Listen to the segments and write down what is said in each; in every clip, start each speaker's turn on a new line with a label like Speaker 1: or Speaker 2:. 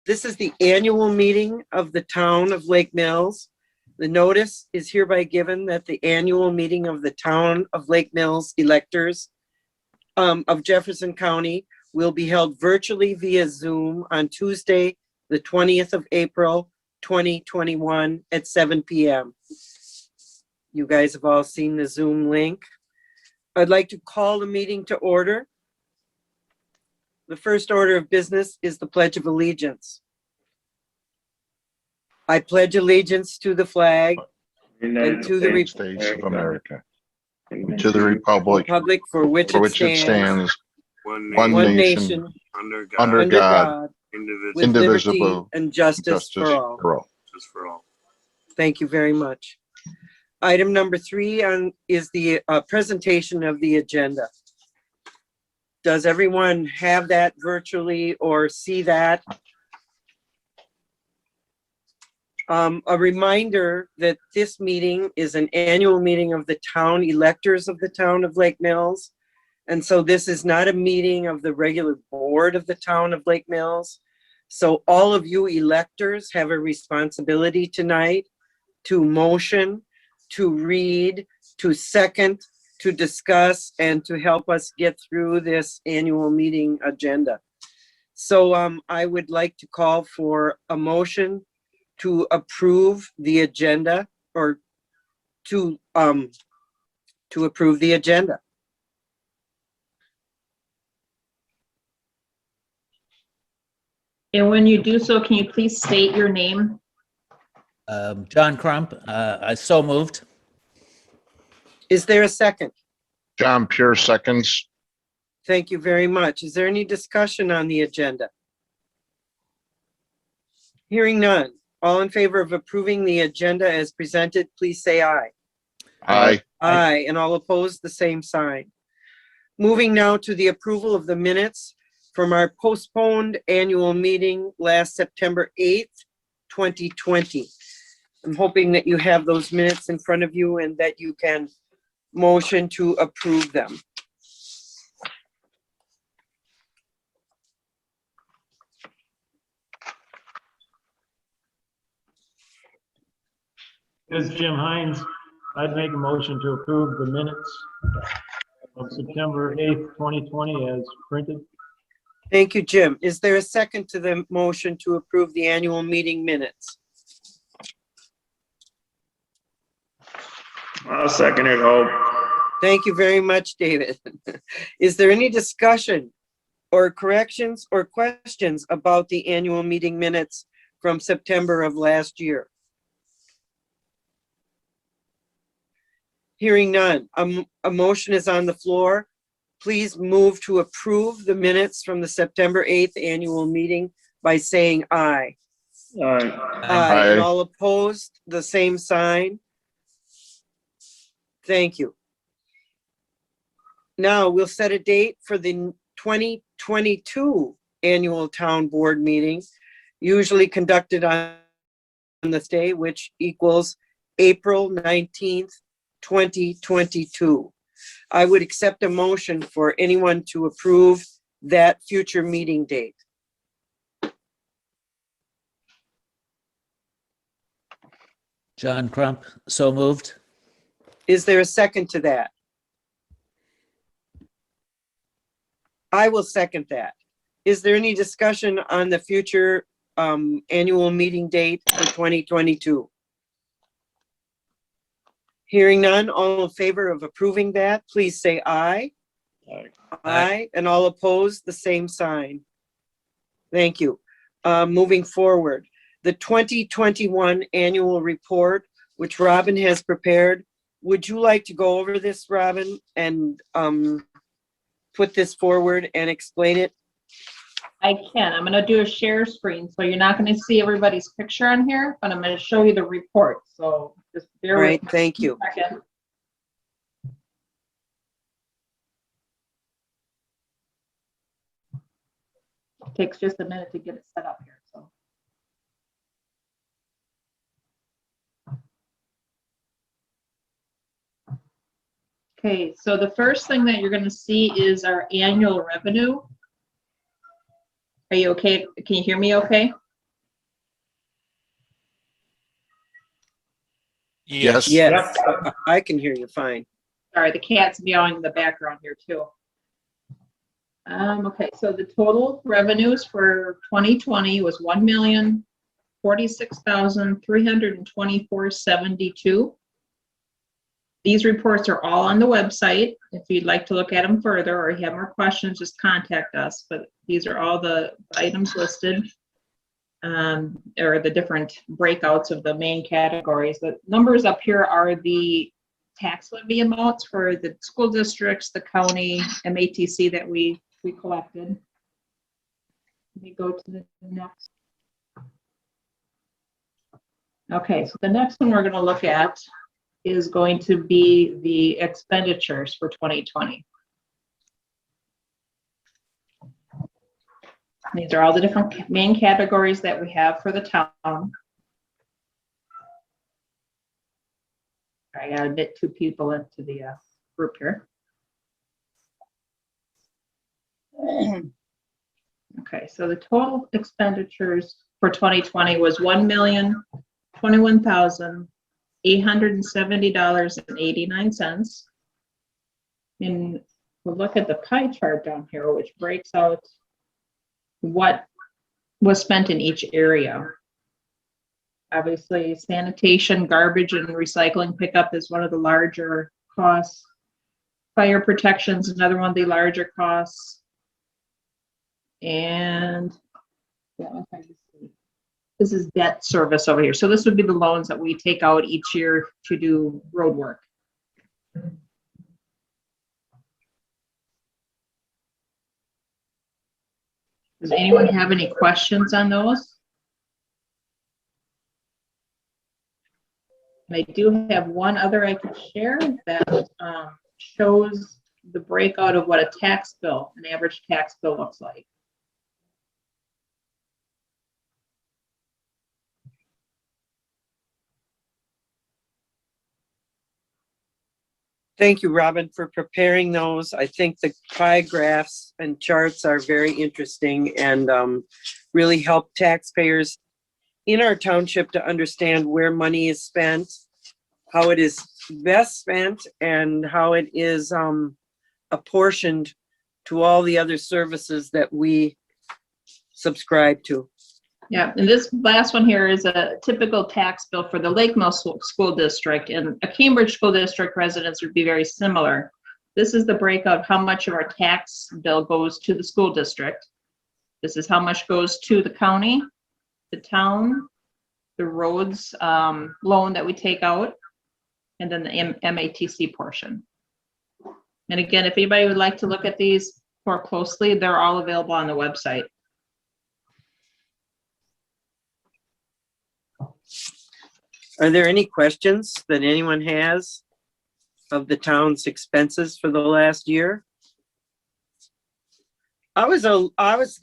Speaker 1: This is the annual meeting of the town of Lake Mills. The notice is hereby given that the annual meeting of the town of Lake Mills electors of Jefferson County will be held virtually via Zoom on Tuesday, the 20th of April, 2021 at 7 p.m. You guys have all seen the Zoom link. I'd like to call the meeting to order. The first order of business is the Pledge of Allegiance. I pledge allegiance to the flag and to the
Speaker 2: United States of America, and to the republic
Speaker 1: for which
Speaker 2: for
Speaker 1: it
Speaker 2: which it
Speaker 1: stands,
Speaker 2: stands,
Speaker 3: one
Speaker 1: one
Speaker 3: nation,
Speaker 1: nation,
Speaker 2: under
Speaker 1: under
Speaker 2: God,
Speaker 1: God, with
Speaker 2: indivisible,
Speaker 1: liberty and justice for all.
Speaker 3: just for all.
Speaker 1: Thank you very much. Item number 3 is the presentation of the agenda. Does everyone have that virtually or see that? A reminder that this meeting is an annual meeting of the town electors of the town of Lake Mills. And so this is not a meeting of the regular board of the town of Lake Mills. So all of you electors have a responsibility tonight to motion, to read, to second, to discuss, and to help us get through this annual meeting agenda. So I would like to call for a motion to approve the agenda, or to approve the agenda.
Speaker 4: And when you do so, can you please state your name?
Speaker 5: John Crump, I so moved.
Speaker 1: Is there a second?
Speaker 2: John Pure seconds.
Speaker 1: Thank you very much. Is there any discussion on the agenda? Hearing none. All in favor of approving the agenda as presented, please say aye.
Speaker 2: Aye.
Speaker 1: Aye, and all opposed, the same sign. Moving now to the approval of the minutes from our postponed annual meeting last September 8th, 2020. I'm hoping that you have those minutes in front of you and that you can motion to approve them.
Speaker 6: This is Jim Hines. I'd make a motion to approve the minutes of September 8th, 2020 as printed.
Speaker 1: Thank you, Jim. Is there a second to the motion to approve the annual meeting minutes?
Speaker 3: I'll second it, Hope.
Speaker 1: Thank you very much, David. Is there any discussion or corrections or questions about the annual meeting minutes from September of last year? Hearing none, a motion is on the floor. Please move to approve the minutes from the September 8th annual meeting by saying aye.
Speaker 3: Aye.
Speaker 1: Aye. And all opposed, the same sign. Thank you. Now we'll set a date for the 2022 annual town board meeting, usually conducted on this day, which equals April 19th, 2022. I would accept a motion for anyone to approve that future meeting date.
Speaker 5: John Crump, so moved.
Speaker 1: Is there a second to that? I will second that. Is there any discussion on the future annual meeting date for 2022? Hearing none, all in favor of approving that, please say aye.
Speaker 3: Aye.
Speaker 1: Aye, and all opposed, the same sign. Thank you. Moving forward, the 2021 annual report, which Robin has prepared. Would you like to go over this, Robin, and put this forward and explain it?
Speaker 4: I can. I'm going to do a share screen, so you're not going to see everybody's picture on here, but I'm going to show you the report. So just bear
Speaker 1: Right,
Speaker 4: with me
Speaker 1: thank you.
Speaker 4: a second. It takes just a minute to get it set up here. So. Okay, so the first thing that you're going to see is our annual revenue. Are you okay? Can you hear me okay?
Speaker 2: Yes.
Speaker 1: Yes, I can hear you fine.
Speaker 4: Sorry, the cat's meowing in the background here too. Okay, so the total revenues for 2020 was 1,046,324.72. These reports are all on the website. If you'd like to look at them further or you have more questions, just contact us. But these are all the items listed, or the different breakouts of the main categories. The numbers up here are the tax levy amounts for the school districts, the county, MATC that we collected. Let me go to the next. Okay, so the next one we're going to look at is going to be the expenditures for 2020. These are all the different main categories that we have for the town. I gotta admit 2 people into the group here. Okay, so the total expenditures for 2020 was $1,021,870.89. And we'll look at the pie chart down here, which breaks out what was spent in each area. Obviously, sanitation, garbage, and recycling pickup is one of the larger costs. Fire protection is another one of the larger costs. And this is debt service over here. So this would be the loans that we take out each year to do road work. Does anyone have any questions on those? I do have one other I can share that shows the breakout of what a tax bill, an average tax bill looks like.
Speaker 1: Thank you, Robin, for preparing those. I think the pie graphs and charts are very interesting and really help taxpayers in our township to understand where money is spent, how it is best spent, and how it is apportioned to all the other services that we subscribe to.
Speaker 4: Yeah, and this last one here is a typical tax bill for the Lake Mill School District, and a Cambridge School District residents would be very similar. This is the breakout of how much of our tax bill goes to the school district. This is how much goes to the county, the town, the roads loan that we take out, and then the MATC portion. And again, if anybody would like to look at these more closely, they're all available on the website.
Speaker 1: Are there any questions that anyone has of the town's expenses for the last year? I was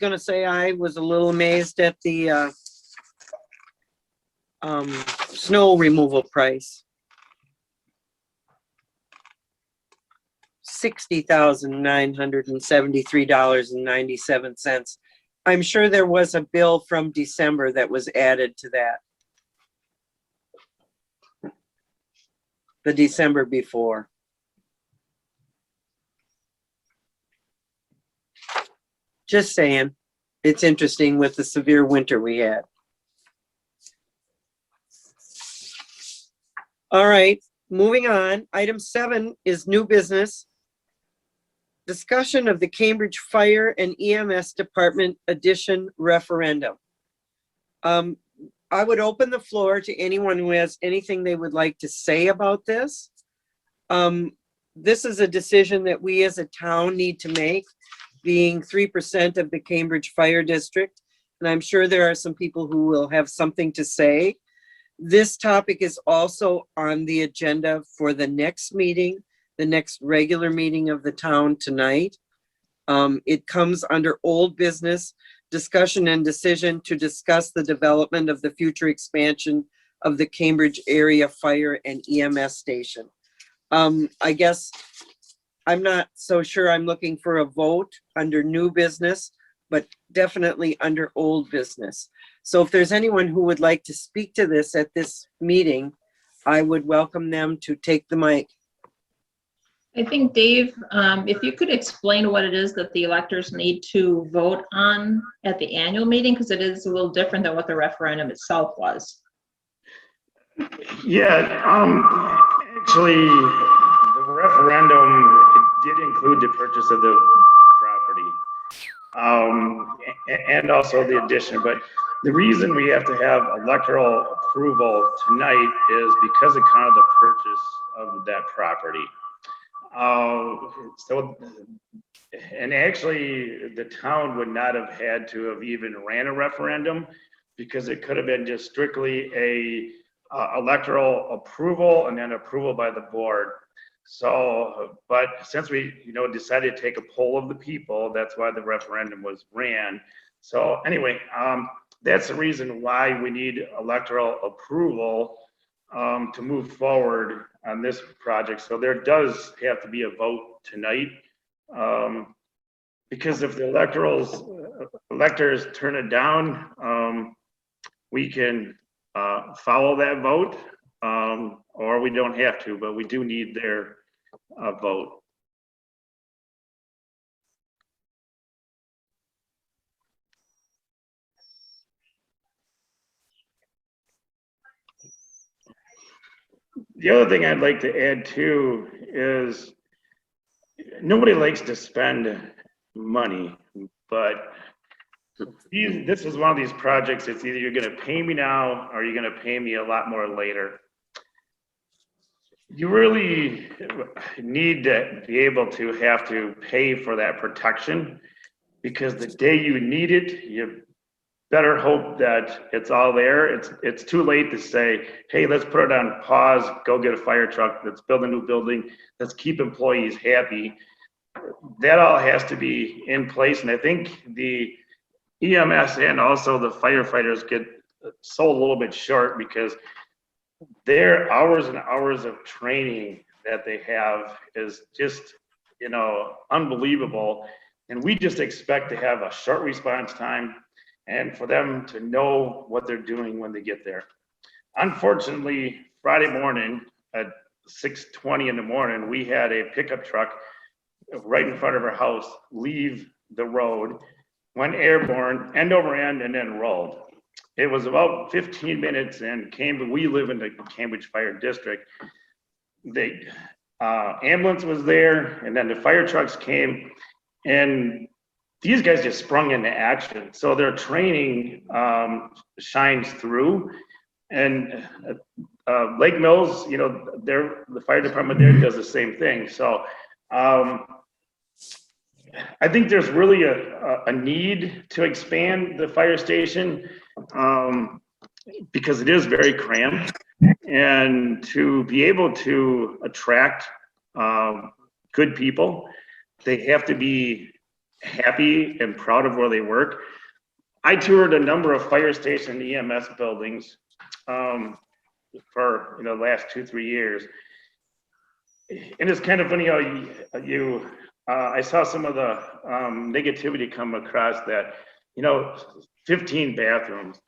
Speaker 1: gonna say I was a little amazed at the snow removal price. $60,973.97. I'm sure there was a bill from December that was added to that. The December before. Just saying, it's interesting with the severe winter we had. All right, moving on. Item 7 is new business. Discussion of the Cambridge Fire and EMS Department Addition referendum. I would open the floor to anyone who has anything they would like to say about this. This is a decision that we as a town need to make, being 3% of the Cambridge Fire District. And I'm sure there are some people who will have something to say. This topic is also on the agenda for the next meeting, the next regular meeting of the town tonight. It comes under old business, discussion and decision to discuss the development of the future expansion of the Cambridge area fire and EMS station. I guess I'm not so sure I'm looking for a vote under new business, but definitely under old business. So if there's anyone who would like to speak to this at this meeting, I would welcome them to take the mic.
Speaker 4: I think, Dave, if you could explain what it is that the electors need to vote on at the annual meeting, because it is a little different than what the referendum itself was.
Speaker 3: Yeah, actually, the referendum did include the purchase of the property, and also the addition, but the reason we have to have electoral approval tonight is because of kind of the purchase of that property. So, and actually, the town would not have had to have even ran a referendum because it could have been just strictly a electoral approval and then approval by the board. So, but since we, decided to take a poll of the people, that's why the referendum was ran. So anyway, that's the reason why we need electoral approval to move forward on this project. So there does have to be a vote tonight, because if the electors turn it down, we can follow that vote, or we don't have to, but we do need their vote. The other thing I'd like to add too is nobody likes to spend money, but this is one of these projects. It's either you're going to pay me now or you're going to pay me a lot more later. You really need to be able to have to pay for that protection, because the day you need it, you better hope that it's all there. It's too late to say, hey, let's put it on pause, go get a fire truck, let's build a new building, let's keep employees happy. That all has to be in place. And I think the EMS and also the firefighters get sold a little bit short, because their hours and hours of training that they have is just, unbelievable. And we just expect to have a short response time and for them to know what they're doing when they get there. Unfortunately, Friday morning at 6:20 in the morning, we had a pickup truck right in front of our house leave the road, went airborne, end over end, and then rolled. It was about 15 minutes, and we live in the Cambridge Fire District. The ambulance was there, and then the fire trucks came, and these guys just sprung into action. So their training shines through. And Lake Mills, the fire department there does the same thing. So I think there's really a need to expand the fire station, because it is very cramped, and to be able to attract good people, they have to be happy and proud of where they work. I toured a number of fire station EMS buildings for the last 2-3 years, and it's kind of funny how I saw some of the negativity come across that 15 bathrooms.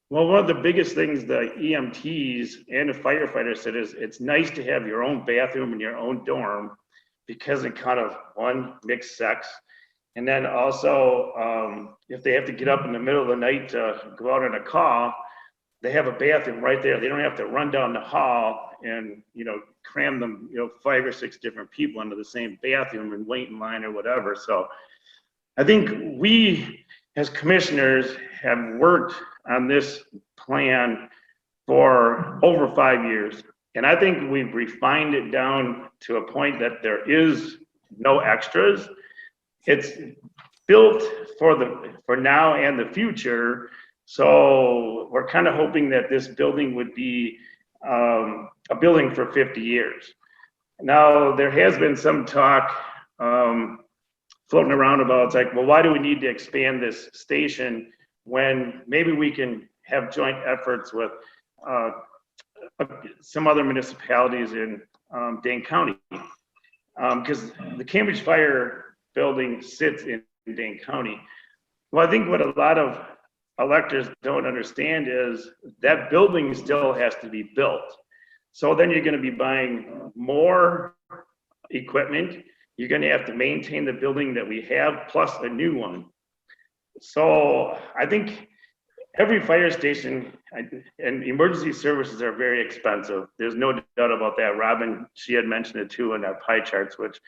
Speaker 3: Well, one of the biggest things the EMTs and the firefighters said is it's nice to have your own bathroom and your own dorm, because it kind of, one, mixed sex, and then also if they have to get up in the middle of the night to go out on a call, they have a bathroom right there. They don't have to run down the hall and cram them 5 or 6 different people into the same bathroom and wait in line or whatever. So I think we as commissioners have worked on this plan for over 5 years, and I think we've refined it down to a point that there is no extras. It's built for now and the future. So we're kind of hoping that this building would be a building for 50 years. Now, there has been some talk floating around about, it's like, well, why do we need to expand this station when maybe we can have joint efforts with some other municipalities in Dane County? Because the Cambridge Fire Building sits in Dane County. Well, I think what a lot of electors don't understand is that building still has to be built. So then you're gonna be buying more equipment. You're gonna have to maintain the building that we have, plus a new one. So I think every fire station and emergency services are very expensive. There's no doubt about that. Robin, she had mentioned it too in our pie charts, which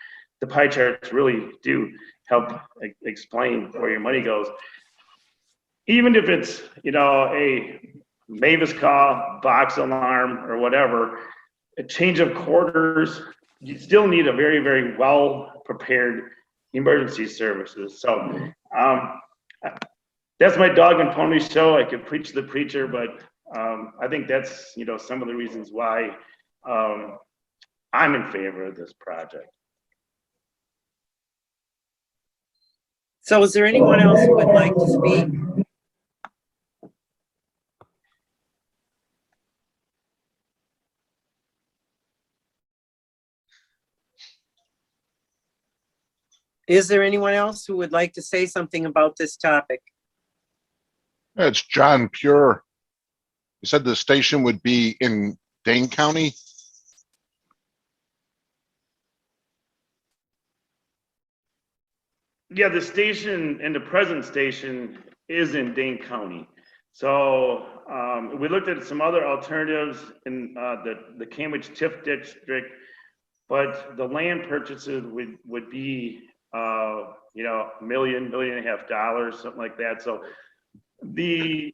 Speaker 3: the pie charts really do help explain where your money goes. Even if it's, a Mavis call, box alarm, or whatever, a change of quarters, you still need a very, very well-prepared emergency services. So that's my dog and pony show. I could preach the preacher, but I think that's, some of the reasons why I'm in favor of this project.
Speaker 1: So is there anyone else who would like to speak? Is there anyone else who would like to say something about this topic?
Speaker 2: It's John Pure. You said the station would be in Dane County?
Speaker 3: Yeah, the station and the present station is in Dane County. So we looked at some other alternatives in the Cambridge TIF district, but the land purchases would be $1.5 million, something like that. So the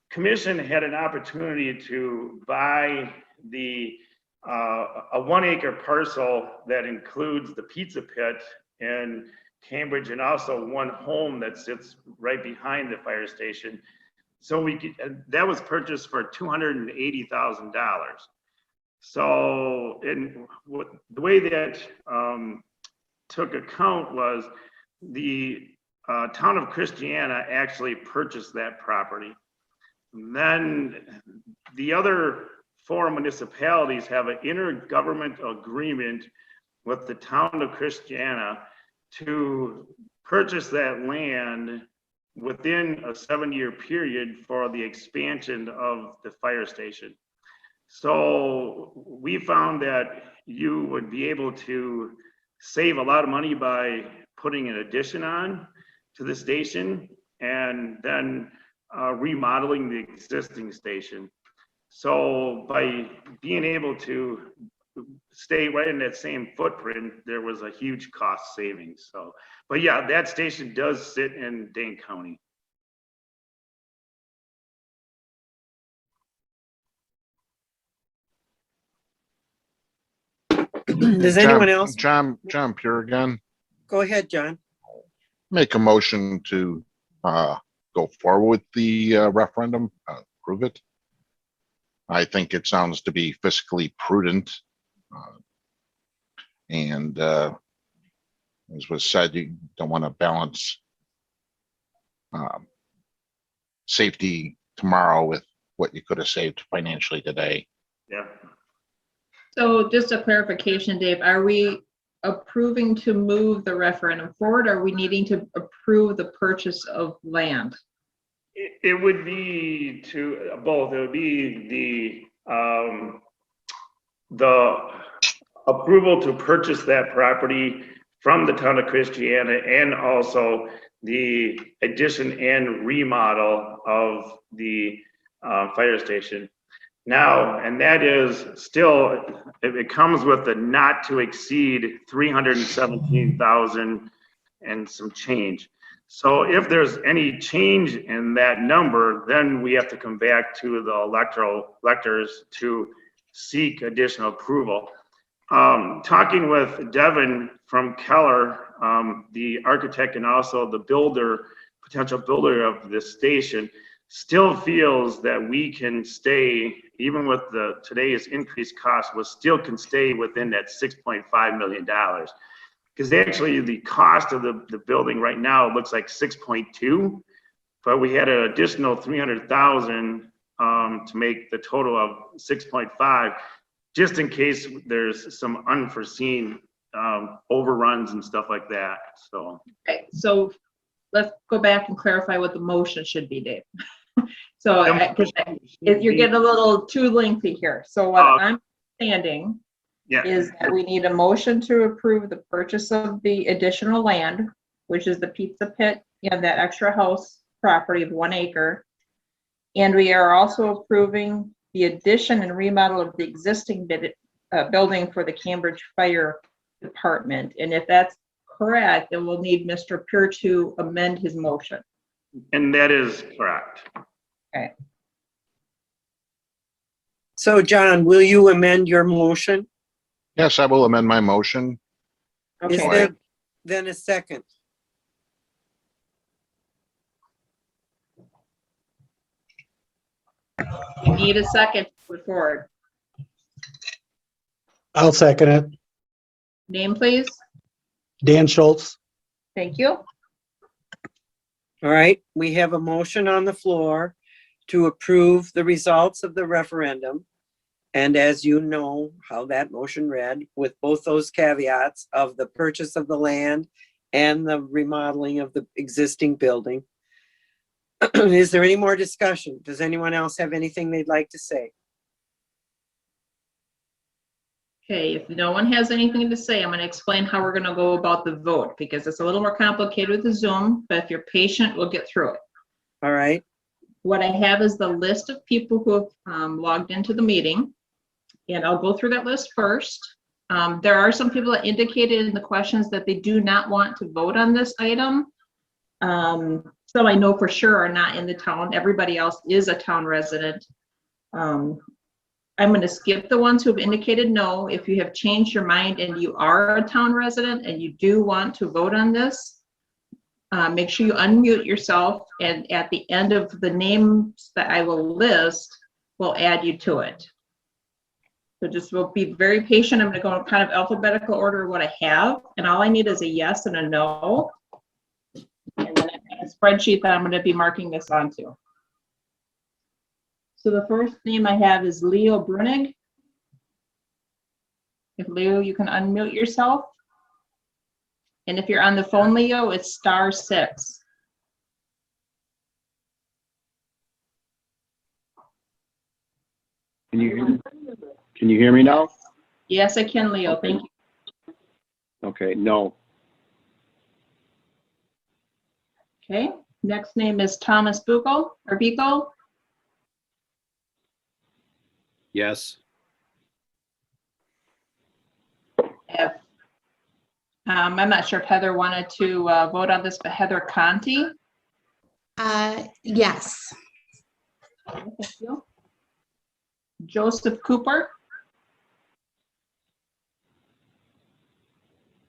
Speaker 3: commission had an opportunity to buy a 1 acre parcel that includes the pizza pit in Cambridge and also one home that sits right behind the fire station. So that was purchased for $280,000. So the way that took account was the town of Christiana actually purchased that property. And then the other 4 municipalities have an intergovernmental agreement with the town of Christiana to purchase that land within a 7-year period for the expansion of the fire station. So we found that you would be able to save a lot of money by putting an addition on to the station and then remodeling the existing station. So by being able to stay right in that same footprint, there was a huge cost savings. So, but yeah, that station does sit in Dane County.
Speaker 1: Does anyone else?
Speaker 2: John Pure again.
Speaker 1: Go ahead, John.
Speaker 2: Make a motion to go forward with the referendum, approve it. I think it sounds to be fiscally prudent. And as was said, you don't want to balance safety tomorrow with what you could have saved financially today.
Speaker 3: Yeah.
Speaker 4: So just a clarification, Dave, are we approving to move the referendum forward? Or are we needing to approve the purchase of land?
Speaker 3: It would be to both. It would be the approval to purchase that property from the town of Christiana and also the addition and remodel of the fire station. Now, and that is still, it comes with the not to exceed 317,000 and some change. So if there's any change in that number, then we have to come back to the electors to seek additional approval. Talking with Devin from Keller, the architect and also the potential builder of this station, still feels that we can stay, even with today's increased cost, still can stay within that $6.5 million. Because actually the cost of the building right now looks like 6.2, but we had an additional 300,000 to make the total of 6.5, just in case there's some unforeseen overruns and stuff like that. So.
Speaker 4: Okay, so let's go back and clarify what the motion should be, Dave. So you're getting a little too lengthy here. So what I'm understanding
Speaker 3: Yeah,
Speaker 4: is that we need a motion to approve the purchase of the additional land, which is the pizza pit and that extra house property of 1 acre. And we are also approving the addition and remodel of the existing building for the Cambridge Fire Department. And if that's correct, then we'll need Mr. Pure to amend his motion.
Speaker 3: and that is correct.
Speaker 1: So John, will you amend your motion?
Speaker 2: Yes, I will amend my motion.
Speaker 1: Is
Speaker 4: Okay,
Speaker 1: there then a second?
Speaker 4: we need a second to move forward.
Speaker 7: I'll second it.
Speaker 4: Name, please.
Speaker 7: Dan Schultz.
Speaker 4: Thank you.
Speaker 1: All right, we have a motion on the floor to approve the results of the referendum. And as you know how that motion read, with both those caveats of the purchase of the land and the remodeling of the existing building. Is there any more discussion? Does anyone else have anything they'd like to say?
Speaker 4: Okay, if no one has anything to say, I'm going to explain how we're going to go about the vote because it's a little more complicated with the Zoom, but if you're patient, we'll get through it.
Speaker 1: All right,
Speaker 4: What I have is the list of people who have logged into the meeting, and I'll go through that list first. There are some people that indicated in the questions that they do not want to vote on this item. Some I know for sure are not in the town. Everybody else is a town resident. I'm going to skip the ones who have indicated no. If you have changed your mind and you are a town resident and you do want to vote on this, make sure you unmute yourself, and at the end of the names that I will list, we'll add you to it. So just we'll be very patient. I'm going to go in kind of alphabetical order of what I have, and all I need is a yes and a no. And then I have a spreadsheet that I'm going to be marking this onto. So the first name I have is Leo Brunig. If Leo, you can unmute yourself. And if you're on the phone, Leo, it's *6.
Speaker 8: Can you hear me now?
Speaker 4: Yes, I can, Leo. Thank you.
Speaker 8: Okay, no.
Speaker 4: Okay. Next name is Thomas Buchel or Buchel.
Speaker 8: Yes.
Speaker 4: I'm not sure if Heather wanted to vote on this, but Heather Conti.
Speaker 9: Yes.
Speaker 4: Thank you. Joseph Cooper.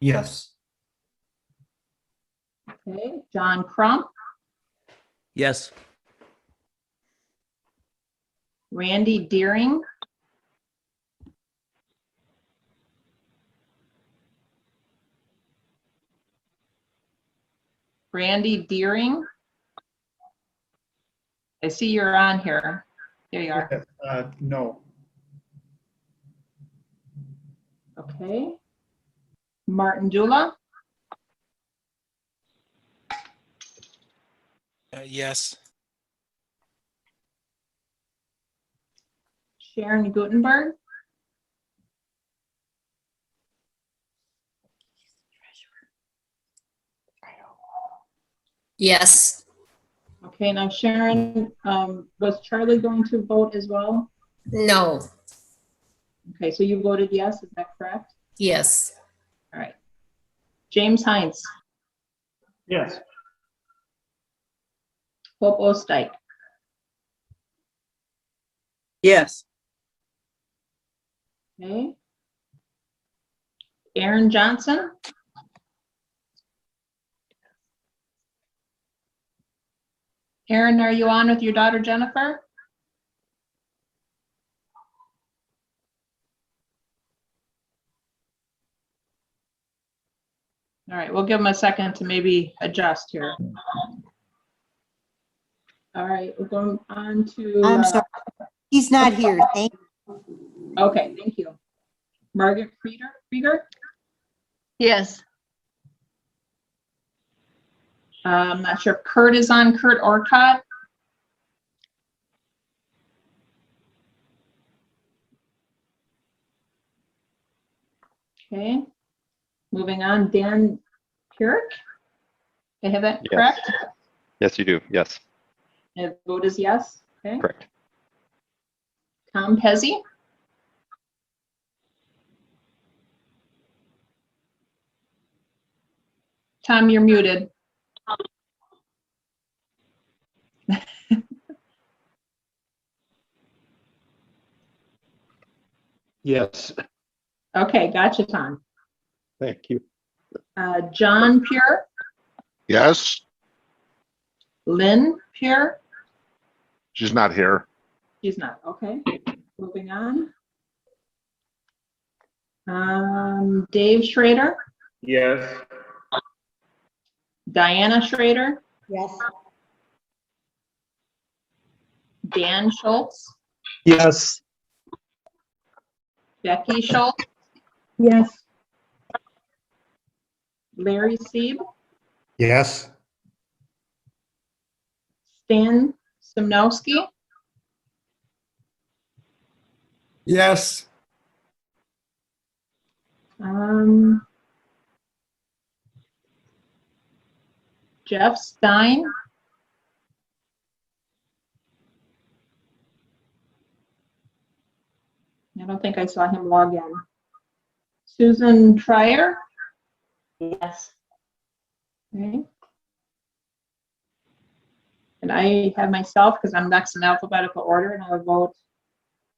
Speaker 10: Yes.
Speaker 4: Okay. John Crump.
Speaker 5: Yes.
Speaker 4: Randy Deering. Randy Deering. I see you're on here. There you are.
Speaker 10: No.
Speaker 4: Okay. Martin Dula.
Speaker 10: Yes.
Speaker 4: Sharon Gutenberg.
Speaker 9: Yes.
Speaker 4: Okay, now Sharon, was Charlie going to vote as well?
Speaker 9: No.
Speaker 4: Okay, so you voted yes, is that correct?
Speaker 9: Yes.
Speaker 4: All right. James Hines,
Speaker 6: Yes.
Speaker 4: Hope Ostijk,
Speaker 1: yes,
Speaker 4: okay. Aaron Johnson. Aaron, are you on with your daughter Jennifer? All right, we'll give him a second to maybe adjust here. All right, we're going on to.
Speaker 11: I'm sorry. He's not here. Thank you.
Speaker 4: Okay, thank you. Margaret Krieger?
Speaker 9: Yes.
Speaker 4: I'm not sure if Kurt is on, Kurt Orcott. Okay. Moving on, Dan Pyrick. Did I have that
Speaker 10: Yes.
Speaker 4: correct?
Speaker 10: Yes, you do. Yes,
Speaker 4: And the vote is yes. Okay.
Speaker 10: correct.
Speaker 4: Tom Pezzi. Tom, you're muted.
Speaker 6: Yes,
Speaker 4: Okay, gotcha, Tom.
Speaker 6: thank you.
Speaker 4: John Pure,
Speaker 2: Yes,
Speaker 4: Lynn Pure.
Speaker 2: she's not here.
Speaker 4: She's not. Okay. Moving on. Dave Schrader,
Speaker 3: Yes.
Speaker 4: Diana Schrader,
Speaker 11: Yes.
Speaker 4: Dan Schultz,
Speaker 7: Yes.
Speaker 4: Becky Schultz,
Speaker 11: Yes.
Speaker 4: Larry Sieb,
Speaker 7: Yes.
Speaker 4: Stan Simnowski,
Speaker 5: Yes.
Speaker 4: Jeff Stein, I don't think I saw him log in. Susan Trier,
Speaker 9: Yes.
Speaker 4: okay. And I have myself, because I'm next in alphabetical order, and I would vote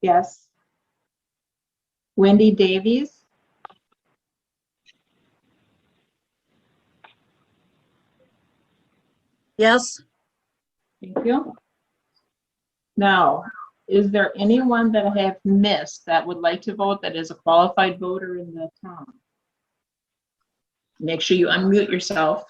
Speaker 4: yes. Wendy Davies,
Speaker 9: Yes.
Speaker 4: thank you. Now, is there anyone that I have missed that would like to vote that is a qualified voter in the town? Make sure you unmute yourself.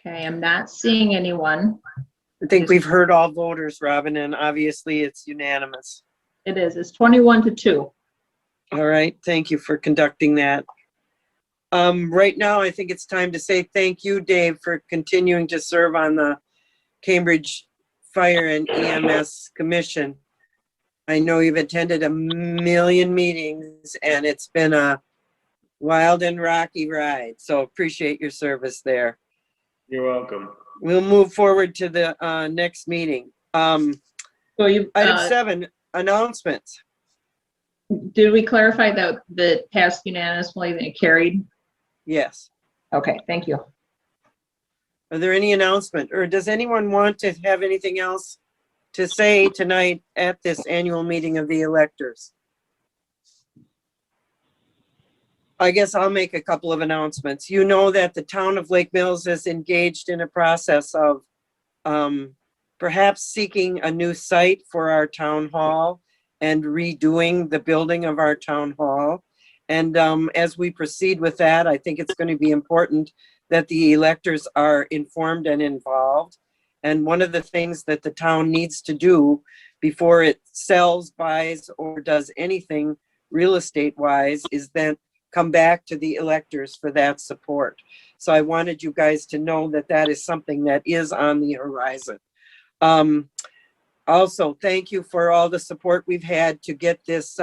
Speaker 4: Okay, I'm not seeing anyone.
Speaker 1: I think we've heard all voters, Robin, and obviously it's unanimous.
Speaker 4: It is, it's 21-2.
Speaker 1: All right, thank you for conducting that. Right now, I think it's time to say thank you, Dave, for continuing to serve on the Cambridge Fire and EMS Commission. I know you've attended a million meetings and it's been a wild and rocky ride, so appreciate your service there.
Speaker 3: You're welcome.
Speaker 1: We'll move forward to the next meeting.
Speaker 4: So you,
Speaker 1: Item 7, announcements.
Speaker 4: did we clarify that that passed unanimously and it carried?
Speaker 1: Yes.
Speaker 4: Okay, thank you.
Speaker 1: Are there any announcement, or does anyone want to have anything else to say tonight at this annual meeting of the electors? I guess I'll make a couple of announcements. You know that the town of Lake Mills is engaged in a process of perhaps seeking a new site for our town hall and redoing the building of our town hall. And as we proceed with that, I think it's going to be important that the electors are informed and involved. And one of the things that the town needs to do before it sells, buys, or does anything real estate wise is then come back to the electors for that support. So I wanted you guys to know that that is something that is on the horizon. Also, thank you for all the support we've had to get this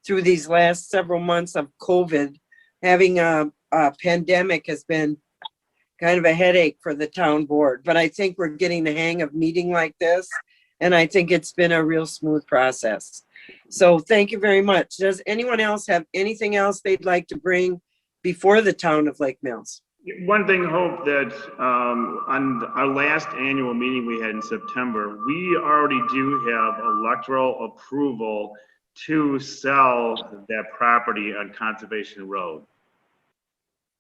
Speaker 1: through these last several months of COVID. Having a pandemic has been kind of a headache for the town board, but I think we're getting the hang of meeting like this, and I think it's been a real smooth process. So thank you very much. Does anyone else have anything else they'd like to bring before the town of Lake Mills?
Speaker 3: One thing, Hope, that on our last annual meeting we had in September, we already do have electoral approval to sell that property on Conservation Road.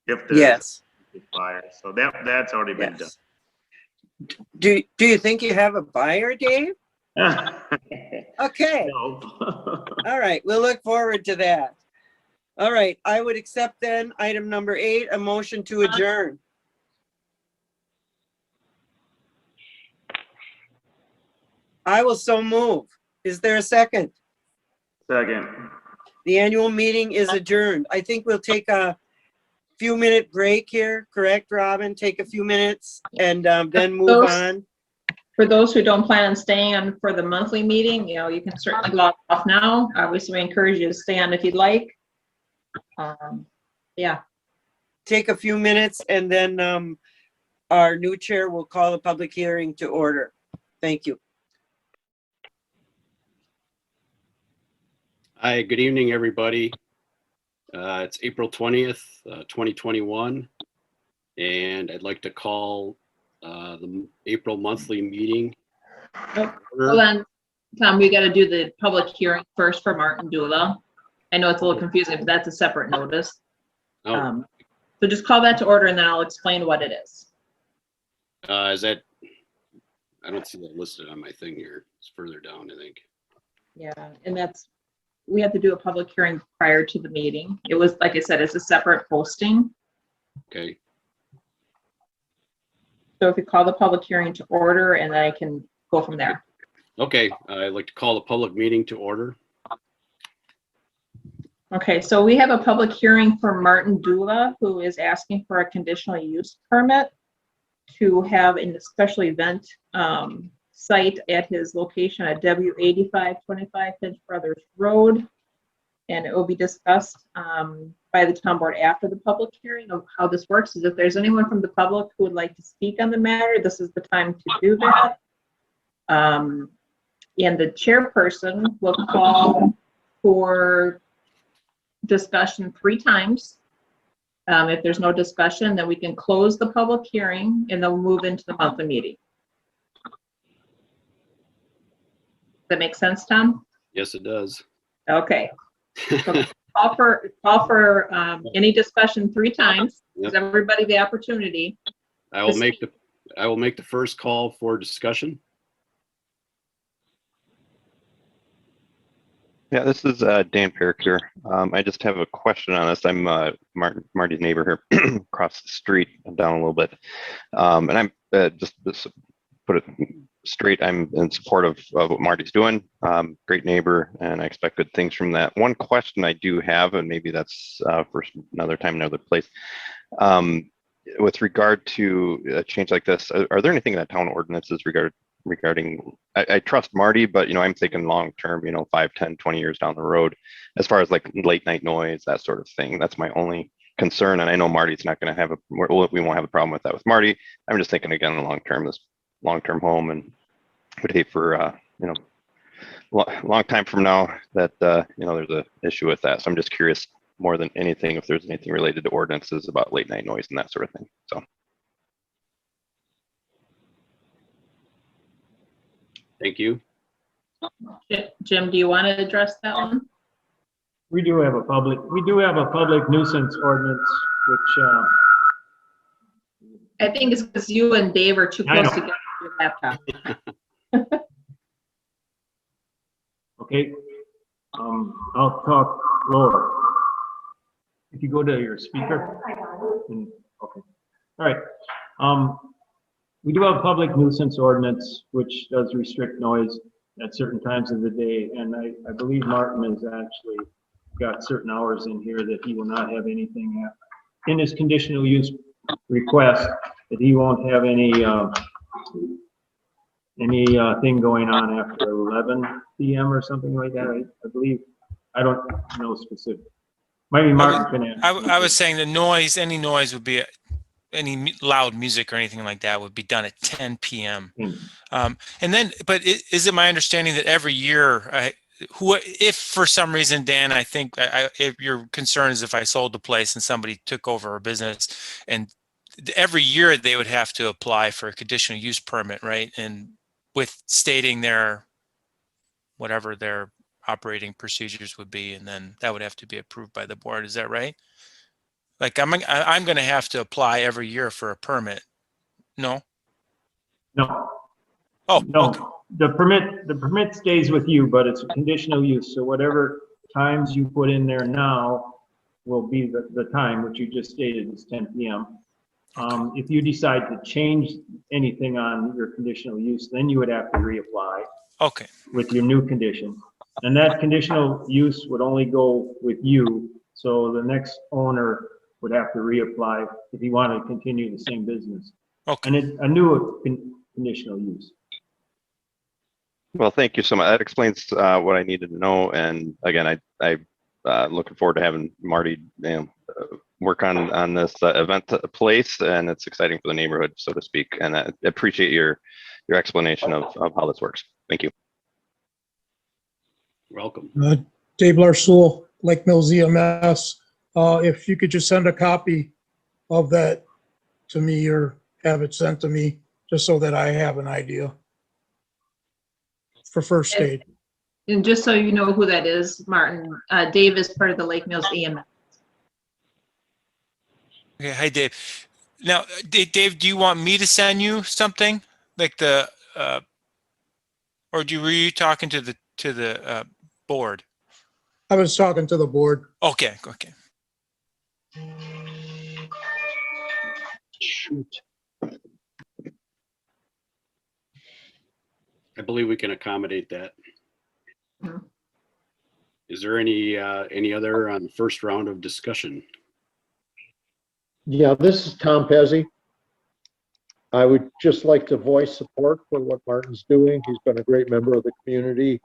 Speaker 3: If there's
Speaker 1: Yes.
Speaker 3: a buyer, so that's already been done.
Speaker 1: Yes. Do you think you have a buyer, Dave? Okay.
Speaker 3: No.
Speaker 1: All right. We'll look forward to that. All right. I would accept then item number 8, a motion to adjourn. I will so move. Is there a second?
Speaker 3: Second.
Speaker 1: The annual meeting is adjourned. I think we'll take a few-minute break here, correct, Robin? Take a few minutes and then move on.
Speaker 4: For those who don't plan on staying on for the monthly meeting, you can certainly log off now. Obviously, we encourage you to stay on if you'd like. Yeah,
Speaker 1: Take a few minutes and then our new chair will call a public hearing to order. Thank you.
Speaker 8: Hi, good evening, everybody. It's April 20th, 2021, and I'd like to call the April monthly meeting.
Speaker 4: hold on, Tom, we got to do the public hearing first for Martin Dula. I know it's a little confusing, but that's a separate notice.
Speaker 8: Oh,
Speaker 4: So just call that to order and then I'll explain what it is.
Speaker 8: is that, I don't see that listed on my thing here. It's further down, I think.
Speaker 4: Yeah, and we have to do a public hearing prior to the meeting. It was, like I said, it's a separate posting.
Speaker 8: Okay,
Speaker 4: So if you call the public hearing to order and then I can go from there.
Speaker 8: okay. I'd like to call the public meeting to order.
Speaker 4: Okay, so we have a public hearing for Martin Dula, who is asking for a conditional use permit to have a special event site at his location at W8525 Finch Brothers Road. And it will be discussed by the town board after the public hearing. Of how this works is if there's anyone from the public who would like to speak on the matter, this is the time to do that. And the chairperson will call for discussion 3 times. If there's no discussion, then we can close the public hearing and then we'll move into the monthly meeting. Does that make sense, Tom?
Speaker 8: Yes, it does.
Speaker 4: Okay. So call for any discussion 3 times. Gives everybody the opportunity.
Speaker 8: I will make the first call for discussion.
Speaker 10: Yeah, this is Dan Perrick here. I just have a question on this. I'm Marty's neighbor here across the street, down a little bit. And I'm just put it straight, I'm in support of what Marty's doing. Great neighbor, and I expect good things from that. One question I do have, and maybe that's for another time, another place. With regard to a change like this, are there anything in that town ordinances regarding, I trust Marty, but I'm thinking long term, 5, 10, 20 years down the road, as far as like late night noise, that sort of thing. That's my only concern. And I know Marty's not going to have we won't have a problem with that with Marty. I'm just thinking again, long term, this long-term home, and would hate for long time from now that there's a issue with that. So I'm just curious more than anything if there's anything related to ordinances about late night noise and that sort of thing. So
Speaker 8: Thank you.
Speaker 4: Jim, do you want to address that one?
Speaker 6: We do have a public nuisance ordinance, which,
Speaker 4: I think it's because you and Dave are too
Speaker 6: I
Speaker 4: close
Speaker 6: know.
Speaker 4: together to your laptop.
Speaker 6: okay, I'll talk lower. If you go to your speaker. Okay, all right. We do have a public nuisance ordinance, which does restrict noise at certain times of the day. And I believe Martin has actually got certain hours in here that he will not have anything in his conditional use request, that he won't have any thing going on after 11 p.m. or something like that. I believe, I don't know specific. Maybe Martin can answer.
Speaker 12: I was saying the noise, any noise would be, any loud music or anything like that would be done at 10 p.m. And then, but is it my understanding that every year, if for some reason, Dan, I think if your concern is if I sold the place and somebody took over a business, and every year they would have to apply for a conditional use permit, right? And with stating whatever their operating procedures would be, and then that would have to be approved by the board. Is that right? Like I'm going to have to apply every year for a permit. No?
Speaker 6: No.
Speaker 12: Oh,
Speaker 6: no.
Speaker 12: okay.
Speaker 6: The permit stays with you, but it's a conditional use. So whatever times you put in there now will be the time, which you just stated is 10 p.m. If you decide to change anything on your conditional use, then you would have to reapply.
Speaker 12: Okay.
Speaker 6: With your new condition. And that conditional use would only go with you. So the next owner would have to reapply if he wanted to continue the same business.
Speaker 12: Okay.
Speaker 6: And it's a new conditional use.
Speaker 10: Well, thank you so much. That explains what I needed to know. And again, I looking forward to having Marty work on this event place, and it's exciting for the neighborhood, so to speak. And I appreciate your explanation of how this works. Thank you.
Speaker 8: Welcome.
Speaker 5: Dave Larsoul, Lake Mills EMS. If you could just send a copy of that to me or have it sent to me, just so that I have an idea for first aid.
Speaker 4: And just so you know who that is, Martin, Dave is part of the Lake Mills EMS.
Speaker 12: Okay, hi, Dave. Now, Dave, do you want me to send you something like the, or were you talking to the board?
Speaker 5: I was talking to the board.
Speaker 12: Okay, okay.
Speaker 10: Shoot.
Speaker 8: I believe we can accommodate that.
Speaker 4: Mhm.
Speaker 8: Is there any other on the first round of discussion?
Speaker 7: Yeah, this is Tom Pezzi. I would just like to voice support for what Martin's doing. He's been a great member of the community.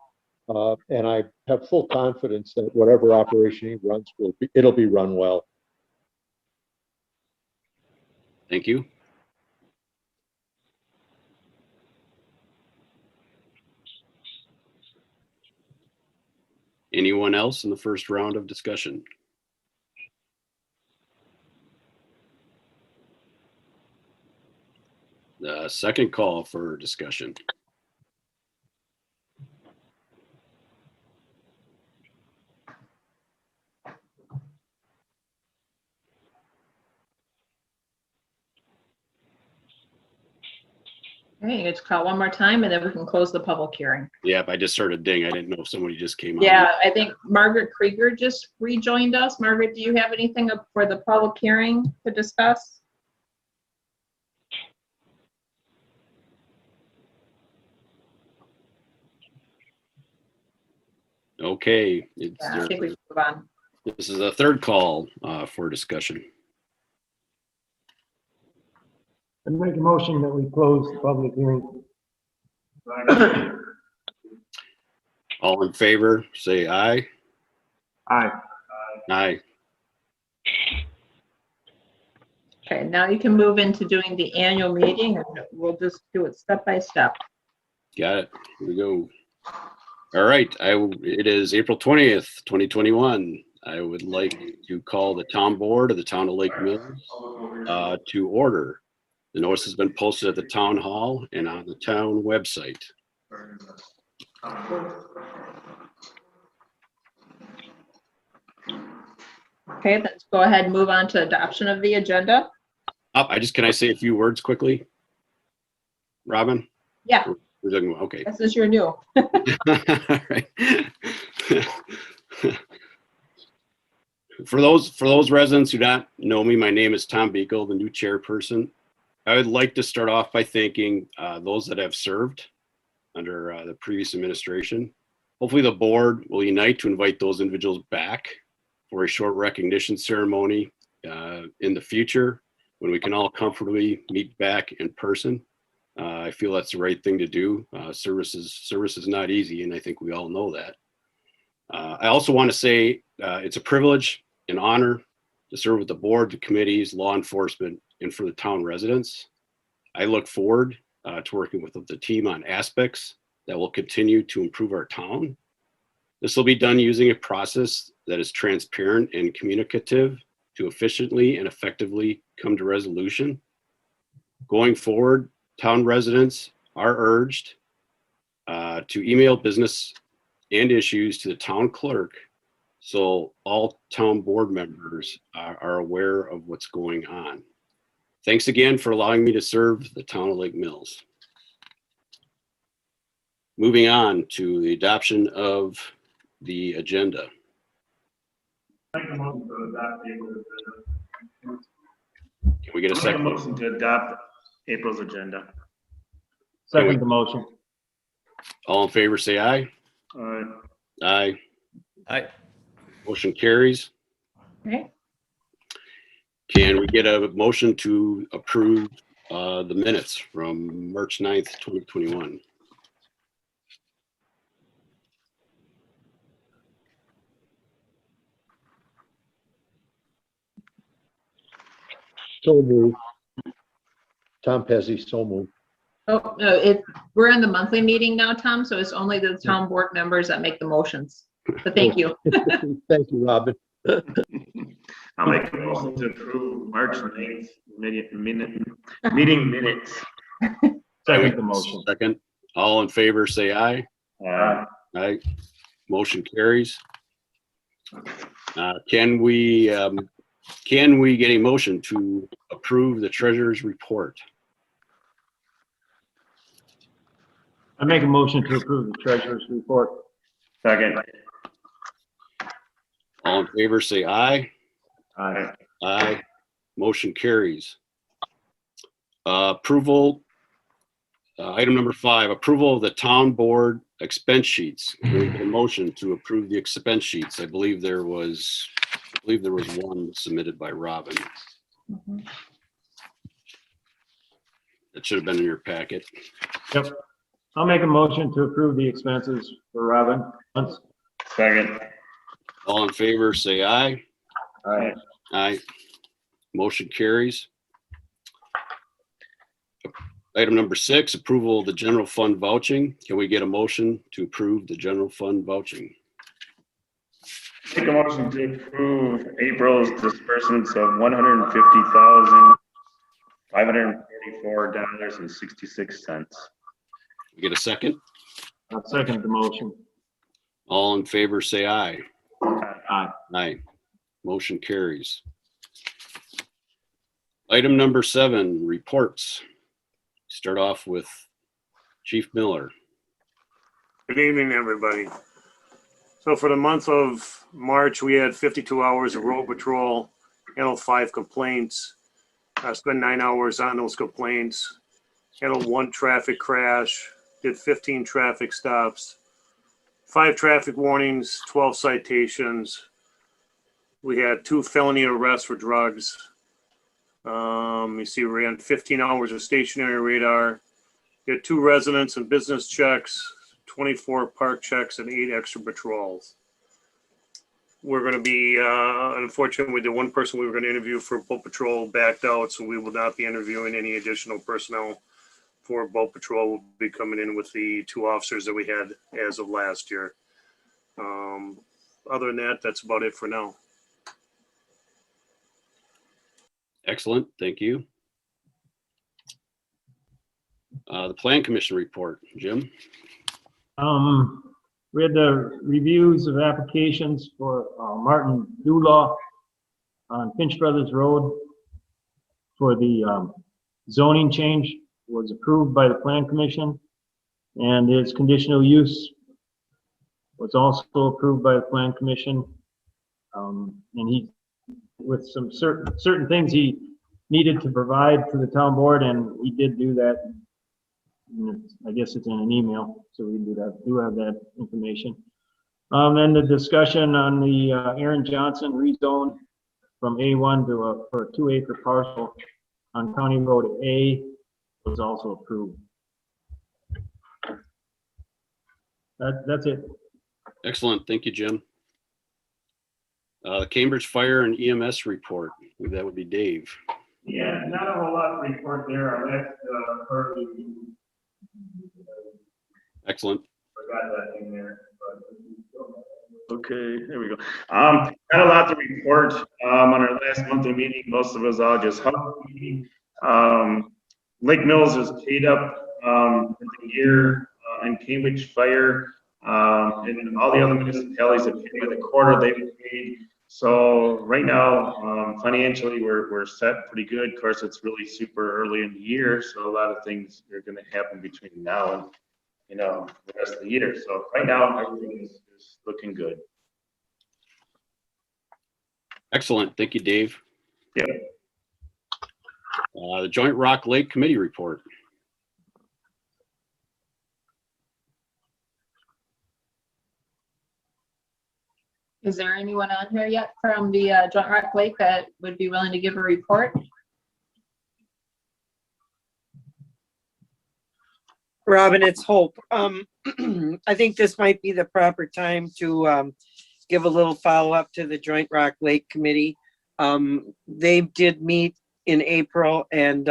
Speaker 7: And I have full confidence that whatever operation he runs, it'll be run well.
Speaker 8: Thank you. Anyone else in the first round of discussion? The second call for discussion.
Speaker 4: Okay, let's call one more time and then we can close the public hearing.
Speaker 8: Yep, I just heard a ding. I didn't know if somebody just came on.
Speaker 4: Yeah, I think Margaret Krieger just rejoined us. Margaret, do you have anything up for the public hearing to discuss?
Speaker 8: Okay,
Speaker 4: Yeah, I think we can move on.
Speaker 8: this is a third call for discussion.
Speaker 6: I make a motion that we close the public hearing.
Speaker 8: All in favor, say aye.
Speaker 6: Aye.
Speaker 8: Aye.
Speaker 4: Okay, now you can move into doing the annual meeting and we'll just do it step by step.
Speaker 8: Got it. Here we go. All right. It is April 20th, 2021. I would like to call the town board of the town of Lake Mills to order. The notice has been posted at the town hall and on the town website.
Speaker 4: Okay, let's go ahead and move on to adoption of the agenda.
Speaker 8: Can I say a few words quickly? Robin?
Speaker 4: Yeah,
Speaker 8: Okay.
Speaker 4: this is your new.
Speaker 8: All right. For those residents who don't know me, my name is Tom Beagle, the new chairperson. I would like to start off by thanking those that have served under the previous administration. Hopefully the board will unite to invite those individuals back for a short recognition ceremony in the future when we can all comfortably meet back in person. I feel that's the right thing to do. Service is not easy, and I think we all know that. I also want to say it's a privilege and honor to serve with the board, the committees, law enforcement, and for the town residents. I look forward to working with the team on aspects that will continue to improve our town. This will be done using a process that is transparent and communicative to efficiently and effectively come to resolution. Going forward, town residents are urged to email business and issues to the town clerk so all town board members are aware of what's going on. Thanks again for allowing me to serve the town of Lake Mills. Moving on to the adoption of the agenda.
Speaker 3: Can
Speaker 8: we get a second?
Speaker 3: motion to adopt April's agenda?
Speaker 6: Second the motion.
Speaker 8: All in favor, say aye. Aye.
Speaker 6: Aye.
Speaker 8: Motion carries.
Speaker 4: Okay,
Speaker 8: Can we get a motion to approve the minutes from March 9th, 2021?
Speaker 7: So moved. Tom Pezzi, so moved.
Speaker 4: Oh, no, we're in the monthly meeting now, Tom, so it's only the town board members that make the motions. But thank you.
Speaker 7: Thank you, Robin.
Speaker 3: I'll make a motion to approve March 9th meeting minutes.
Speaker 6: Second the motion.
Speaker 8: Second, all in favor, say aye. Aye. Motion carries. Can we get a motion to approve the treasurer's report?
Speaker 6: I make a motion to approve the treasurer's report.
Speaker 3: Second.
Speaker 8: All in favor, say aye.
Speaker 6: Aye.
Speaker 8: Aye. Motion carries. Approval, item number 5, approval of the town board expense sheets. Can we get a motion to approve the expense sheets? I believe there was one submitted by Robin. That should have been in your packet.
Speaker 6: Yep. I'll make a motion to approve the expenses for Robin.
Speaker 3: Second.
Speaker 8: All in favor, say aye.
Speaker 3: Aye.
Speaker 8: Aye. Motion carries. Item number 6, approval of the general fund vouching. Can we get a motion to approve the general fund vouching?
Speaker 3: Make a motion to approve April's disbursements of $150,544.66.
Speaker 8: We get a second?
Speaker 6: I'll second the motion.
Speaker 8: All in favor, say aye.
Speaker 6: Aye.
Speaker 8: Aye. Motion carries. Item number 7, reports. Start off with Chief Miller.
Speaker 13: Good evening, everybody. So for the month of March, we had 52 hours of road patrol, handled 5 complaints. I spent 9 hours on those complaints, handled 1 traffic crash, did 15 traffic stops, 5 traffic warnings, 12 citations. We had 2 felony arrests for drugs. You see, we ran 15 hours of stationary radar. We had 2 residence and business checks, 24 park checks, and 8 extra patrols. We're going to be, unfortunately, the one person we were going to interview for boat patrol backed out, so we will not be interviewing any additional personnel for boat patrol. We'll be coming in with the 2 officers that we had as of last year. Other than that, that's about it for now.
Speaker 8: Excellent, thank you. The Plan Commission report, Jim.
Speaker 6: We had the reviews of applications for Martin Dulaw on Finch Brothers Road for the zoning change was approved by the Plan Commission, and his conditional use was also approved by the Plan Commission. And he, with some certain things he needed to provide to the town board, and he did do that. I guess it's in an email, so we do have that information. And the discussion on the Aaron Johnson rezone from A1 to for a 2-acre parcel on County Road A was also approved. That's it.
Speaker 8: Excellent, thank you, Jim. The Cambridge Fire and EMS report, that would be Dave.
Speaker 6: Yeah, not a whole lot to report there. I left
Speaker 8: Excellent.
Speaker 6: forgot that in there.
Speaker 3: Okay, there we go. Not a lot to report on our last monthly meeting. Most of us all just Lake Mills is paid up for the year and Cambridge Fire and all the other municipalities have paid by the quarter they've paid. So right now, financially, we're set pretty good. Of course, it's really super early in the year, so a lot of things are going to happen between now and the rest of the year. So right now, everything is looking good.
Speaker 8: Excellent, thank you, Dave.
Speaker 3: Yeah.
Speaker 8: The Joint Rock Lake Committee report.
Speaker 4: Is there anyone on here yet from the Joint Rock Lake that would be willing to give a report?
Speaker 1: Robin, it's Hope. I think this might be the proper time to give a little follow-up to the Joint Rock Lake Committee. They did meet in April, and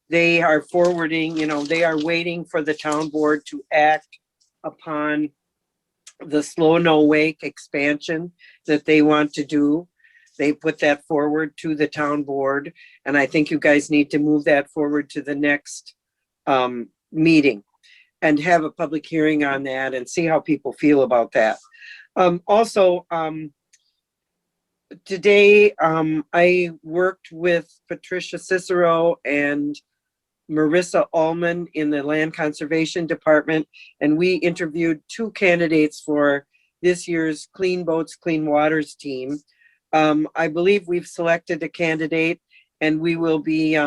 Speaker 1: they are forwarding, they are waiting for the town board to act upon the Slow No Wake expansion that they want to do. They put that forward to the town board, and I think you guys need to move that forward to the next meeting and have a public hearing on that and see how people feel about that. Also, today I worked with Patricia Cicero and Marissa Ullman in the Land Conservation Department, and we interviewed 2 candidates for this year's Clean Boats, Clean Waters team. I believe we've selected a candidate, and we will be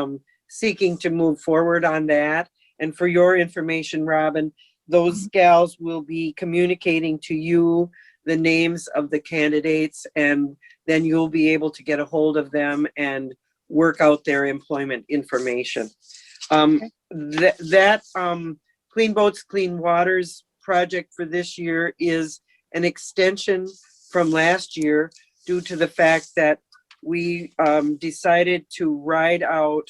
Speaker 1: seeking to move forward on that. And for your information, Robin, those gals will be communicating to you the names of the candidates, and then you'll be able to get a hold of them and work out their employment information. That Clean Boats, Clean Waters project for this year is an extension from last year due to the fact that we decided to ride out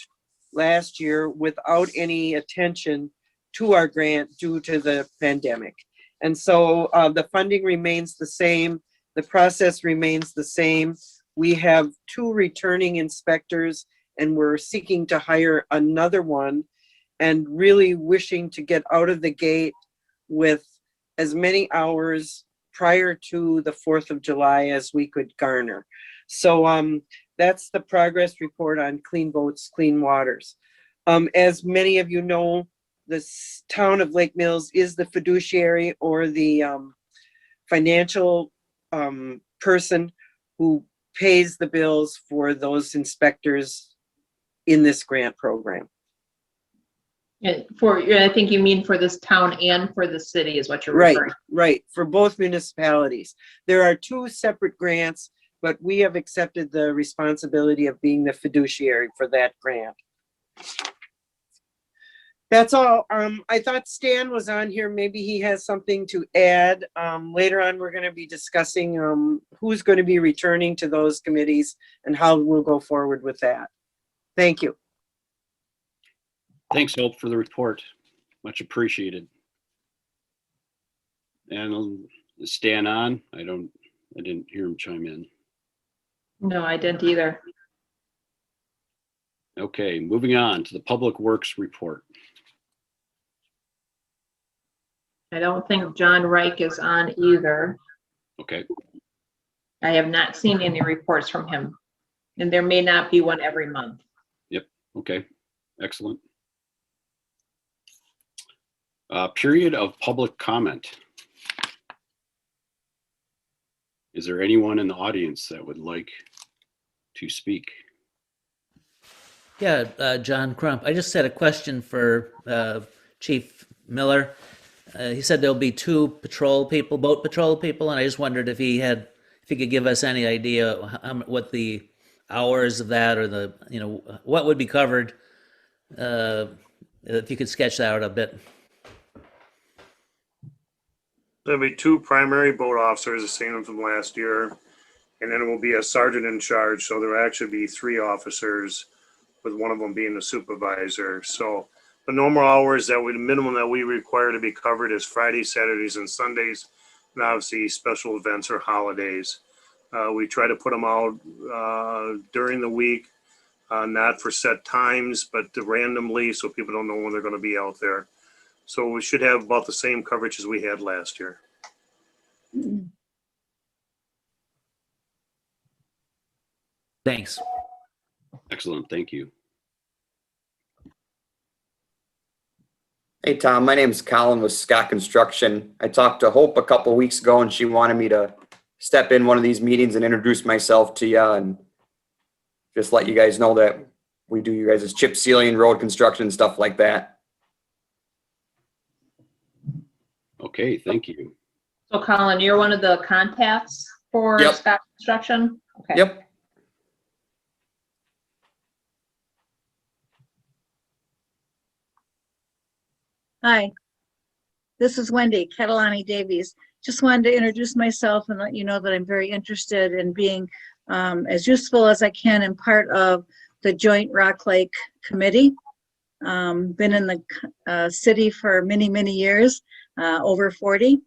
Speaker 1: last year without any attention to our grant due to the pandemic. And so the funding remains the same. The process remains the same. We have 2 returning inspectors, and we're seeking to hire another one, and really wishing to get out of the gate with as many hours prior to the 4th of July as we could garner. So that's the progress report on Clean Boats, Clean Waters. As many of you know, the town of Lake Mills is the fiduciary, or the financial person who pays the bills for those inspectors in this grant program.
Speaker 4: I think you mean for this town and for the city is what you're
Speaker 1: Right,
Speaker 4: referring.
Speaker 1: right, for both municipalities. There are 2 separate grants, but we have accepted the responsibility of being the fiduciary for that grant. That's all. I thought Stan was on here. Maybe he has something to add. Later on, we're going to be discussing who's going to be returning to those committees and how we'll go forward with that. Thank you.
Speaker 8: Thanks, Hope, for the report. Much appreciated. And is Stan on? I didn't hear him chime in.
Speaker 4: No, I didn't either.
Speaker 8: Okay, moving on to the Public Works report.
Speaker 4: I don't think John Reich is on either.
Speaker 8: Okay,
Speaker 4: I have not seen any reports from him, and there may not be one every month.
Speaker 8: okay, excellent. Period of public comment. Is there anyone in the audience that would like to speak?
Speaker 14: Yeah, John Crump. I just had a question for Chief Miller. He said there'll be 2 boat patrol people, and I just wondered if he could give us any idea what the hours of that, or what would be covered. If you could sketch that out a bit.
Speaker 13: There'll be 2 primary boat officers, the same from last year, and then it will be a sergeant in charge. So there will actually be 3 officers, with one of them being the supervisor. So the normal hours the minimum that we require to be covered is Fridays, Saturdays, and Sundays, and obviously special events or holidays. We try to put them out during the week, not for set times, but randomly, so people don't know when they're going to be out there. So we should have about the same coverage as we had last year.
Speaker 14: Thanks.
Speaker 8: Excellent, thank you.
Speaker 15: Hey, Tom, my name's Colin with Scott Construction. I talked to Hope a couple weeks ago, and she wanted me to step in one of these meetings and introduce myself to you and just let you guys know that we do you guys' chip sealing, road construction, stuff like that.
Speaker 8: Okay, thank you.
Speaker 4: So Colin, you're one of the contacts for
Speaker 15: Yep.
Speaker 4: Scott Construction? Okay.
Speaker 15: Yep.
Speaker 9: Hi, this is Wendy Catalani Davies. Just wanted to introduce myself and let you know that I'm very interested in being as useful as I can and part of the Joint Rock Lake Committee. Been in the city for many, many years, over 40.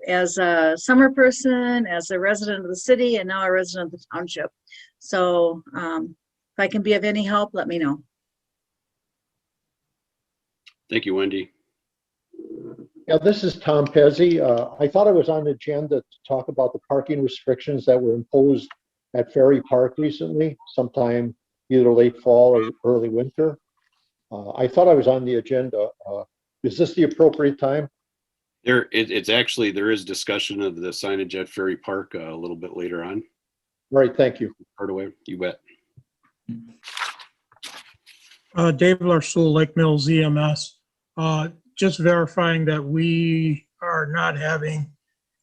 Speaker 9: As a summer person, as a resident of the city, and now a resident of the township. So if I can be of any help, let me know.
Speaker 8: Thank you, Wendy.
Speaker 7: Yeah, this is Tom Pezzi. I thought I was on the agenda to talk about the parking restrictions that were imposed at Ferry Park recently, sometime either late fall or early winter. I thought I was on the agenda. Is this the appropriate time?
Speaker 8: It's actually, there is discussion of the signage at Ferry Park a little bit later on.
Speaker 7: Right, thank you.
Speaker 8: Part away, you bet.
Speaker 5: Dave Larsoul, Lake Mills EMS. Just verifying that we are not having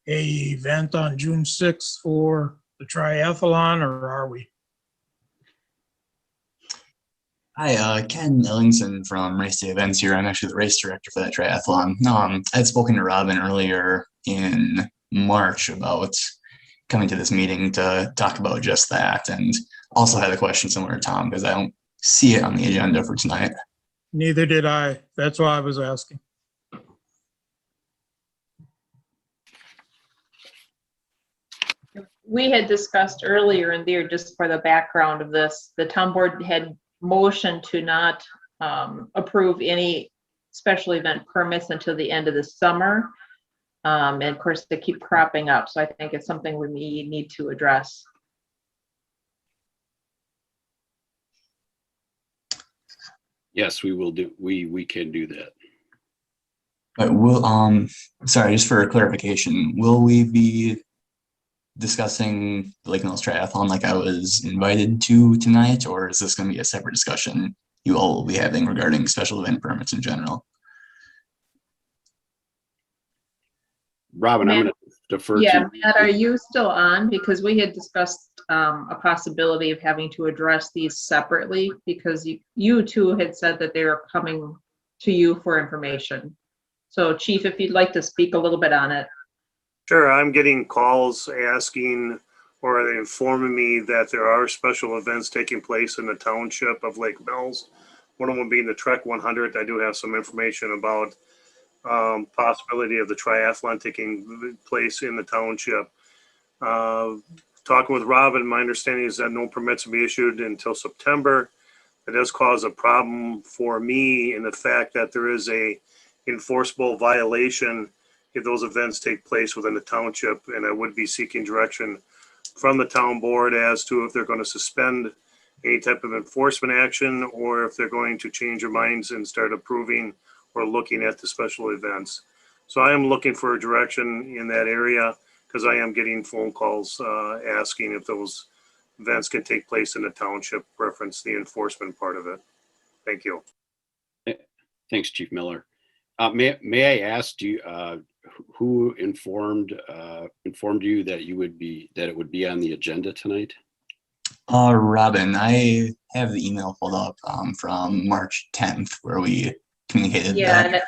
Speaker 5: a event on June 6th for the triathlon, or are we?
Speaker 16: Hi, Ken Ellingson from Race Day Events here. I'm actually the race director for that triathlon. I had spoken to Robin earlier in March about coming to this meeting to talk about just that, and also had a question similar to Tom because I don't see it on the agenda for tonight.
Speaker 5: Neither did I. That's why I was asking.
Speaker 4: We had discussed earlier in there, just for the background of this, the town board had motioned to not approve any special event permits until the end of the summer. And of course, they keep cropping up. So I think it's something we need to address.
Speaker 8: Yes, we will do, we can do that.
Speaker 16: But sorry, just for clarification, will we be discussing the Lake Mills Triathlon like I was invited to tonight, or is this going to be a separate discussion you all will be having regarding special event permits in general?
Speaker 8: Robin, I'm going to defer to you.
Speaker 4: Matt, are you still on? Because we had discussed a possibility of having to address these separately, because you two had said that they were coming to you for information. So Chief, if you'd like to speak a little bit on it.
Speaker 13: Sure, I'm getting calls asking or informing me that there are special events taking place in the township of Lake Mills. One of them being the Trek 100. I do have some information about possibility of the triathlon taking place in the township. Talking with Robin, my understanding is that no permits will be issued until September. It does cause a problem for me in the fact that there is a enforceable violation if those events take place within the township, and I would be seeking direction from the town board as to if they're going to suspend any type of enforcement action or if they're going to change their minds and start approving or looking at the special events. So I am looking for a direction in that area because I am getting phone calls asking if those events can take place in the township, reference the enforcement part of it. Thank you.
Speaker 8: Thanks, Chief Miller. May I ask you who informed you that it would be on the agenda tonight?
Speaker 16: Robin, I have the email pulled up from March 10th where we communicated that.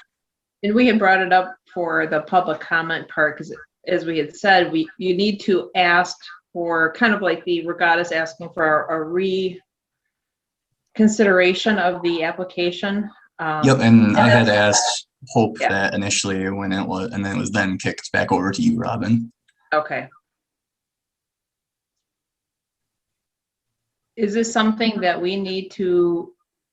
Speaker 4: And we had brought it up for the public comment part because, as we had said, you need to ask for kind of like the regatta's asking for a reconsideration of the application.
Speaker 16: Yep, and I had asked Hope that initially when it was, and then it was then kicked back over to you, Robin.
Speaker 4: Okay. Is this something that we need to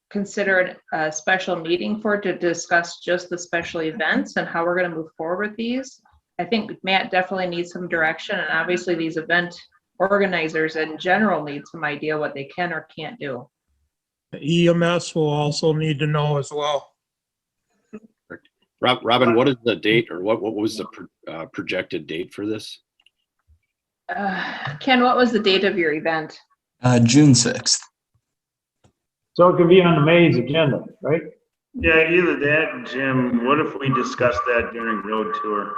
Speaker 4: consider a special meeting for to discuss just the special events and how we're going to move forward with these? I think Matt definitely needs some direction, and obviously these event organizers in general need some idea what they can or can't do.
Speaker 5: The EMS will also need to know as well.
Speaker 8: Robin, what is the date, or what was the projected date for this?
Speaker 4: Ken, what was the date of your event?
Speaker 16: June 6th.
Speaker 6: So it could be on the May's agenda, right?
Speaker 3: Yeah, either that, Jim. What if we discuss that during road tour?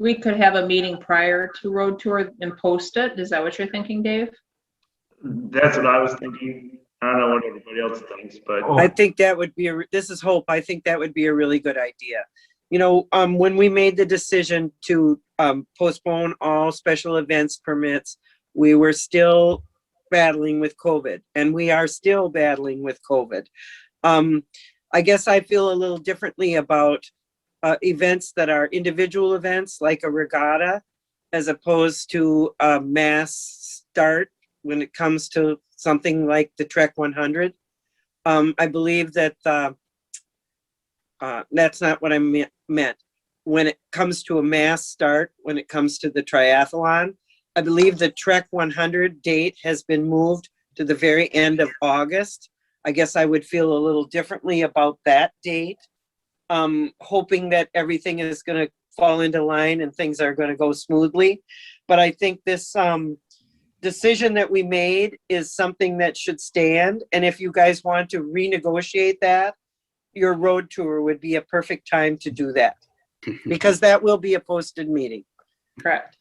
Speaker 4: We could have a meeting prior to road tour and post it. Is that what you're thinking, Dave?
Speaker 3: That's what I was thinking. I don't know what everybody else thinks, but
Speaker 1: I think that would be this is Hope. I think that would be a really good idea. You know, when we made the decision to postpone all special events permits we were still battling with COVID, and we are still battling with COVID. I guess I feel a little differently about events that are individual events like a regatta, as opposed to a mass start when it comes to something like the Trek 100. I believe that that's not what I meant. When it comes to a mass start, when it comes to the triathlon, I believe the Trek 100 date has been moved to the very end of August. I guess I would feel a little differently about that date, hoping that everything is going to fall into line and things are going to go smoothly. But I think this decision that we made is something that should stand. And if you guys want to renegotiate that, your road tour would be a perfect time to do that, because that will be a posted meeting.
Speaker 4: Correct.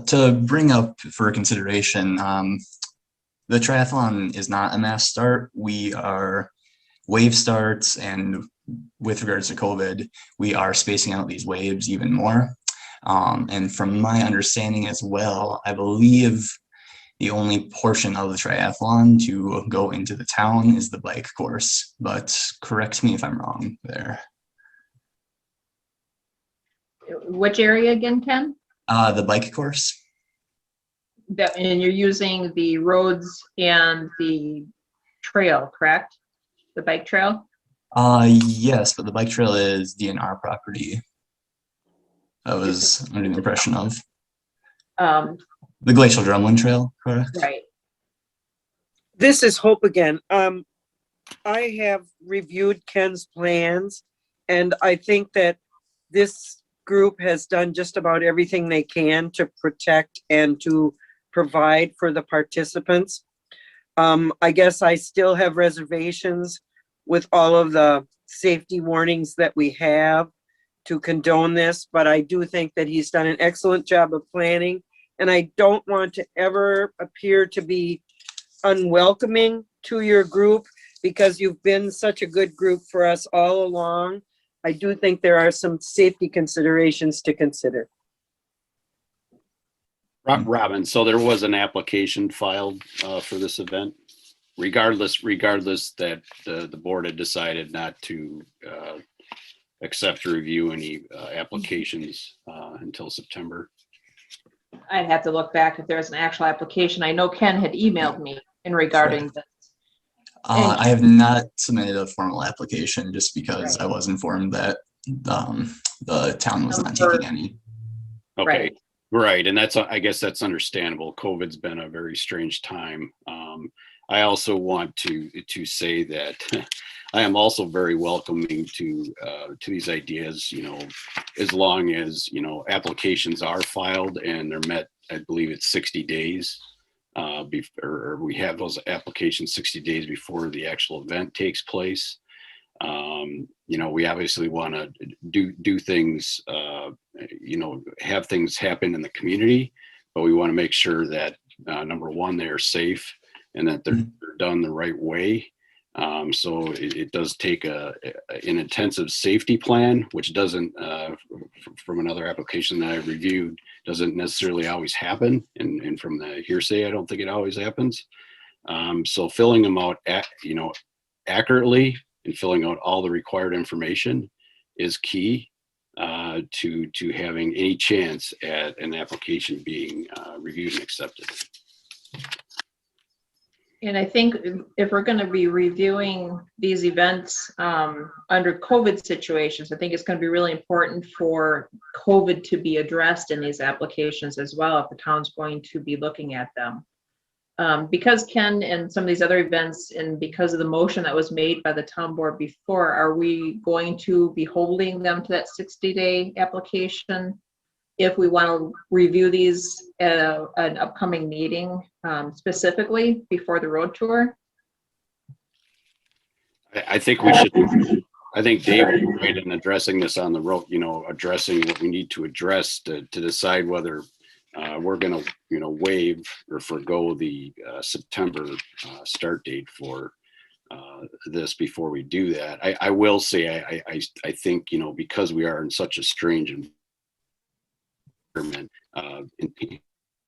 Speaker 16: To bring up for consideration, the triathlon is not a mass start. We are wave starts, and with regards to COVID, we are spacing out these waves even more. And from my understanding as well, I believe the only portion of the triathlon to go into the town is the bike course, but correct me if I'm wrong there.
Speaker 4: Which area again, Ken?
Speaker 16: The bike course.
Speaker 4: And you're using the roads and the trail, correct? The bike trail?
Speaker 16: Yes, but the bike trail is DNR property. I was under the impression of. The Glacial Drumlin Trail, correct?
Speaker 4: Right.
Speaker 1: This is Hope again. I have reviewed Ken's plans, and I think that this group has done just about everything they can to protect and to provide for the participants. I guess I still have reservations with all of the safety warnings that we have to condone this, but I do think that he's done an excellent job of planning, and I don't want to ever appear to be unwelcoming to your group, because you've been such a good group for us all along. I do think there are some safety considerations to consider.
Speaker 8: Robin, so there was an application filed for this event, regardless that the board had decided not to accept or review any applications until September.
Speaker 4: I'd have to look back if there's an actual application. I know Ken had emailed me in regarding this.
Speaker 16: I have not submitted a formal application just because I was informed that the town was not taking any.
Speaker 8: Okay, right, and I guess that's understandable. COVID's been a very strange time. I also want to say that I am also very welcoming to these ideas. You know, as long as applications are filed and they're met, I believe it's 60 days. Or we have those applications 60 days before the actual event takes place. We obviously want to do things, have things happen in the community, but we want to make sure that number one, they are safe and that they're done the right way. So it does take an intensive safety plan, which doesn't, from another application that I reviewed, doesn't necessarily always happen. And from the hearsay, I don't think it always happens. So filling them out, accurately and filling out all the required information is key to having any chance at an application being reviewed and accepted.
Speaker 4: And I think if we're going to be reviewing these events under COVID situations, I think it's going to be really important for COVID to be addressed in these applications as well, if the town's going to be looking at them. Because Ken and some of these other events, and because of the motion that was made by the town board before, are we going to be holding them to that 60-day application if we want to review these at an upcoming meeting specifically before the road tour?
Speaker 8: I think we should. I think Dave was right in addressing this on the road. Addressing what we need to address to decide whether we're going to waive or forgo the September start date for this before we do that. I will say I think because we are in such a strange environment,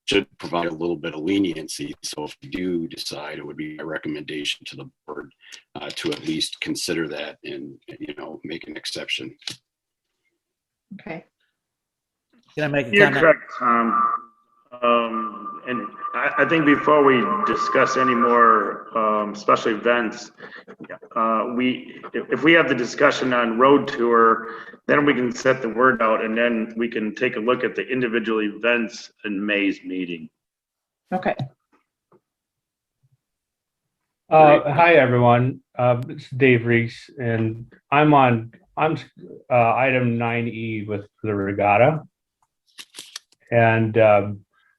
Speaker 8: should provide a little bit of leniency. So if you do decide, it would be a recommendation to the board to at least consider that and, make an exception.
Speaker 4: Okay.
Speaker 14: Can I make a
Speaker 3: You're
Speaker 14: comment?
Speaker 3: correct, Tom. And I think before we discuss any more special events, if we have the discussion on road tour, then we can set the word out and then we can take a look at the individual events in May's meeting.
Speaker 4: Okay.
Speaker 6: Hi, everyone. It's Dave Reese, and I'm item 9E with the regatta. And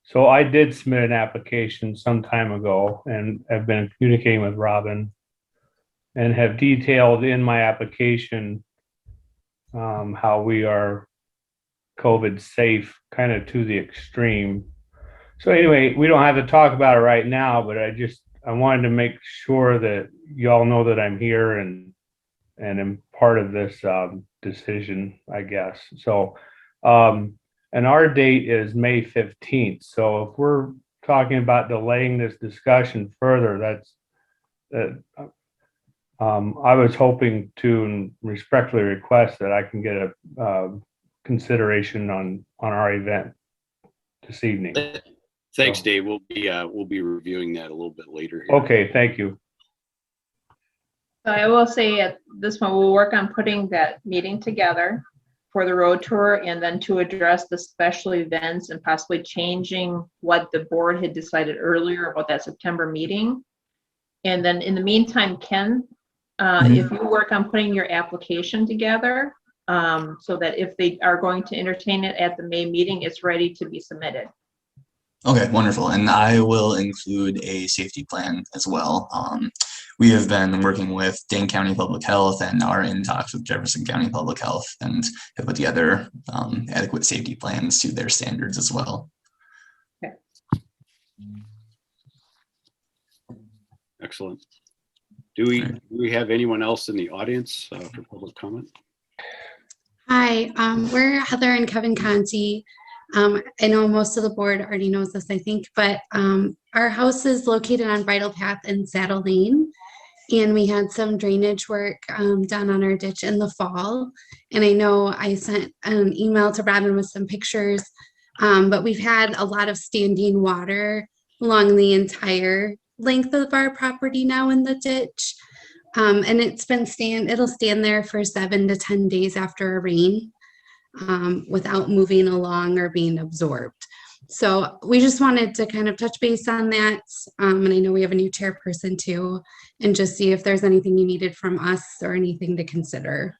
Speaker 6: so I did submit an application some time ago and have been communicating with Robin and have detailed in my application how we are COVID safe kind of to the extreme. So anyway, we don't have to talk about it right now, but I wanted to make sure that y'all know that I'm here and am part of this decision, I guess. So, and our date is May 15th. So if we're talking about delaying this discussion further, I was hoping to and respectfully request that I can get a consideration on our event this evening.
Speaker 8: Thanks, Dave. We'll be reviewing that a little bit later here.
Speaker 6: Okay, thank you.
Speaker 4: So I will say at this point, we'll work on putting that meeting together for the road tour and then to address the special events and possibly changing what the board had decided earlier about that September meeting. And then in the meantime, Ken, if you work on putting your application together so that if they are going to entertain it at the May meeting, it's ready to be submitted.
Speaker 16: Okay, wonderful. And I will include a safety plan as well. We have been working with Dane County Public Health and are in talks with Jefferson County Public Health and have put together adequate safety plans to their standards as well.
Speaker 4: Okay.
Speaker 8: Excellent. Do we have anyone else in the audience for public comment?
Speaker 17: Hi, we're Heather and Kevin Conti. I know most of the board already knows this, I think, but our house is located on Bridle Path in Saddle Lane. And we had some drainage work done on our ditch in the fall. And I know I sent an email to Robin with some pictures, but we've had a lot of standing water along the entire length of our property now in the ditch. And it'll stand there for 7 to 10 days after a rain without moving along or being absorbed. So we just wanted to kind of touch base on that. And I know we have a new chairperson too, and just see if there's anything you needed from us or anything to consider.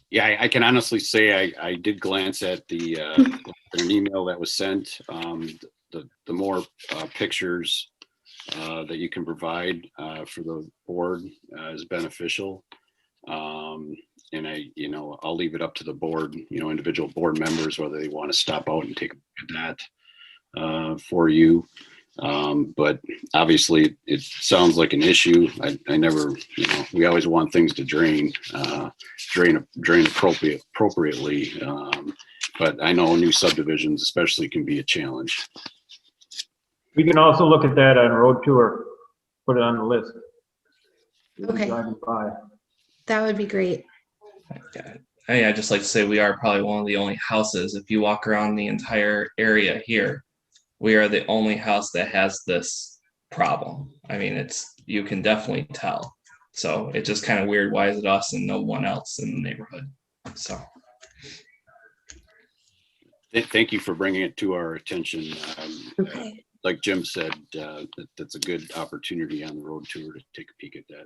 Speaker 8: Yeah, I can honestly say I did glance at an email that was sent. The more pictures that you can provide for the board is beneficial. And I'll leave it up to the board, individual board members, whether they want to stop out and take a look at that for you. But obviously it sounds like an issue. I never, we always want things to drain appropriately. But I know new subdivisions especially can be a challenge.
Speaker 6: We can also look at that on road tour, put it on the list.
Speaker 17: Okay. That would be great.
Speaker 18: I'd just like to say we are probably one of the only houses, if you walk around the entire area here, we are the only house that has this problem. I mean, you can definitely tell. So it's just kind of weird. Why is it us and no one else in the neighborhood? So.
Speaker 8: Thank you for bringing it to our attention.
Speaker 17: Okay.
Speaker 8: Like Jim said, that's a good opportunity on the road tour to take a peek at that.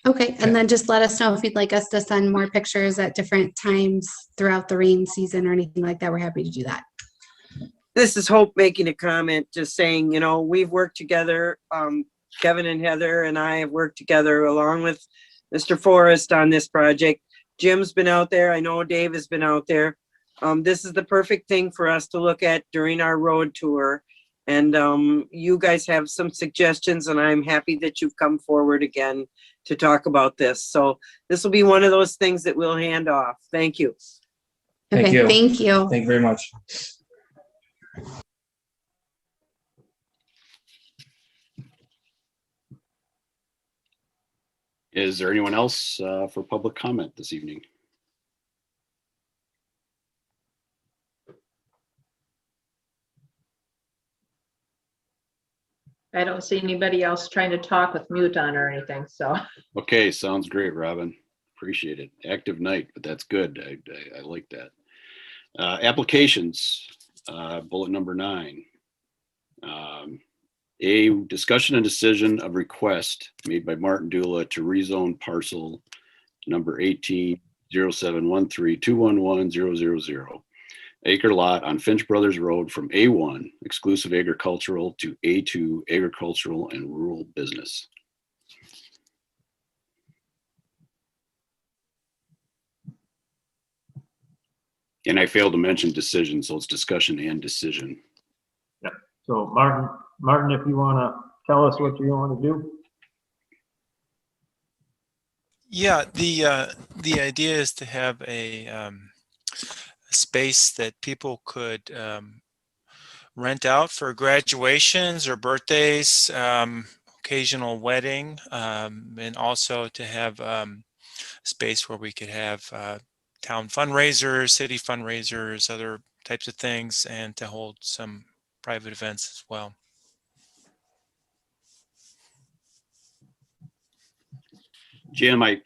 Speaker 17: Okay, and then just let us know if you'd like us to send more pictures at different times throughout the rain season or anything like that. We're happy to do that.
Speaker 1: This is Hope making a comment, just saying, we've worked together. Kevin and Heather and I have worked together along with Mr. Forrest on this project. Jim's been out there. I know Dave has been out there. This is the perfect thing for us to look at during our road tour. And you guys have some suggestions, and I'm happy that you've come forward again to talk about this. So this will be one of those things that we'll hand off. Thank you.
Speaker 18: Thank
Speaker 17: Okay,
Speaker 18: you.
Speaker 17: thank you.
Speaker 18: Thank you very much.
Speaker 8: Is there anyone else for public comment this evening?
Speaker 4: I don't see anybody else trying to talk with mute on or anything, so.
Speaker 8: Okay, sounds great, Robin. Appreciate it. Active night, but that's good. I like that. Applications, bullet number 9. A discussion and decision of request made by Martin Dula to rezone parcel number 180713211000 acre lot on Finch Brothers Road from A1 exclusive agricultural to A2 agricultural and rural business. And I failed to mention decision, so it's discussion and decision.
Speaker 6: Yeah. So Martin, if you want to tell us what you want to do.
Speaker 12: Yeah, the idea is to have a space that people could rent out for graduations or birthdays, occasional wedding, and also to have space where we could have town fundraisers, city fundraisers, other types of things, and to hold some private events as well.
Speaker 8: Jim, I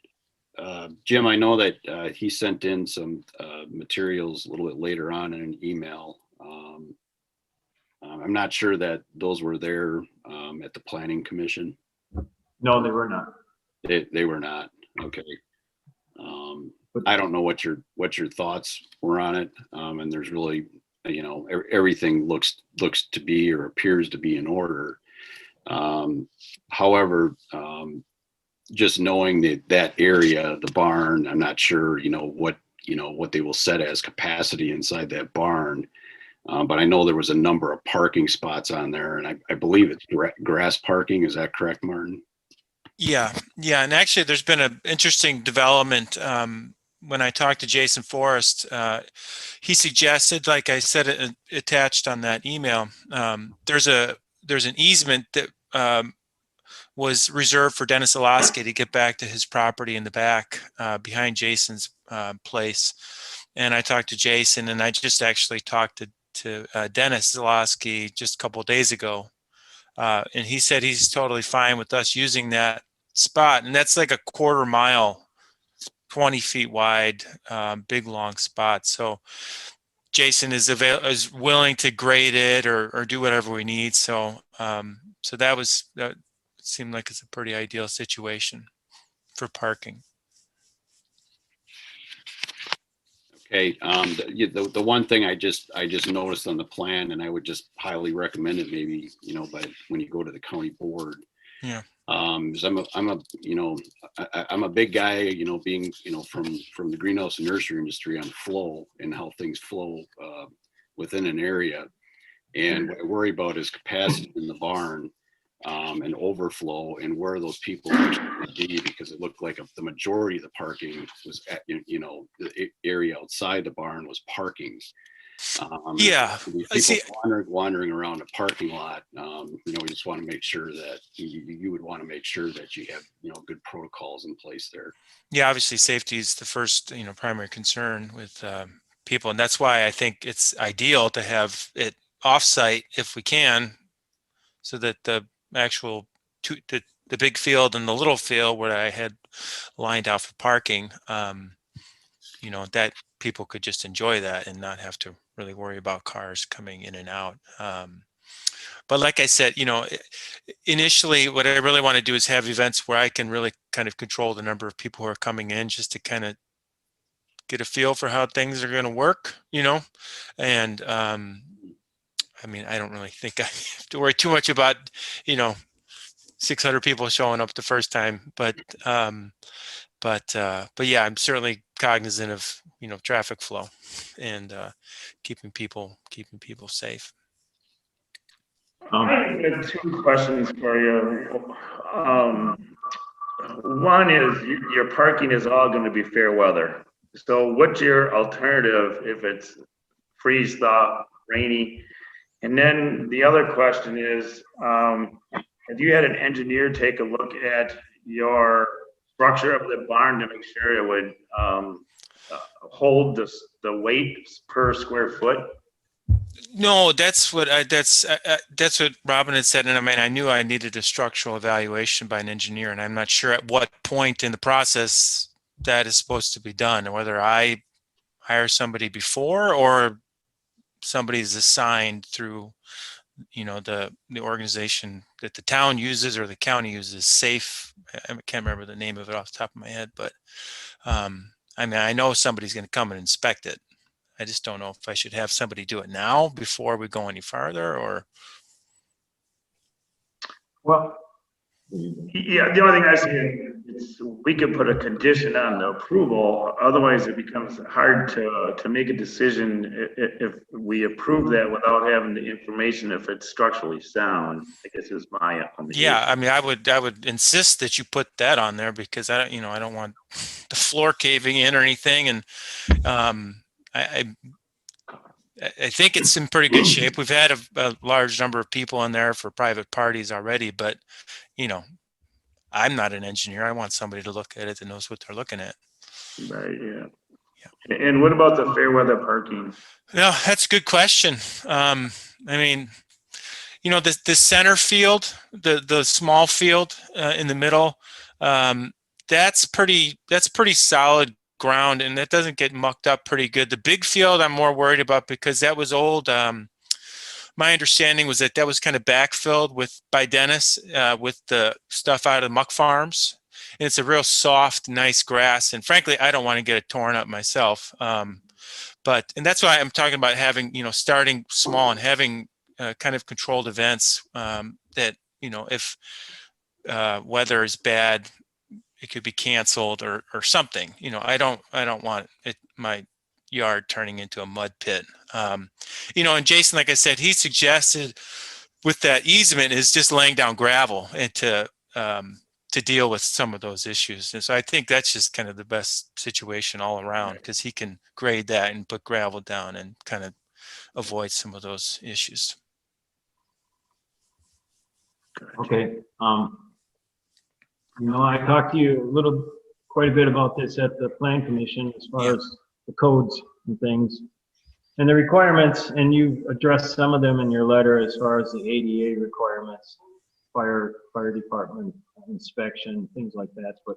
Speaker 8: know that he sent in some materials a little bit later on in an email. I'm not sure that those were there at the Planning Commission.
Speaker 6: No, they were not.
Speaker 8: They were not. Okay. I don't know what your thoughts were on it. And there's really, everything looks to be or appears to be in order. However, just knowing that area, the barn, I'm not sure, what they will set as capacity inside that barn. But I know there was a number of parking spots on there, and I believe it's grass parking. Is that correct, Martin?
Speaker 12: Yeah. And actually, there's been an interesting development. When I talked to Jason Forrest, he suggested, like I said, attached on that email, there's an easement that was reserved for Dennis Alaska to get back to his property in the back behind Jason's place. And I talked to Jason, and I just actually talked to Dennis Alaska just a couple of days ago. And he said he's totally fine with us using that spot. And that's like a 1/4 mile, 20 feet wide, big, long spot. So Jason is willing to grade it or do whatever we need. So that seemed like it's a pretty ideal situation for parking.
Speaker 8: Okay. The one thing I just noticed on the plan, and I would just highly recommend it, maybe but when you go to the county board.
Speaker 12: Yeah.
Speaker 8: Because I'm a big guy, being from the greenhouse and nursery industry on flow and how things flow within an area, and what I worry about is capacity in the barn. And overflow and where those people actually would be, because it looked like the majority of the parking was at, the area outside the barn was parking.
Speaker 12: Yeah,
Speaker 8: these people wandering around a parking lot. We just want to make sure that you would want to make sure that you have good protocols in place there.
Speaker 12: Yeah, obviously safety is the first primary concern with people, and that's why I think it's ideal to have it offsite if we can, so that the actual the big field and the little field where I had lined out for parking, that people could just enjoy that and not have to really worry about cars coming in and out. But like I said, initially what I really want to do is have events where I can really kind of control the number of people who are coming in, just to kind of get a feel for how things are going to work, and I don't really think I have to worry too much about 600 people showing up the first time, but yeah, I'm certainly cognizant of traffic flow and keeping people safe.
Speaker 3: I have 2 questions for you. One is your parking is all going to be fair weather. So what's your alternative if it's freeze thaw, rainy? And then the other question is, have you had an engineer take a look at your structure of the barn to make sure it would hold the weight per square foot?
Speaker 12: No, that's what that's what Robin had said, and I mean, I knew I needed a structural evaluation by an engineer, and I'm not sure at what point in the process that is supposed to be done, or whether I hire somebody before or somebody's assigned through, you know, the organization that the town uses or the county uses. Safe, I can't remember the name of it off the top of my head, but I mean, I know somebody's going to come and inspect it. I just don't know if I should have somebody do it now before we go any farther, or.
Speaker 6: Well,
Speaker 3: Yeah, the only thing I see is we could put a condition on the approval. Otherwise, it becomes hard to make a decision if we approve that without having the information if it's structurally sound. I guess is my
Speaker 12: Yeah, I mean, I would insist that you put that on there, because I don't, you know, I don't want the floor caving in or anything. And I think it's in pretty good shape. We've had a large number of people in there for private parties already, but you know, I'm not an engineer. I want somebody to look at it that knows what they're looking at.
Speaker 3: Right, yeah. And what about the fair weather parking?
Speaker 12: No, that's a good question. I mean, you know, the center field, the small field in the middle, that's pretty solid ground, and that doesn't get mucked up pretty good. The big field I'm more worried about, because that was old. My understanding was that that was kind of backfilled by Dennis with the stuff out of the muck farms. And it's a real soft, nice grass. And frankly, I don't want to get it torn up myself. And that's why I'm talking about having, you know, starting small and having kind of controlled events that, you know, if weather is bad, it could be canceled or something. You know, I don't want my yard turning into a mud pit. You know, and Jason, like I said, he suggested with that easement is just laying down gravel and to deal with some of those issues. And so I think that's just kind of the best situation all around, because he can grade that and put gravel down and kind of avoid some of those issues.
Speaker 6: okay. You know, I talked to you quite a bit about this at the plan commission as far as the codes and things and the requirements, and you addressed some of them in your letter as far as the ADA requirements, fire department inspection, things like that. But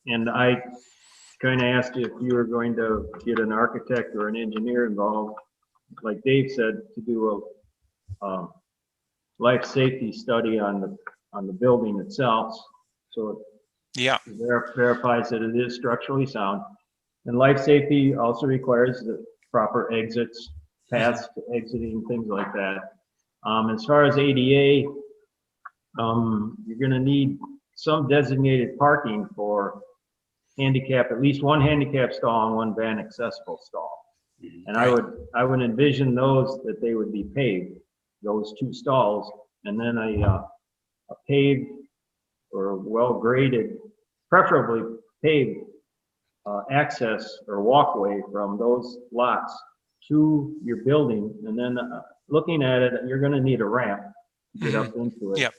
Speaker 6: and I kind of asked you if you were going to get an architect or an engineer involved, like Dave said, to do a life safety study on the building itself, so it verifies that it is structurally sound. And life safety also requires the proper exits, paths to exiting, things like that. As far as ADA, you're going to need some designated parking for handicap, at least one handicap stall and one van accessible stall. And I would envision those that they would be paved, those two stalls, and then a paved or well graded, preferably paved access or walkway from those lots to your building. And then looking at it, you're going to need a ramp to get up into it.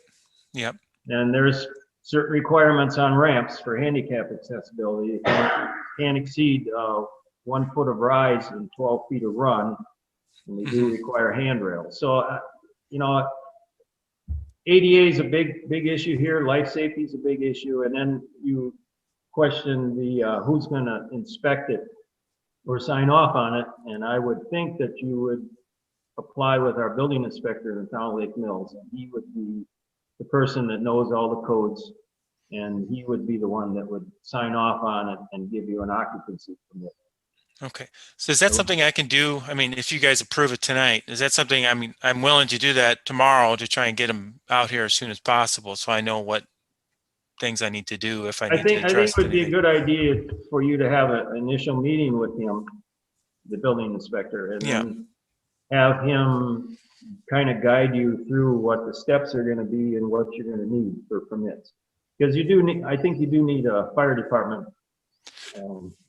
Speaker 12: Yep.
Speaker 6: And there's certain requirements on ramps for handicap accessibility. You can't exceed 1 foot of rise and 12 feet of run, and they do require handrails. So, you know, ADA is a big issue here. Life safety is a big issue. And then you question the who's going to inspect it or sign off on it. And I would think that you would apply with our building inspector in the town of Lake Mills. And he would be the person that knows all the codes, and he would be the one that would sign off on it and give you an occupancy permit.
Speaker 12: Okay. So is that something I can do? I mean, if you guys approve it tonight, is that something, I mean, I'm willing to do that tomorrow to try and get them out here as soon as possible, so I know what things I need to do if I need to address
Speaker 6: I think it would be a
Speaker 12: anything.
Speaker 6: good idea for you to have an initial meeting with him, the building inspector, and then have him kind of guide you through what the steps are going to be and what you're going to need for permits. Because you do need, I think you do need a fire department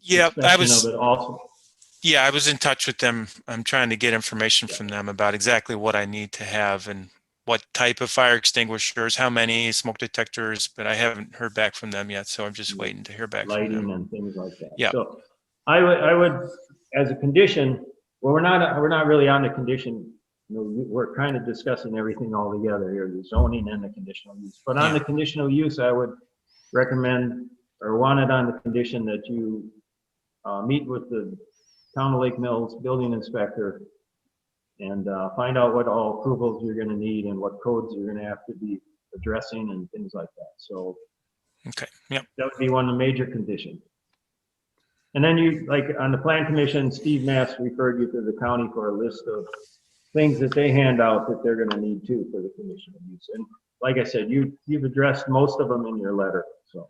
Speaker 12: Yeah, I
Speaker 6: inspection
Speaker 12: was.
Speaker 6: of it also.
Speaker 12: Yeah, I was in touch with them. I'm trying to get information from them about exactly what I need to have and what type of fire extinguishers, how many smoke detectors, but I haven't heard back from them yet, so I'm just waiting to hear back from
Speaker 6: Lighting
Speaker 12: them.
Speaker 6: and things like that.
Speaker 12: Yeah.
Speaker 6: So I would, as a condition, well, we're not really on the condition. You know, we're kind of discussing everything all together here, the zoning and the conditional use. But on
Speaker 12: Yeah.
Speaker 6: the conditional use, I would recommend or want it on the condition that you meet with the Town of Lake Mills building inspector and find out what all approvals you're gonna need and what codes you're gonna have to be addressing and things like that. So
Speaker 12: Okay. Yep.
Speaker 6: that would be one of the major conditions. And then you, like on the plan commission, Steve Mass referred you to the county for a list of things that they hand out that they're gonna need too for the conditional use. And like I said, you've addressed most of them in your letter, so.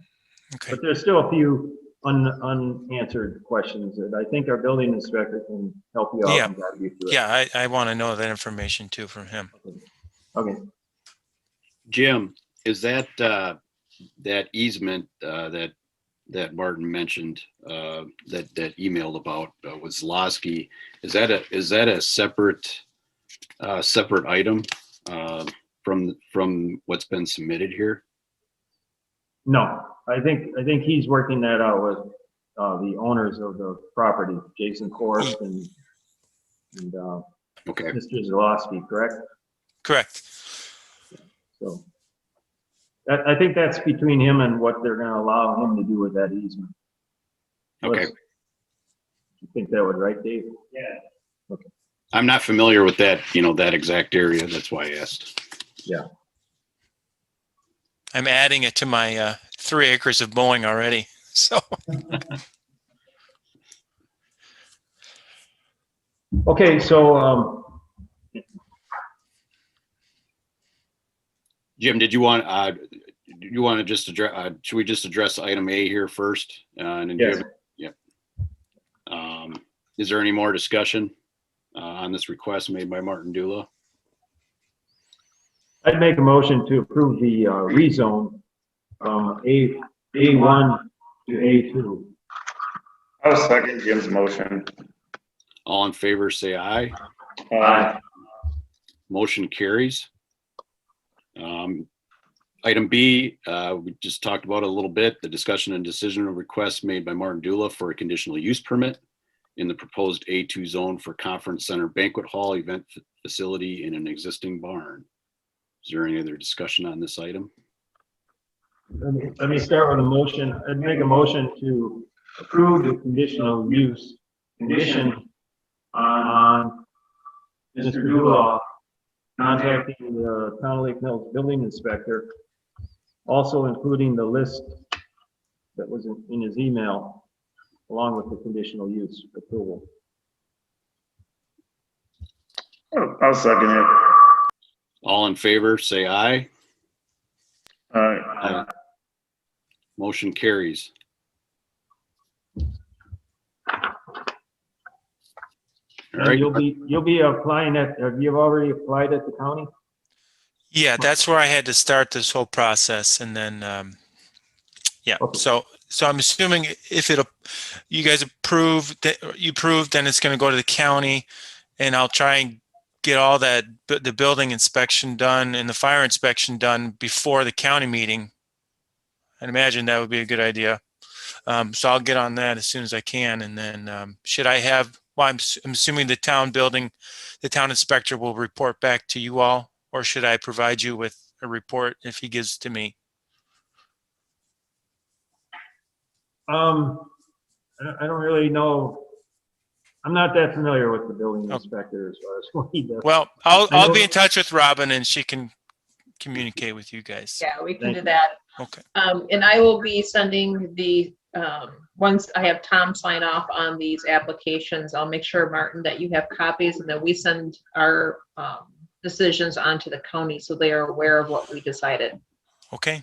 Speaker 12: Okay.
Speaker 6: But there's still a few unanswered questions that I think our building inspector can help you out
Speaker 12: Yeah.
Speaker 6: and guide you through it.
Speaker 12: Yeah, I want to know that information too from him.
Speaker 6: Okay.
Speaker 8: Jim, is that that easement that Martin mentioned that emailed about with Zlosky, is that a separate separate item from what's been submitted here?
Speaker 6: No, I think he's working that out with the owners of the property, Jason Forrest and
Speaker 8: Okay.
Speaker 6: Mr. Zalowski, correct?
Speaker 12: Correct.
Speaker 6: So I think that's between him and what they're gonna allow him to do with that easement.
Speaker 8: Okay.
Speaker 6: You think that would, right, Dave? Yeah. Okay.
Speaker 8: I'm not familiar with that, that exact area. That's why I asked.
Speaker 6: Yeah.
Speaker 12: I'm adding it to my 3 acres of mowing already. So.
Speaker 6: Okay, so
Speaker 8: Jim, did you want to just address? Should we just address item A here first? And then
Speaker 6: Yes.
Speaker 8: Yep. Is there any more discussion on this request made by Martin Dula?
Speaker 6: I'd make a motion to approve the rezone from A1 to A2.
Speaker 3: I'll second Jim's motion.
Speaker 8: All in favor, say aye.
Speaker 3: Aye.
Speaker 8: Motion carries. Item B, we just talked about it a little bit, the discussion and decision of requests made by Martin Dula for a conditional use permit in the proposed A2 zone for conference center banquet hall event facility in an existing barn. Is there any other discussion on this item?
Speaker 6: Let me start with a motion. I'd make a motion to approve the conditional use condition on Mr. Dula contacting the Town of Lake Mills building inspector, also including the list that was in his email, along with the conditional use approval.
Speaker 3: I'll second it.
Speaker 8: All in favor, say aye.
Speaker 3: Aye.
Speaker 8: Motion carries. All
Speaker 6: And
Speaker 8: right.
Speaker 6: you'll be applying have you already applied at the county?
Speaker 12: Yeah, that's where I had to start this whole process, and then yeah.
Speaker 6: Okay.
Speaker 12: So I'm assuming if you guys approve, then it's going to go to the county, and I'll try and get all that the building inspection done and the fire inspection done before the county meeting. I'd imagine that would be a good idea. So I'll get on that as soon as I can, and then should I have? Well, I'm assuming the town inspector will report back to you all, or should I provide you with a report if he gives it to me?
Speaker 6: I don't really know. I'm not that familiar with the building inspector as far as what he does.
Speaker 12: Well, I'll be in touch with Robin, and she can communicate with you guys.
Speaker 4: Yeah, we can
Speaker 6: Thank
Speaker 4: do
Speaker 6: you.
Speaker 4: that.
Speaker 12: Okay.
Speaker 4: And I will be sending the, once I have Tom sign off on these applications, I'll make sure, Martin, that you have copies, and then we send our decisions on to the county so they are aware of what we decided.
Speaker 12: Okay.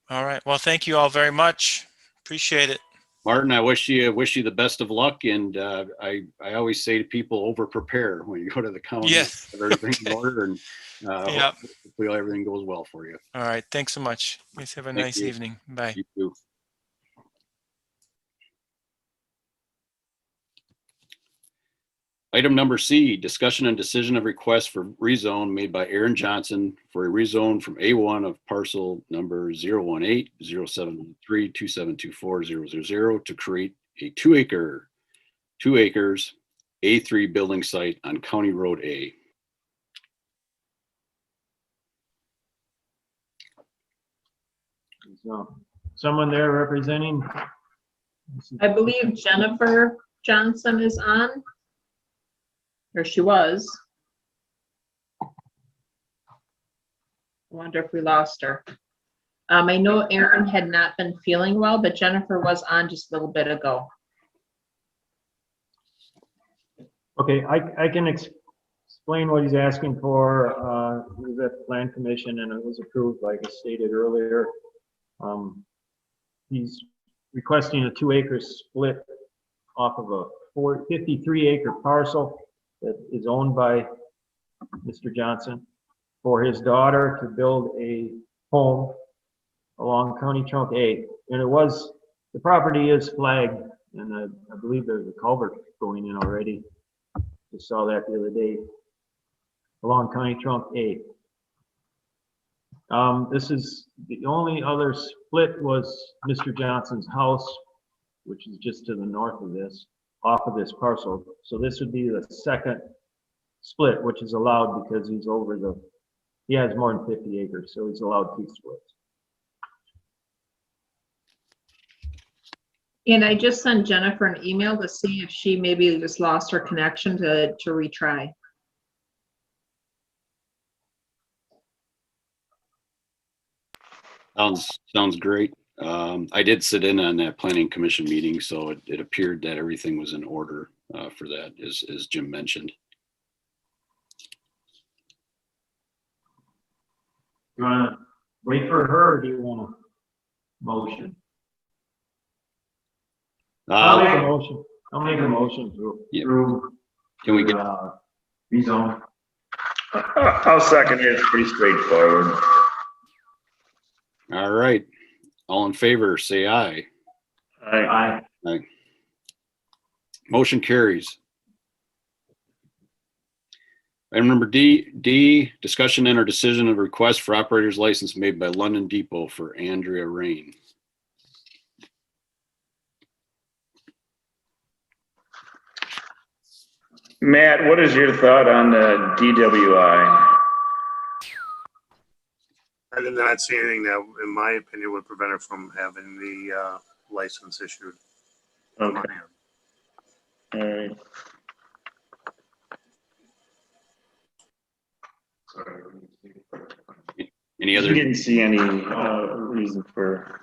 Speaker 12: All right. Well, thank you all very much. Appreciate it.
Speaker 8: Martin, I wish you the best of luck, and I always say to people, over prepare when you go to the county.
Speaker 12: Yeah.
Speaker 8: Have everything in order, and
Speaker 12: Yeah.
Speaker 8: hopefully everything goes well for you.
Speaker 12: All right. Thanks so much. You guys have a
Speaker 8: Thank
Speaker 12: nice
Speaker 8: you.
Speaker 12: evening. Bye.
Speaker 8: You too. Item number C, discussion and decision of request for rezone made by Aaron Johnson for a rezone from A1 of parcel number 018-0713-2724-000 to create a 2 acres, A3 building site on County Road A.
Speaker 6: So, someone there representing?
Speaker 4: I believe Jennifer Johnson is on. Or she was. I wonder if we lost her. I know Aaron had not been feeling well, but Jennifer was on just a little bit ago.
Speaker 6: Okay, I can explain what he's asking for. He was at the Plan Commission and it was approved, like I stated earlier. He's requesting a 2 acre split off of a 53 acre parcel that is owned by Mr. Johnson for his daughter to build a home along County Trunk A. And the property is flagged, and I believe there's a culvert going in already. Just saw that the other day along County Trunk A. This is the only other split was Mr. Johnson's house, which is just to the north of this, off of this parcel. So this would be the second split, which is allowed because he has more than 50 acres, so he's allowed 2 splits.
Speaker 4: And I just sent Jennifer an email to see if she maybe just lost her connection to retry.
Speaker 8: Sounds great. I did sit in on that planning commission meeting, so it appeared that everything was in order for that, as Jim mentioned.
Speaker 6: You want to wait for her, or do you want a motion? I'll make a motion. I'll make a motion to approve.
Speaker 8: Can we get
Speaker 6: rezone?
Speaker 3: I'll second it. It's pretty straightforward.
Speaker 8: All right. All in favor, say aye.
Speaker 6: Aye.
Speaker 8: Aye. Motion carries. Item number D, discussion and or decision of request for operator's license made by London Depot for Andrea Rain.
Speaker 3: Matt, what is your thought on the DWI?
Speaker 13: I did not see anything that, in my opinion, would prevent her from having the license issued.
Speaker 3: Okay. All right.
Speaker 8: Any other?
Speaker 3: You didn't see any reason for.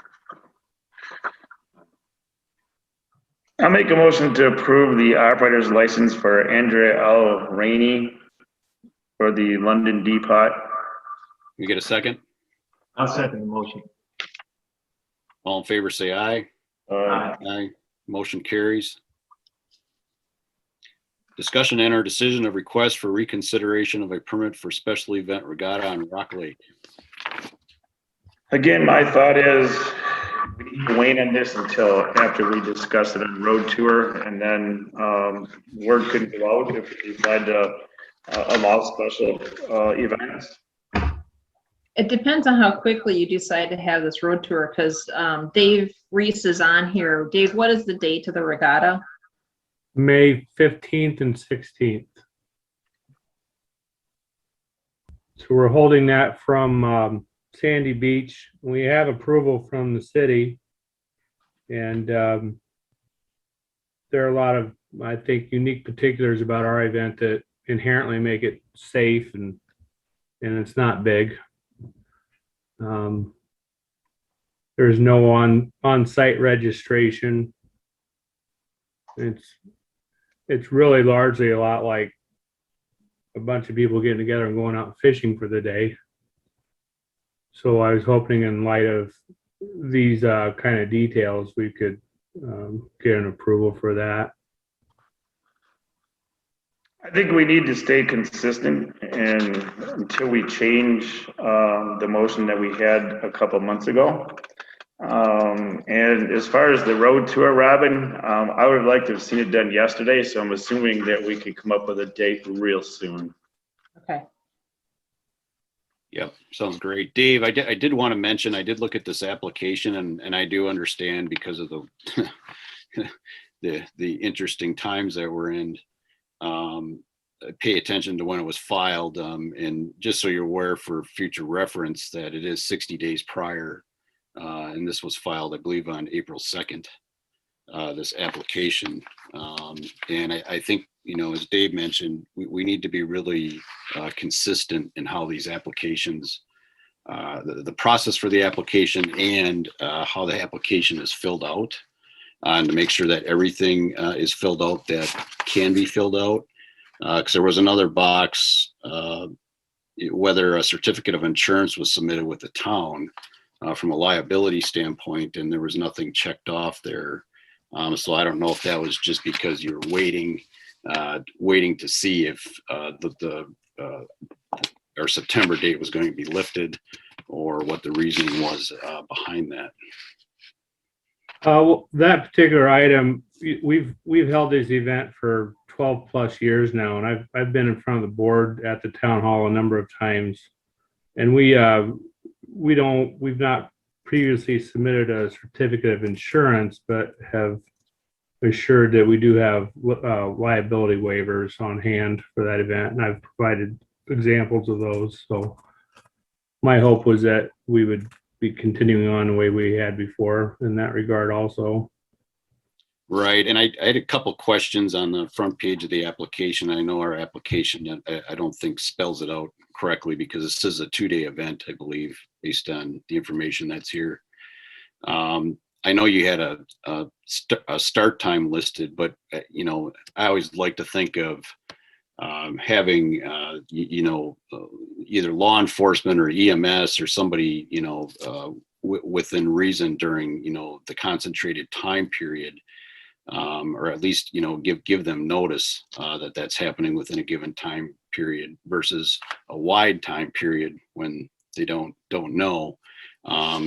Speaker 3: I'll make a motion to approve the operator's license for Andrea L. Rainey for the London Depot.
Speaker 8: You get a second?
Speaker 6: I'll second the motion.
Speaker 8: All in favor, say aye.
Speaker 6: Aye.
Speaker 8: Aye. Motion carries. Discussion and or decision of request for reconsideration of a permit for special event regatta on Rock Lake.
Speaker 3: Again, my thought is we need to wait on this until after we discuss it on road tour, and then word could go out if we decide to allow special events.
Speaker 4: It depends on how quickly you decide to have this road tour, because Dave Reese is on here. Dave, what is the date of the regatta?
Speaker 19: May 15th and 16th. So we're holding that from Sandy Beach. We have approval from the city, and there are a lot of, I think, unique particulars about our event that inherently make it safe, and it's not big. There's no on-site registration. It's really largely a lot like a bunch of people getting together and going out fishing for the day. So I was hoping, in light of these kind of details, we could get an approval for that.
Speaker 3: I think we need to stay consistent, and until we change the motion that we had a couple months ago. And as far as the road tour, Robin, I would like to have seen it done yesterday, so I'm assuming that we could come up with a date real soon.
Speaker 4: Okay.
Speaker 8: Yep, sounds great. Dave, I did want to mention, I did look at this application and I do understand because of the interesting times that we're in. Pay attention to when it was filed, and just so you're aware for future reference that it is 60 days prior. And this was filed, I believe, on April 2nd, this application. And I think, you know, as Dave mentioned, we need to be really consistent in how these applications, the process for the application and how the application is filled out, and to make sure that everything is filled out that can be filled out. Because there was another box, whether a certificate of insurance was submitted with the town from a liability standpoint, and there was nothing checked off there. So I don't know if that was just because you're waiting to see if our September date was going to be lifted, or what the reasoning was behind that.
Speaker 19: Well, that particular item, we've held this event for 12 plus years now, and I've been in front of the board at the town hall a number of times, and we've not previously submitted a certificate of insurance, but have assured that we do have liability waivers on hand for that event, and I've provided examples of those. So my hope was that we would be continuing on the way we had before in that regard also.
Speaker 8: Right, and I had a couple questions on the front page of the application. I know our application, I don't think spells it out correctly, because this is a 2-day event, I believe, based on the information that's here. I know you had a start time listed, but you know, I always like to think of having either law enforcement or EMS or somebody, you know, within reason during, you know, the concentrated time period, or at least, you know, give them notice that that's happening within a given time period versus a wide time period when they don't know.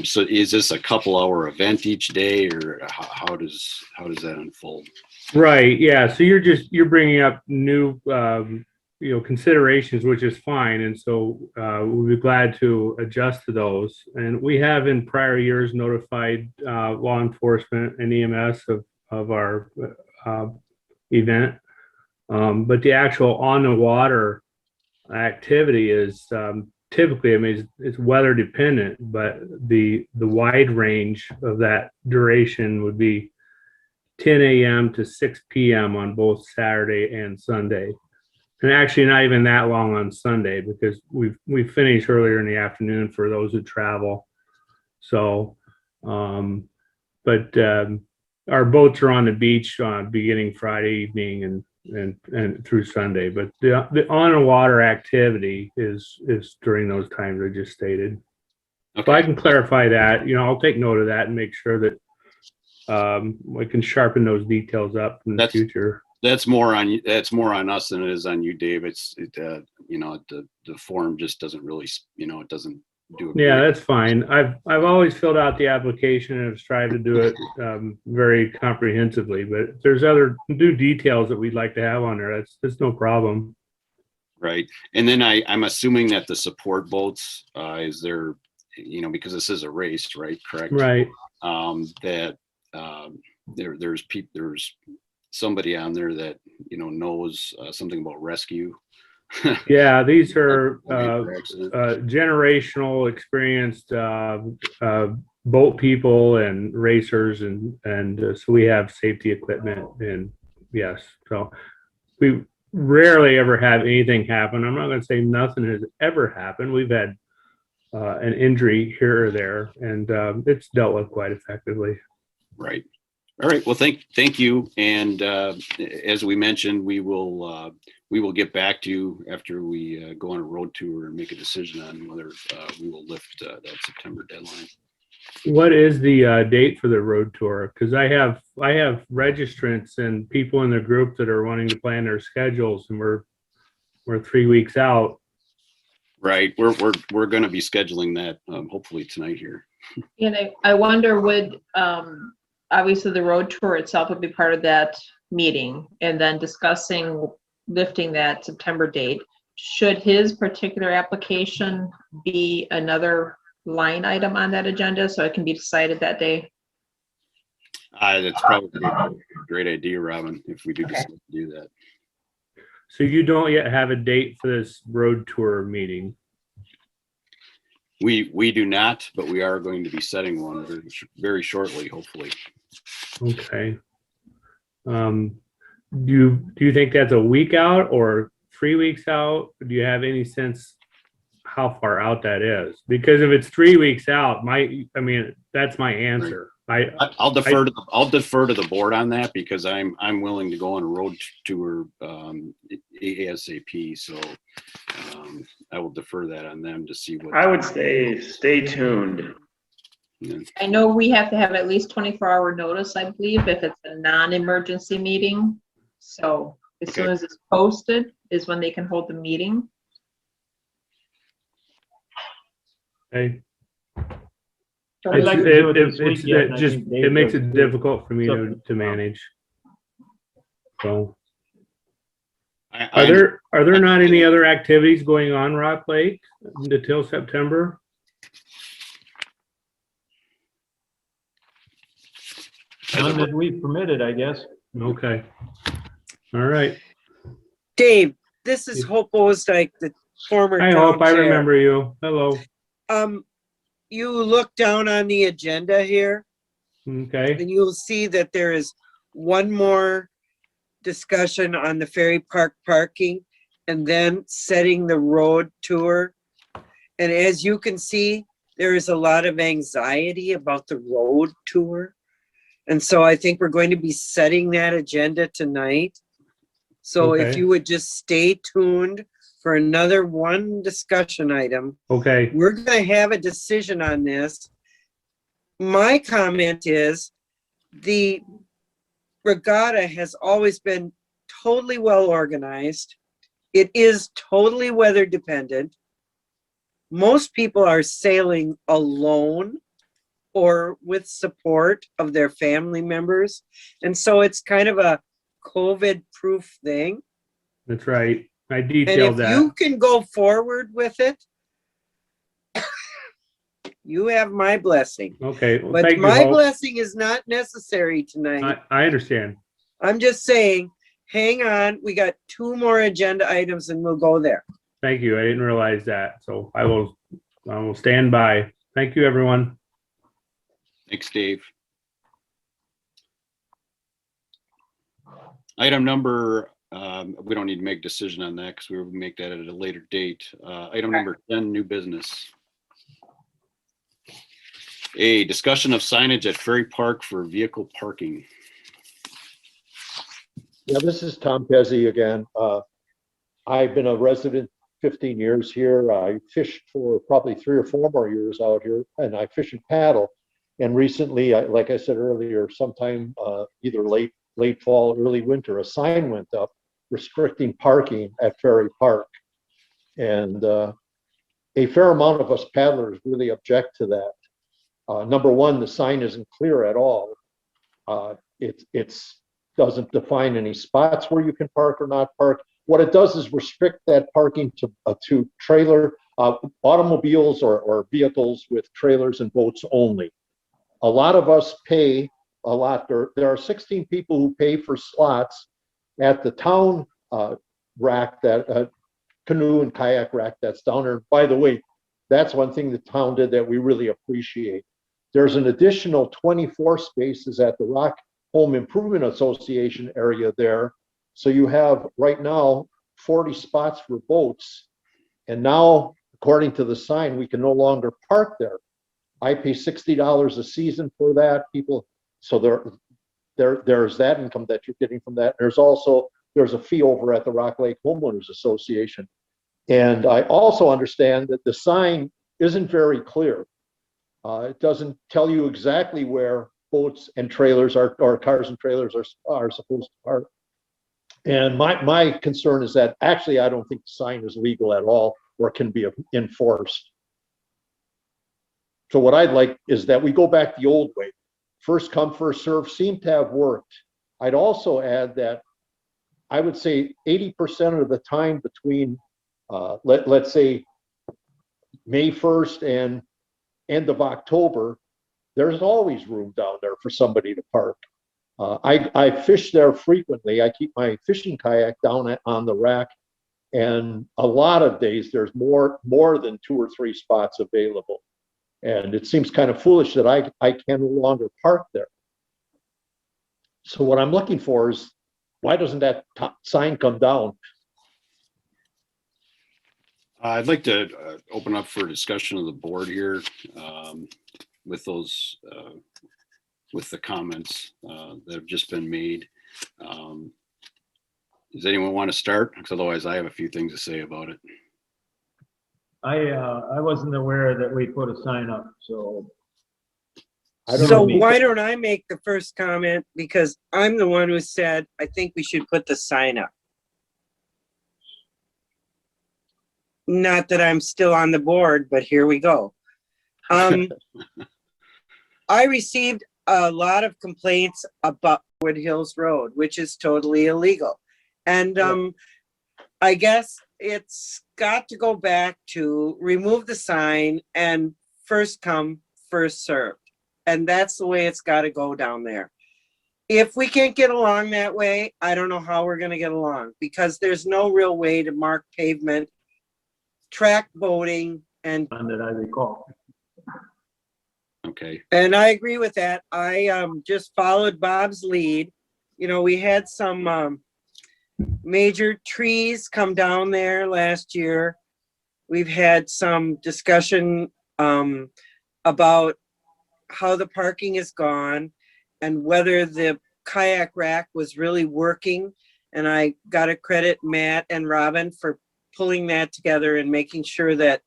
Speaker 8: So is this a couple-hour event each day, or how does that unfold?
Speaker 19: Right. Yeah. So you're bringing up new, considerations, which is fine. And so we'll be glad to adjust to those. And we have in prior years notified law enforcement and EMS of our event. But the actual on the water activity is typically, I mean, it's weather dependent, but the wide range of that duration would be 10 a.m. to 6 p.m. on both Saturday and Sunday. And actually not even that long on Sunday, because we finish earlier in the afternoon for those who travel. So, but our boats are on the beach beginning Friday evening and through Sunday. But the on the water activity is during those times I just stated. Okay. So I can clarify that. You know, I'll take note of that and make sure that we can sharpen those details up in the future.
Speaker 8: That's more on us than it is on you, Dave. You know, the form just doesn't really, you know, it doesn't do it.
Speaker 19: Yeah, that's fine. I've always filled out the application and have tried to do it very comprehensively, but if there's other new details that we'd like to have on there, that's no problem.
Speaker 8: Right. And then I'm assuming that the support boats is there, you know, because this is a race, right? Correct.
Speaker 19: Right.
Speaker 8: That there's somebody on there that, you know, knows something about rescue.
Speaker 19: Yeah, these are generational experienced boat people and racers, and so we have safety equipment, and yes, so we rarely ever have anything happen. I'm not going to say nothing has ever happened. We've had an injury here or there, and it's dealt with quite effectively.
Speaker 8: Right. All right. Well, thank you. And as we mentioned, we will get back to you after we go on a road tour and make a decision on whether we will lift that September deadline.
Speaker 19: What is the date for the road tour? Because I have registrants and people in the group that are wanting to plan their schedules, and we're 3 weeks out.
Speaker 8: Right. We're going to be scheduling that hopefully tonight here.
Speaker 4: And I wonder, would, obviously the road tour itself would be part of that meeting, and then discussing lifting that September date. Should his particular application be another line item on that agenda so it can be decided that day?
Speaker 8: That's probably a great idea, Robin, if we do decide to do that.
Speaker 19: So you don't yet have a date for this road tour meeting?
Speaker 8: We do not, but we are going to be setting one very shortly, hopefully.
Speaker 19: Okay. Do you think that's a week out or 3 weeks out? Do you have any sense how far out that is? Because if it's 3 weeks out, that's my answer.
Speaker 8: I'll defer to the board on that, because I'm willing to go on a road tour ASAP. So I will defer that on them to see what.
Speaker 3: I would say stay tuned.
Speaker 8: Yeah.
Speaker 4: I know we have to have at least 24-hour notice, I believe, if it's a non-emergency meeting. So as soon as it's posted is when they can hold the meeting.
Speaker 19: Okay.
Speaker 6: I'd like to do it this weekend.
Speaker 19: It makes it difficult for me to manage. So, are there not any other activities going on Rock Lake until September?
Speaker 6: None that we permitted, I guess.
Speaker 19: Okay. All right.
Speaker 1: Dave, this is Hope Ozdike, the former
Speaker 19: I
Speaker 1: town
Speaker 19: hope I
Speaker 1: chair.
Speaker 19: remember you. Hello.
Speaker 1: You look down on the agenda here,
Speaker 19: Okay.
Speaker 1: and you'll see that there is one more discussion on the Ferry Park parking, and then setting the road tour. And as you can see, there is a lot of anxiety about the road tour. And so I think we're going to be setting that agenda tonight. So if
Speaker 19: Okay.
Speaker 1: you would just stay tuned for another one discussion item.
Speaker 19: Okay.
Speaker 1: We're going to have a decision on this. My comment is the regatta has always been totally well organized. It is totally weather dependent. Most people are sailing alone or with support of their family members. And so it's kind of a COVID-proof thing.
Speaker 19: That's right. I
Speaker 1: And
Speaker 19: detailed
Speaker 1: if
Speaker 19: that.
Speaker 1: you can go forward with it, you have my blessing.
Speaker 19: Okay. Well,
Speaker 1: But
Speaker 19: thank you,
Speaker 1: my
Speaker 19: Hope.
Speaker 1: blessing is not necessary tonight.
Speaker 19: I understand.
Speaker 1: I'm just saying, hang on, we got 2 more agenda items and we'll go there.
Speaker 19: Thank you. I didn't realize that. So I will stand by. Thank you, everyone.
Speaker 8: Thanks, Dave. Item number, we don't need to make a decision on that because we will make that at a later date. Item number 10, new business. A discussion of signage at Ferry Park for vehicle parking.
Speaker 7: Yeah, this is Tom Pezzi again. I've been a resident 15 years here. I fished for probably 3 or 4 more years out here, and I fish and paddle. And recently, like I said earlier, sometime either late fall, early winter, a sign went up restricting parking at Ferry Park. And a fair amount of us paddlers really object to that. Number one, the sign isn't clear at all. It doesn't define any spots where you can park or not park. What it does is restrict that parking to trailer, automobiles or vehicles with trailers and boats only. A lot of us pay a lot. There are 16 people who pay for slots at the town rack, that canoe and kayak rack that's down there. By the way, that's one thing the town did that we really appreciate. There's an additional 24 spaces at the Rock Home Improvement Association area there. So you have right now 40 spots for boats. And now, according to the sign, we can no longer park there. I pay $60 a season for that. People, so there's that income that you're getting from that. There's a fee over at the Rock Lake Homeowners Association. And I also understand that the sign isn't very clear. It doesn't tell you exactly where boats and trailers or cars and trailers are supposed to park. And my concern is that actually I don't think the sign is legal at all. or can be enforced. So what I'd like is that we go back the old way. First come, first serve seemed to have worked. I'd also add that I would say 80% of the time between, let's say, May 1st and end of October, there's always room down there for somebody to park. I fish there frequently. I keep my fishing kayak down on the rack, and a lot of days there's more than 2 or 3 spots available. And it seems kind of foolish that I can no longer park there. So what I'm looking for is, why doesn't that sign come down?
Speaker 8: I'd like to open up for discussion of the board here with those, with the comments that have just been made. Does anyone want to start? Because otherwise I have a few things to say about it.
Speaker 6: I wasn't aware that we put a sign up, so.
Speaker 1: So why don't I make the first comment, because I'm the one who said, I think we should put the sign up. Not that I'm still on the board, but here we go. I received a lot of complaints about Wood Hills Road, which is totally illegal. And I guess it's got to go back to remove the sign and first come, first served. And that's the way it's got to go down there. If we can't get along that way, I don't know how we're going to get along, because there's no real way to mark pavement, track voting, and
Speaker 6: that I recall.
Speaker 8: Okay.
Speaker 1: And I agree with that. I just followed Bob's lead. You know, we had some major trees come down there last year. We've had some discussion about how the parking is gone and whether the kayak rack was really working. And I got to credit Matt and Robin for pulling that together and making sure that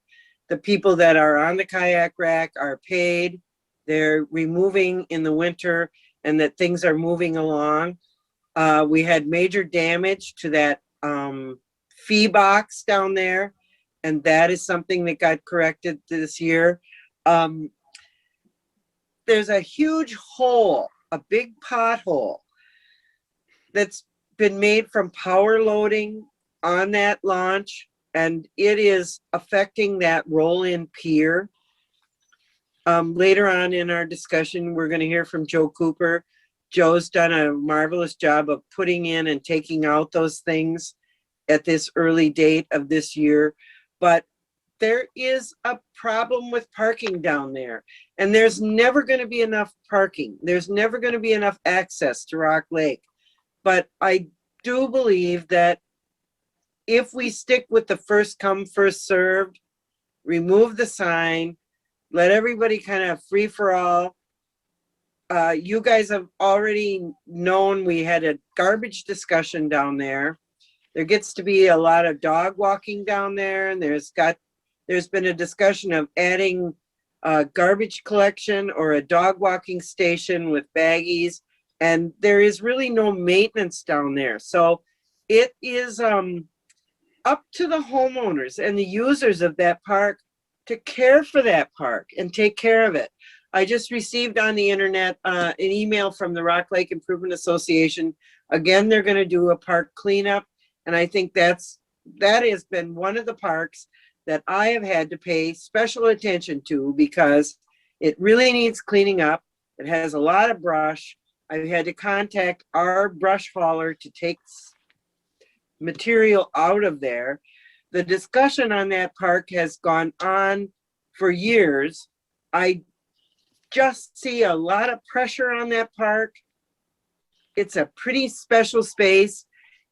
Speaker 1: the people that are on the kayak rack are paid, they're removing in the winter, and that things are moving along. We had major damage to that fee box down there, and that is something that got corrected this year. There's a huge hole, a big pothole that's been made from power loading on that launch, and it is affecting that roll-in pier. Later on in our discussion, we're going to hear from Joe Cooper. Joe's done a marvelous job of putting in and taking out those things at this early date of this year. But there is a problem with parking down there, and there's never going to be enough parking. There's never going to be enough access to Rock Lake. But I do believe that if we stick with the first come, first served, remove the sign, let everybody kind of free for all. You guys have already known we had a garbage discussion down there. There gets to be a lot of dog walking down there, and there's been a discussion of adding a garbage collection or a dog walking station with baggies, and there is really no maintenance down there. So it is up to the homeowners and the users of that park to care for that park and take care of it. I just received on the internet an email from the Rock Lake Improvement Association. Again, they're going to do a park cleanup, and I think that has been one of the parks that I have had to pay special attention to, because it really needs cleaning up. It has a lot of brush. I've had to contact our brush hauler to take material out of there. The discussion on that park has gone on for years. I just see a lot of pressure on that park. It's a pretty special space.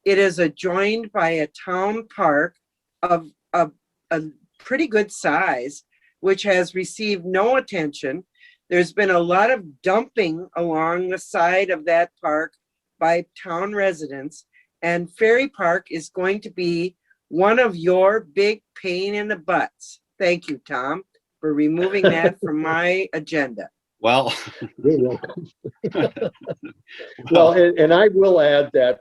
Speaker 1: It is adjoined by a town park of a pretty good size, which has received no attention. There's been a lot of dumping along the side of that park by town residents, and Ferry Park is going to be one of your big pain in the butts. Thank you, Tom, for removing that from my agenda.
Speaker 8: Well,
Speaker 7: well, and I will add that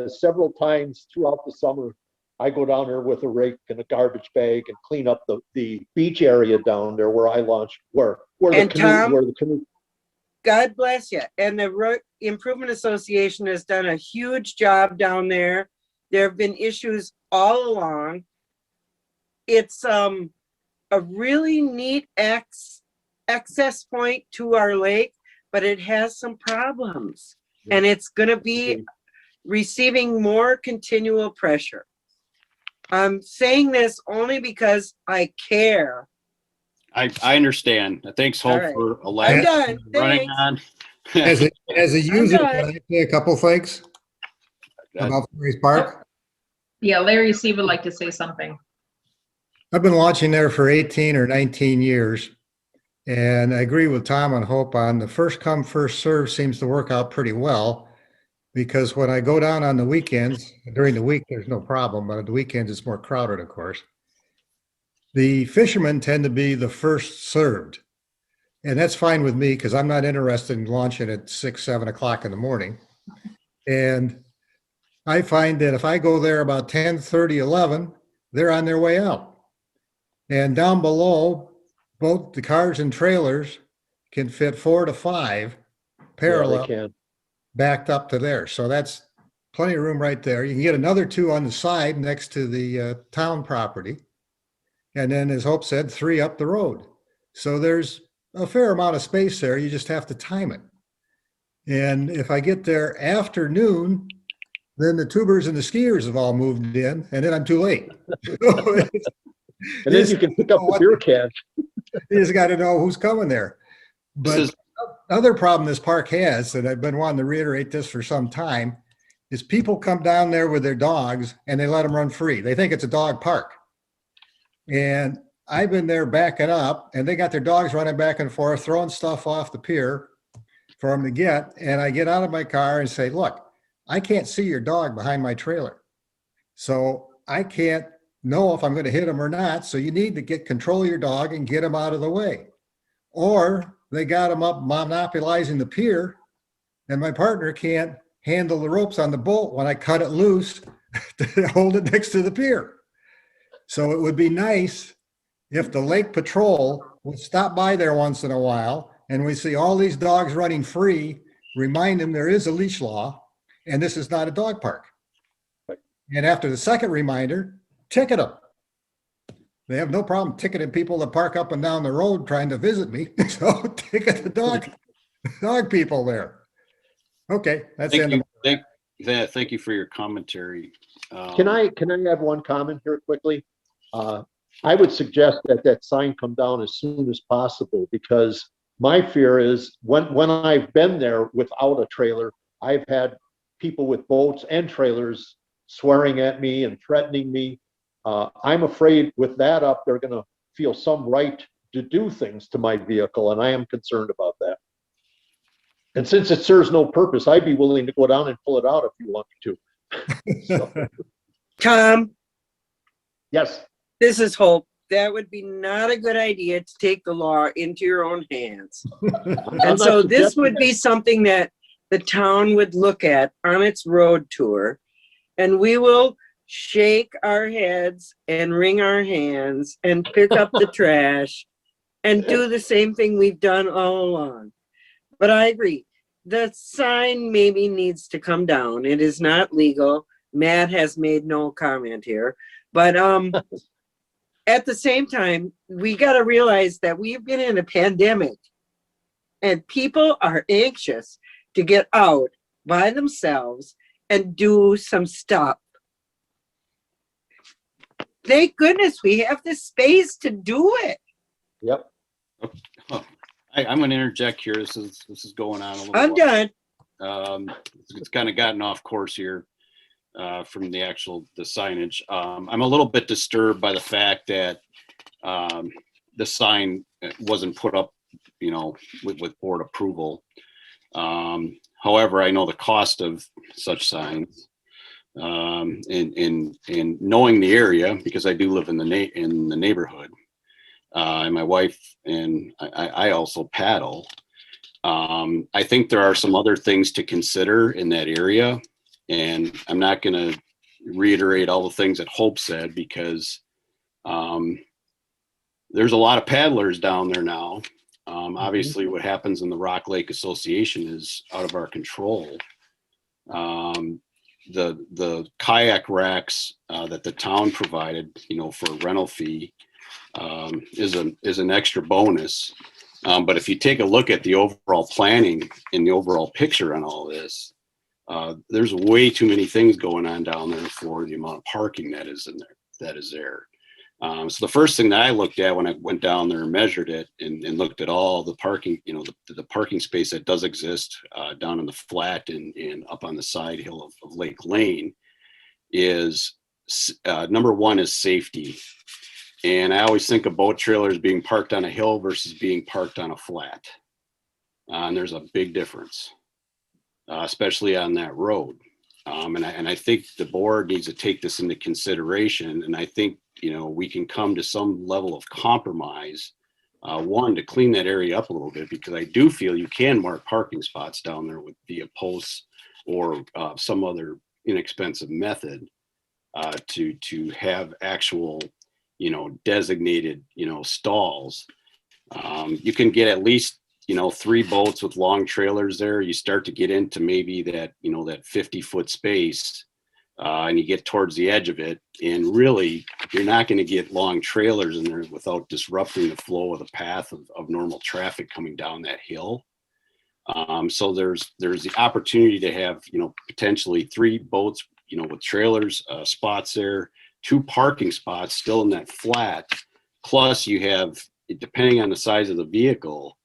Speaker 7: several times throughout the summer, I go down there with a rake and a garbage bag and clean up the beach area down there where I launched, where the
Speaker 1: And
Speaker 7: canoe,
Speaker 1: Tom?
Speaker 7: where the canoe.
Speaker 1: God bless you. And the Improvement Association has done a huge job down there. There have been issues all along. It's a really neat access point to our lake, but it has some problems. And it's going to be receiving more continual pressure. I'm saying this only because I care.
Speaker 8: I understand. Thanks,
Speaker 1: All
Speaker 8: Hope,
Speaker 1: right.
Speaker 8: for
Speaker 1: I'm
Speaker 8: allowing
Speaker 1: done.
Speaker 8: running
Speaker 1: Thanks.
Speaker 8: on.
Speaker 20: As a user, can I say a couple things about Forest Park?
Speaker 4: Yeah, Larry C. would like to say something.
Speaker 20: I've been launching there for 18 or 19 years. And I agree with Tom and Hope on the first come, first serve seems to work out pretty well. Because when I go down on the weekends, during the week, there's no problem, but on the weekends, it's more crowded, of course. The fishermen tend to be the first served. And that's fine with me because I'm not interested in launching at 6, 7 o'clock in the morning. And I find that if I go there about 10:30, 11, they're on their way out. And down below, both the cars and trailers can fit 4 to 5 parallel.
Speaker 7: Yeah, they can.
Speaker 20: Backed up to there. So that's plenty of room right there. You can get another 2 on the side next to the town property. And then, as Hope said, 3 up the road. So there's a fair amount of space there. You just have to time it. And if I get there after noon, then the tubers and the skiers have all moved in, and then I'm too late.
Speaker 7: And then you can pick up the beer can.
Speaker 20: You just got to know who's coming there. But other problem this park has, and I've been wanting to reiterate this for some time, is people come down there with their dogs and they let them run free. They think it's a dog park. And I've been there backing up and they got their dogs running back and forth, throwing stuff off the pier for them to get. And I get out of my car and say, look, I can't see your dog behind my trailer. So I can't know if I'm going to hit him or not. So you need to get control of your dog and get him out of the way. Or they got him up monopolizing the pier, and my partner can't handle the ropes on the boat when I cut it loose to hold it next to the pier. So it would be nice if the lake patrol would stop by there once in a while and we see all these dogs running free, remind them there is a leash law and this is not a dog park. And after the second reminder, ticket them. They have no problem ticketing people that park up and down the road trying to visit me. So ticket the dog people there. Okay, that's the end of
Speaker 8: Thank you for your commentary.
Speaker 7: Can I add one comment here quickly? I would suggest that that sign come down as soon as possible, because my fear is when I've been there without a trailer, I've had people with boats and trailers swearing at me and threatening me. I'm afraid with that up, they're going to feel some right to do things to my vehicle, and I am concerned about that. And since it serves no purpose, I'd be willing to go down and pull it out if you want me to. So.
Speaker 1: Tom?
Speaker 7: Yes.
Speaker 1: This is Hope. That would be not a good idea to take the law into your own hands. And so this would be something that the town would look at on its road tour, and we will shake our heads and wring our hands and pick up the trash and do the same thing we've done all along. But I agree, the sign maybe needs to come down. It is not legal. Matt has made no comment here, but at the same time, we got to realize that we've been in a pandemic and people are anxious to get out by themselves and do some stuff. Thank goodness we have the space to do it.
Speaker 7: Yep.
Speaker 8: I'm going to interject here. This is going on a little
Speaker 1: I'm
Speaker 8: while.
Speaker 1: done.
Speaker 8: It's kind of gotten off course here from the signage. I'm a little bit disturbed by the fact that the sign wasn't put up, with board approval. However, I know the cost of such signs. In knowing the area, because I do live in the neighborhood, and my wife and I also paddle. I think there are some other things to consider in that area, and I'm not going to reiterate all the things that Hope said, because there's a lot of paddlers down there now. Obviously, what happens in the Rock Lake Association is out of our control. The kayak racks that the town provided, for a rental fee, is an extra bonus. But if you take a look at the overall planning and the overall picture on all this, there's way too many things going on down there for the amount of parking that is there. So the first thing that I looked at when I went down there and measured it and looked at all the parking, the parking space that does exist down in the flat and up on the side hill of Lake Lane, is number one is safety. And I always think of boat trailers being parked on a hill versus being parked on a flat. And there's a big difference, especially on that road. And I think the board needs to take this into consideration. And I think, we can come to some level of compromise, one, to clean that area up a little bit, because I do feel you can mark parking spots down there via posts or some other inexpensive method to have actual, designated, stalls. You can get at least, 3 boats with long trailers there. You start to get into maybe that, that 50-foot space, and you get towards the edge of it. And really, you're not going to get long trailers in there without disrupting the flow of the path of normal traffic coming down that hill. So there's the opportunity to have, potentially 3 boats, with trailers, spots there, 2 parking spots still in that flat. Plus you have, depending on the size of the vehicle,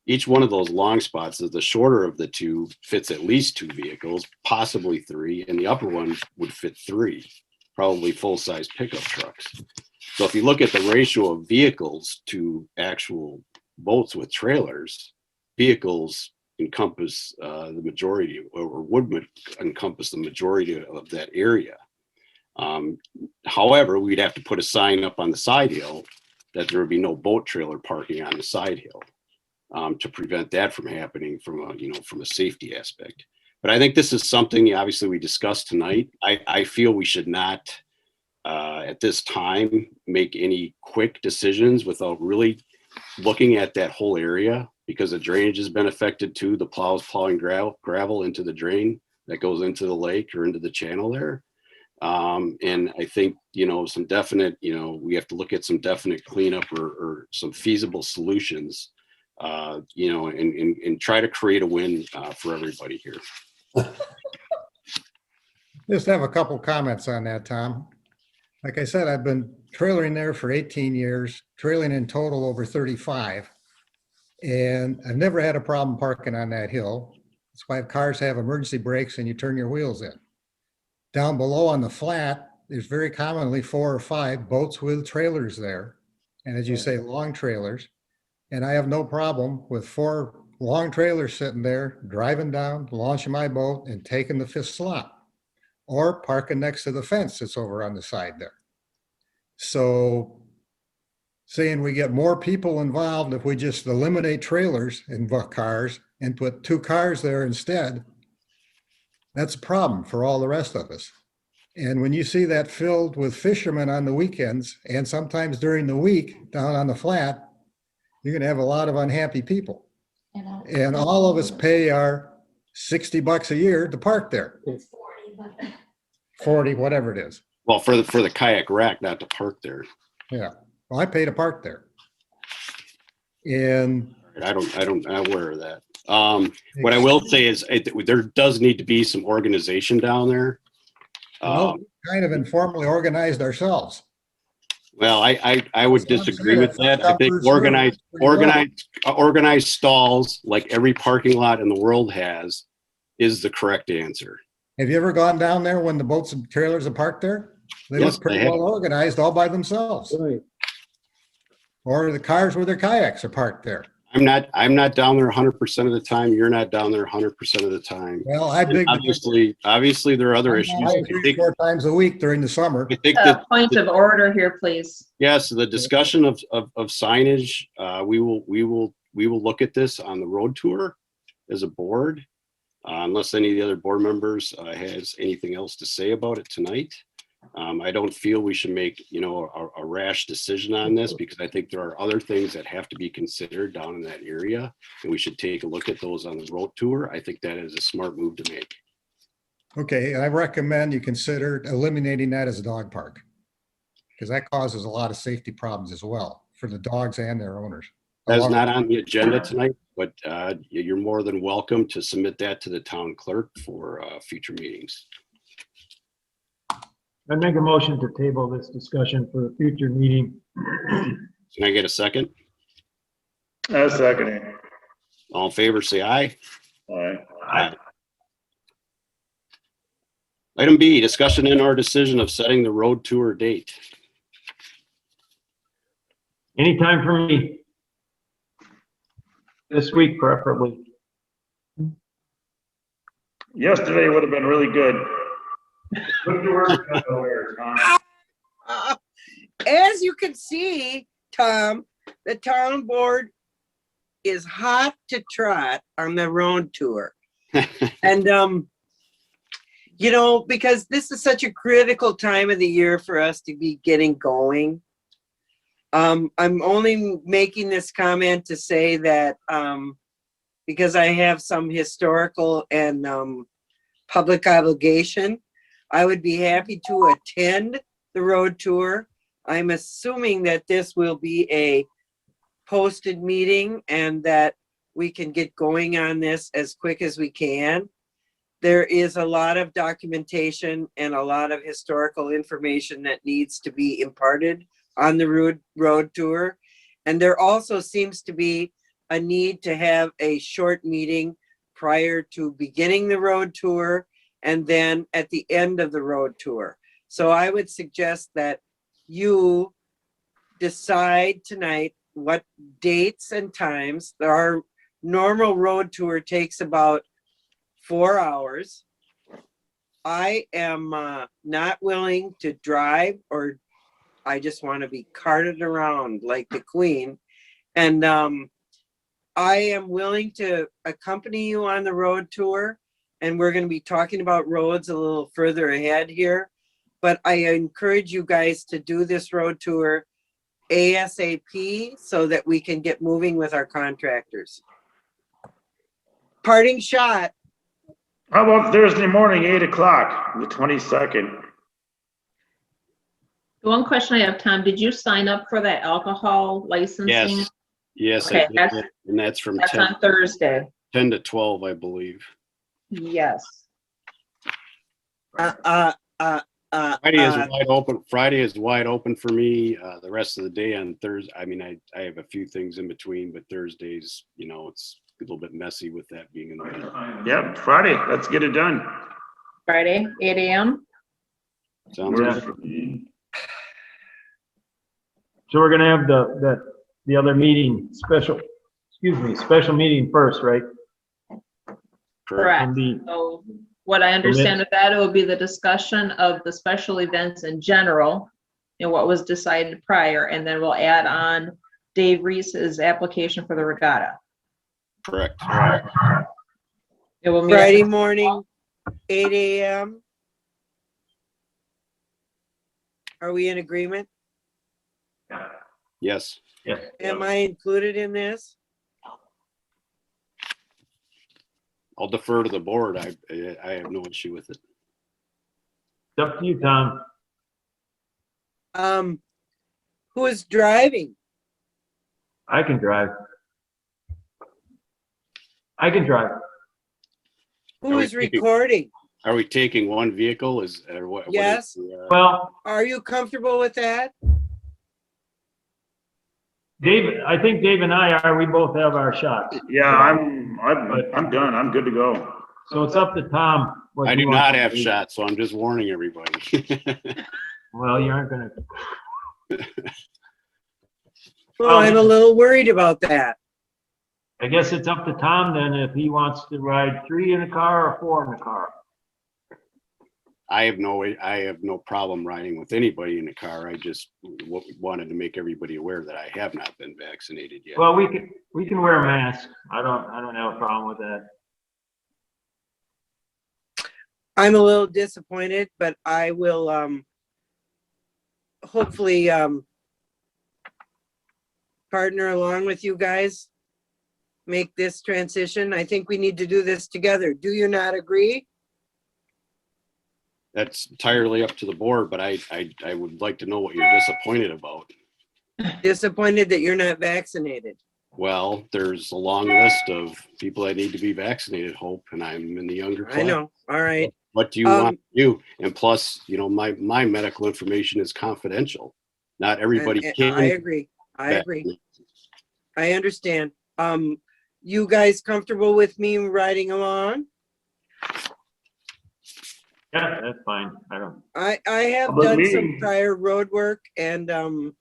Speaker 8: each one of those long spots is the shorter of the 2 fits at least 2 vehicles, possibly 3, and the upper one would fit 3, probably full-size pickup trucks. So if you look at the ratio of vehicles to actual boats with trailers, vehicles encompass the majority, or would encompass the majority of that area. However, we'd have to put a sign up on the side hill that there would be no boat trailer parking on the side hill, to prevent that from happening from a safety aspect. But I think this is something obviously we discussed tonight. I feel we should not at this time make any quick decisions without really looking at that whole area, because the drainage has been affected too. The plows plowing gravel into the drain that goes into the lake or into the channel there. And I think, some definite, we have to look at some definite cleanup or some feasible solutions, and try to create a win for everybody here.
Speaker 20: Just have a couple comments on that, Tom. Like I said, I've been trailering there for 18 years, trailing in total over 35. And I've never had a problem parking on that hill. That's why cars have emergency brakes and you turn your wheels in. Down below on the flat, there's very commonly 4 or 5 boats with trailers there. And as you say, long trailers. And I have no problem with 4 long trailers sitting there, driving down, launching my boat and taking the 5th slot, or parking next to the fence that's over on the side there. So saying we get more people involved if we just eliminate trailers and cars and put 2 cars there instead, that's a problem for all the rest of us. And when you see that filled with fishermen on the weekends and sometimes during the week down on the flat, you're going to have a lot of unhappy people. And all of us pay our $60 a year to park there. 40, whatever it is.
Speaker 8: Well, for the kayak rack, not to park there.
Speaker 20: Yeah. Well, I pay to park there. And
Speaker 8: I'm aware of that. What I will say is there does need to be some organization down there.
Speaker 20: Well, we kind of informally organized ourselves.
Speaker 8: Well, I would disagree with that. I think organized stalls like every parking lot in the world has is the correct answer.
Speaker 20: Have you ever gone down there when the boats and trailers are parked there? They
Speaker 8: Yes,
Speaker 20: look pretty
Speaker 8: I have.
Speaker 20: well organized all by themselves. Right. Or the cars with their kayaks are parked there.
Speaker 8: I'm not down there 100% of the time. You're not down there 100% of the time.
Speaker 20: Well,
Speaker 8: obviously there are other issues. I
Speaker 20: 3-4 times a week during the summer.
Speaker 8: I think that
Speaker 4: Point of order here, please.
Speaker 8: yes, the discussion of signage, we will look at this on the road tour as a board. Unless any of the other board members has anything else to say about it tonight, I don't feel we should make, a rash decision on this, because I think there are other things that have to be considered down in that area, and we should take a look at those on the road tour. I think that is a smart move to make.
Speaker 20: Okay, I recommend you consider eliminating that as a dog park, because that causes a lot of safety problems as well for the dogs and their owners.
Speaker 8: That's not on the agenda tonight, but you're more than welcome to submit that to the town clerk for future meetings.
Speaker 6: I make a motion to table this discussion for a future meeting.
Speaker 8: Can I get a second?
Speaker 3: A second.
Speaker 8: All in favor, say aye.
Speaker 3: Aye.
Speaker 8: Item B, discussion in our decision of setting the road tour date.
Speaker 6: Anytime for me. This week preferably.
Speaker 3: Yesterday would have been really good.
Speaker 1: As you can see, Tom, the town board is hot to trot on the road tour. And, because this is such a critical time of the year for us to be getting going. I'm only making this comment to say that because I have some historical and public obligation, I would be happy to attend the road tour. I'm assuming that this will be a posted meeting and that we can get going on this as quick as we can. There is a lot of documentation and a lot of historical information that needs to be imparted on the road tour. And there also seems to be a need to have a short meeting prior to beginning the road tour and then at the end of the road tour. So I would suggest that you decide tonight what dates and times. Our normal road tour takes about 4 hours. I am not willing to drive, or I just want to be carted around like the queen. And I am willing to accompany you on the road tour. And we're going to be talking about roads a little further ahead here. But I encourage you guys to do this road tour ASAP so that we can get moving with our contractors. Parting shot.
Speaker 3: How about Thursday morning, 8 o'clock, the 22nd?
Speaker 4: The one question I have, Tom, did you sign up for that alcohol licensing?
Speaker 8: Yes,
Speaker 4: Okay,
Speaker 8: I did. And that's from
Speaker 4: That's
Speaker 8: 10
Speaker 4: on Thursday.
Speaker 8: 10 to 12, I believe.
Speaker 4: Yes.
Speaker 8: Friday is wide open. Friday is wide open for me. The rest of the day on Thursday, I have a few things in between, but Thursdays, it's a little bit messy with that being in the week.
Speaker 3: Yeah, Friday, let's get it done.
Speaker 4: Friday, 8 a.m.
Speaker 8: Sounds
Speaker 6: Yeah.
Speaker 8: good.
Speaker 6: So we're gonna have the other meeting, special meeting first, right?
Speaker 4: Correct.
Speaker 6: And the-
Speaker 4: So what I understand of that, it will be the discussion of the special events in general and what was decided prior, and then we'll add on Dave Reese's application for the regatta.
Speaker 8: Correct.
Speaker 4: It will meet
Speaker 1: Friday morning, 8 a.m. Are we in agreement?
Speaker 8: Yes.
Speaker 1: Am I included in this?
Speaker 8: I'll defer to the board. I have no issue with it.
Speaker 6: It's up to you, Tom.
Speaker 1: Who is driving?
Speaker 6: I can drive.
Speaker 1: Who is recording?
Speaker 8: Are we taking one vehicle? What
Speaker 1: Yes.
Speaker 6: Well,
Speaker 1: Are you comfortable with that?
Speaker 6: Dave, I think Dave and I are, we both have our shots.
Speaker 3: Yeah, I'm done. I'm good to go.
Speaker 6: So it's up to Tom. what
Speaker 8: I
Speaker 6: he
Speaker 8: do
Speaker 6: wants
Speaker 8: not
Speaker 6: to
Speaker 8: have
Speaker 6: do.
Speaker 8: shots, so I'm just warning everybody.
Speaker 6: Well, you aren't gonna.
Speaker 1: Well, I'm a little worried about that.
Speaker 6: I guess it's up to Tom then if he wants to ride 3 in a car or 4 in a car.
Speaker 8: I have no problem riding with anybody in the car. I just wanted to make everybody aware that I have not been vaccinated yet.
Speaker 6: Well, we can wear a mask. I don't have a problem with that.
Speaker 1: I'm a little disappointed, but I will hopefully partner along with you guys, make this transition. I think we need to do this together. Do you not agree?
Speaker 8: That's entirely up to the board, but I would like to know what you're disappointed about.
Speaker 1: Disappointed that you're not vaccinated.
Speaker 8: Well, there's a long list of people that need to be vaccinated, Hope, and I'm in the younger class.
Speaker 1: I know. All right.
Speaker 8: What do you want to do? And plus, you know, my medical information is confidential. Not everybody
Speaker 1: And
Speaker 8: can.
Speaker 1: I agree. I agree. I understand. You guys comfortable with me riding along?
Speaker 6: Yeah, that's fine. I don't.
Speaker 1: I have
Speaker 3: Public
Speaker 1: done some
Speaker 3: meeting.
Speaker 1: prior road work, and I'm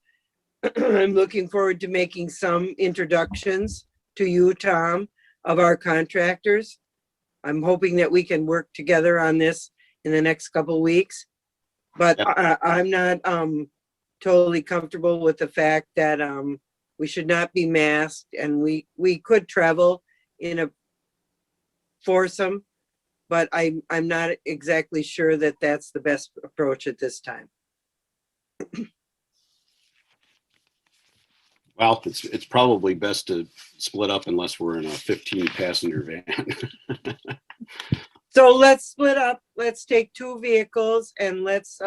Speaker 1: looking forward to making some introductions to you, Tom, of our contractors. I'm hoping that we can work together on this in the next couple of weeks. But I'm not totally comfortable with the fact that we should not be masked, and we could travel in a foursome, but I'm not exactly sure that that's the best approach at this time.
Speaker 8: Well, it's probably best to split up unless we're in a 15-passenger van.
Speaker 1: So let's split up. Let's take 2 vehicles and let's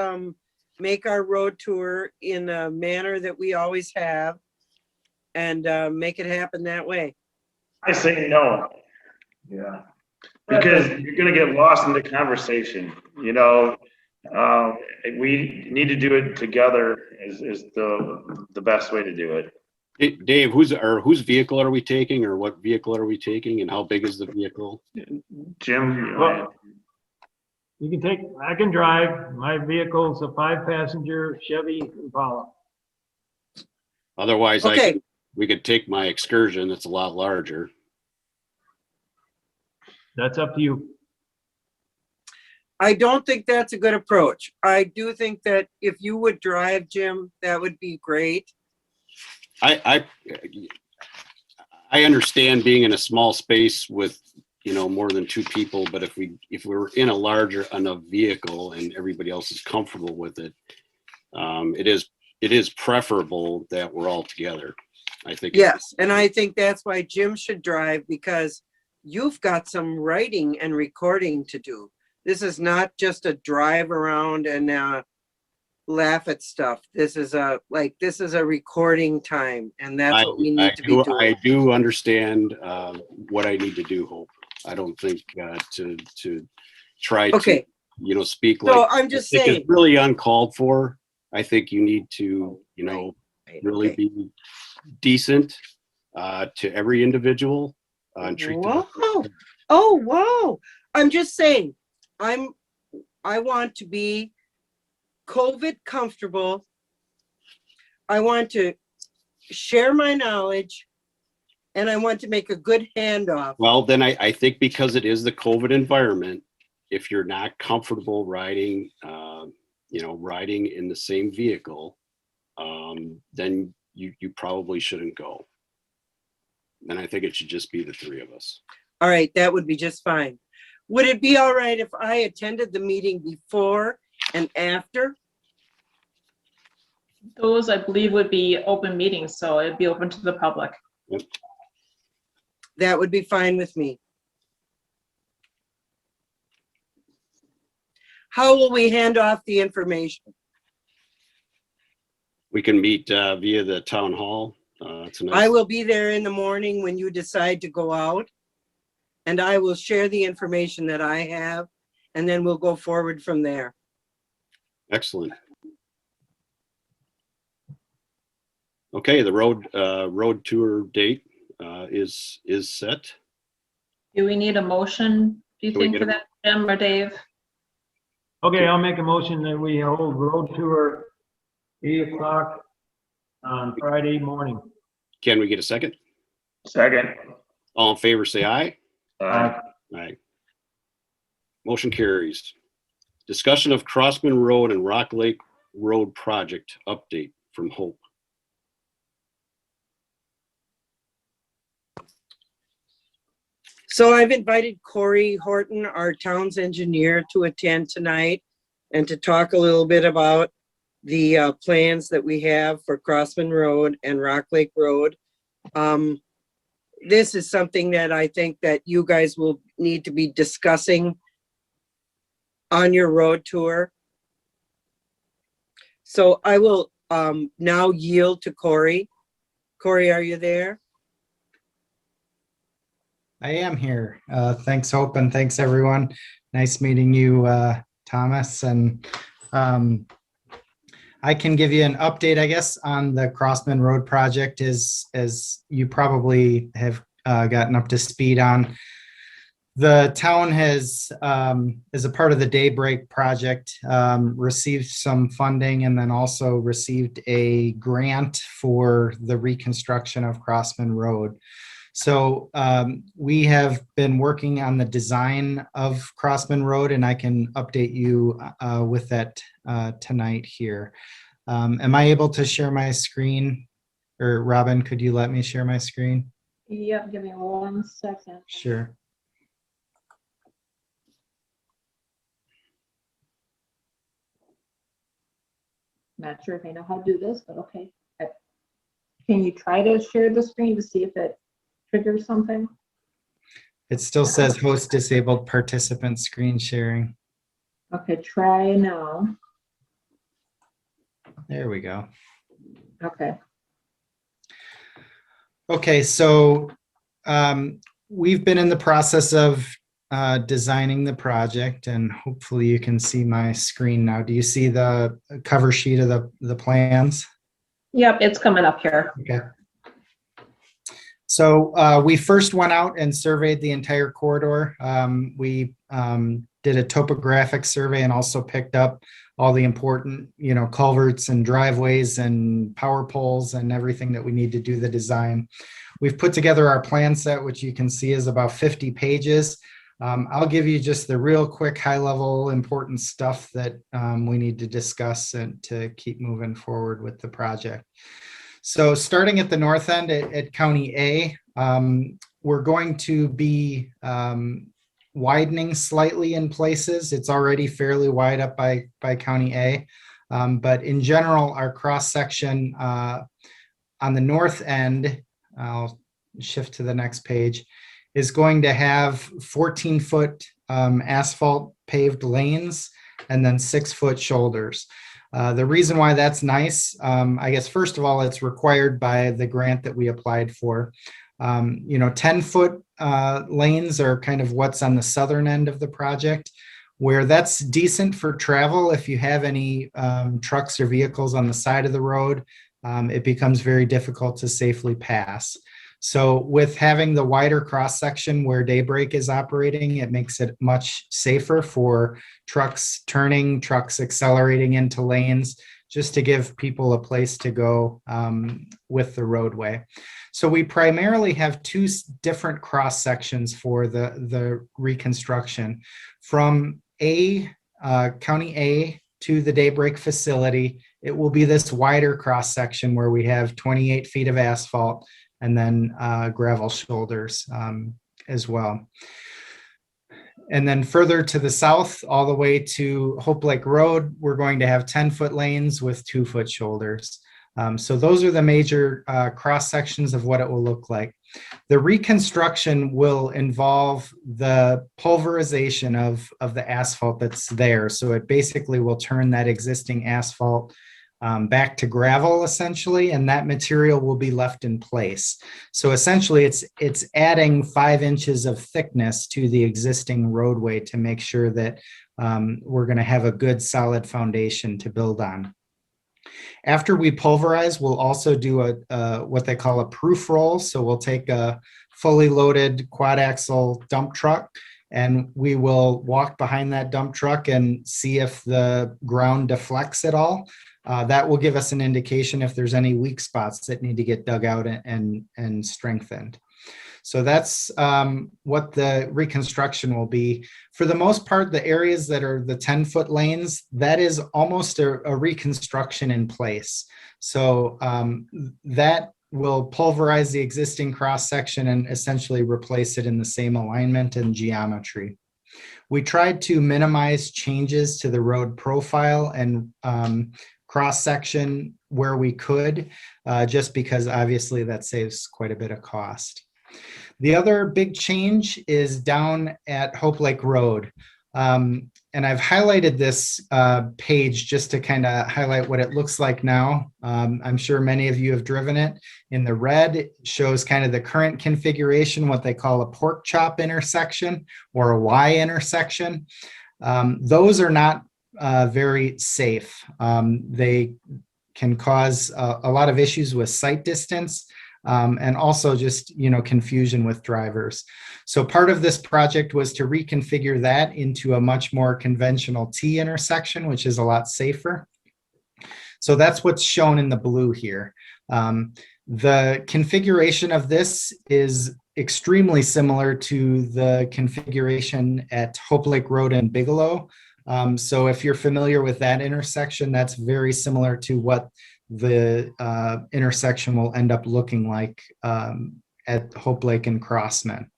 Speaker 1: make our road tour in a manner that we always have, and make it happen that way.
Speaker 3: I say no. Yeah. Because you're gonna get lost in the conversation, you know? We need to do it together is the best way to do it.
Speaker 8: Hey, Dave, whose vehicle are we taking, or what vehicle are we taking, and how big is the vehicle?
Speaker 3: Jim,
Speaker 6: Well, you can take, I can drive. My vehicle's a 5-passenger Chevy Impala.
Speaker 8: Otherwise,
Speaker 1: Okay.
Speaker 8: we could take my Excursion. It's a lot larger.
Speaker 6: That's up to you.
Speaker 1: I don't think that's a good approach. I do think that if you would drive, Jim, that would be great.
Speaker 8: I understand being in a small space with, you know, more than 2 people, but if we're in a larger enough vehicle and everybody else is comfortable with it, it is preferable that we're all together. I think.
Speaker 1: Yes, and I think that's why Jim should drive, because you've got some writing and recording to do. This is not just a drive around and laugh at stuff. This is a recording time, and that's what we need to be doing.
Speaker 8: I do understand what I need to do, Hope. I don't think to try to, you know, speak like.
Speaker 1: So I'm just saying,
Speaker 8: it's really uncalled for. I think you need to, you know, really be decent to every individual and treat them.
Speaker 1: Oh, wow. I'm just saying, I want to be COVID comfortable. I want to share my knowledge, and I want to make a good handoff.
Speaker 8: Well, then I think because it is the COVID environment, if you're not comfortable riding, you know, riding in the same vehicle, then you probably shouldn't go. Then I think it should just be the 3 of us.
Speaker 1: All right, that would be just fine. Would it be all right if I attended the meeting before and after?
Speaker 4: Those, I believe, would be open meetings, so it'd be open to the public.
Speaker 8: Yep.
Speaker 1: That would be fine with me. How will we hand off the information?
Speaker 8: We can meet via the town hall. It's a nice.
Speaker 1: I will be there in the morning when you decide to go out, and I will share the information that I have, and then we'll go forward from there.
Speaker 8: Excellent. Okay, the road tour date is set.
Speaker 4: Do we need a motion, do you
Speaker 8: Do we
Speaker 4: think,
Speaker 8: get
Speaker 4: for
Speaker 8: a-
Speaker 4: that, Jim or Dave?
Speaker 6: Okay, I'll make a motion that we hold road tour 8 o'clock on Friday morning.
Speaker 8: Can we get a second?
Speaker 3: Second.
Speaker 8: All in favor, say aye.
Speaker 3: Aye.
Speaker 8: Aye. Motion carries. Discussion of Crossman Road and Rock Lake Road project update from Hope.
Speaker 1: So I've invited Corey Horton, our town's engineer, to attend tonight and to talk a little bit about the plans that we have for Crossman Road and Rock Lake Road. This is something that I think that you guys will need to be discussing on your road tour. So I will now yield to Corey. Corey, are you there?
Speaker 21: I am here. Thanks, Hope, and thanks, everyone. Nice meeting you, Thomas. And I can give you an update, I guess, on the Crossman Road project. As you probably have gotten up to speed on, the town has, as a part of the Daybreak project, received some funding and then also received a grant for the reconstruction of Crossman Road. So we have been working on the design of Crossman Road, and I can update you with that tonight here. Am I able to share my screen? Or Robin, could you let me share my screen?
Speaker 4: Yep, give me 1 second.
Speaker 21: Sure.
Speaker 4: Not sure if I know how to do this, but okay. Can you try to share the screen to see if it triggers something?
Speaker 21: It still says host disabled participant screen sharing.
Speaker 4: Okay, try now.
Speaker 21: There we go.
Speaker 4: Okay.
Speaker 21: Okay, so we've been in the process of designing the project, and hopefully you can see my screen now. Do you see the cover sheet of the plans?
Speaker 4: Yep, it's coming up here.
Speaker 21: Okay. So we first went out and surveyed the entire corridor. We did a topographic survey and also picked up all the important, culverts and driveways and power poles and everything that we need to do the design. We've put together our plan set, which you can see is about 50 pages. I'll give you just the real quick high-level important stuff that we need to discuss and to keep moving forward with the project. So starting at the north end at County A, we're going to be widening slightly in places. It's already fairly wide up by County A. But in general, our cross-section on the north end, I'll shift to the next page, is going to have 14-foot asphalt paved lanes and then 6-foot shoulders. The reason why that's nice, I guess, first of all, it's required by the grant that we applied for. 10-foot lanes are kind of what's on the southern end of the project, where that's decent for travel. If you have any trucks or vehicles on the side of the road, it becomes very difficult to safely pass. So with having the wider cross section where Daybreak is operating, it makes it much safer for trucks turning, trucks accelerating into lanes, just to give people a place to go with the roadway. So we primarily have two different cross sections for the reconstruction. From County A to the Daybreak facility, it will be this wider cross section where we have 28 feet of asphalt and then gravel shoulders as well. And then further to the south, all the way to Hope Lake Road, we're going to have 10-foot lanes with 2-foot shoulders. So those are the major cross sections of what it will look like. The reconstruction will involve the pulverization of the asphalt that's there. So it basically will turn that existing asphalt back to gravel, essentially, and that material will be left in place. So essentially, it's adding 5 inches of thickness to the existing roadway to make sure that we're going to have a good, solid foundation to build on. After we pulverize, we'll also do what they call a proof roll. So we'll take a fully loaded quad axle dump truck, and we will walk behind that dump truck and see if the ground deflects at all. That will give us an indication if there's any weak spots that need to get dug out and strengthened. So that's what the reconstruction will be. For the most part, the areas that are the 10-foot lanes, that is almost a reconstruction in place. So that we'll pulverize the existing cross-section and essentially replace it in the same alignment and geometry. We tried to minimize changes to the road profile and cross-section where we could, just because obviously that saves quite a bit of cost. The other big change is down at Hope Lake Road. And I've highlighted this page just to kind of highlight what it looks like now. I'm sure many of you have driven it. In the red, it shows kind of the current configuration, what they call a pork chop intersection or a Y intersection. Those are not very safe. They can cause a lot of issues with sight distance. And also just, confusion with drivers. So part of this project was to reconfigure that into a much more conventional T intersection, which is a lot safer. So that's what's shown in the blue here. The configuration of this is extremely similar to the configuration at Hope Lake Road and Bigelow. So if you're familiar with that intersection, that's very similar to what the intersection will end up looking like at Hope Lake and Crossman.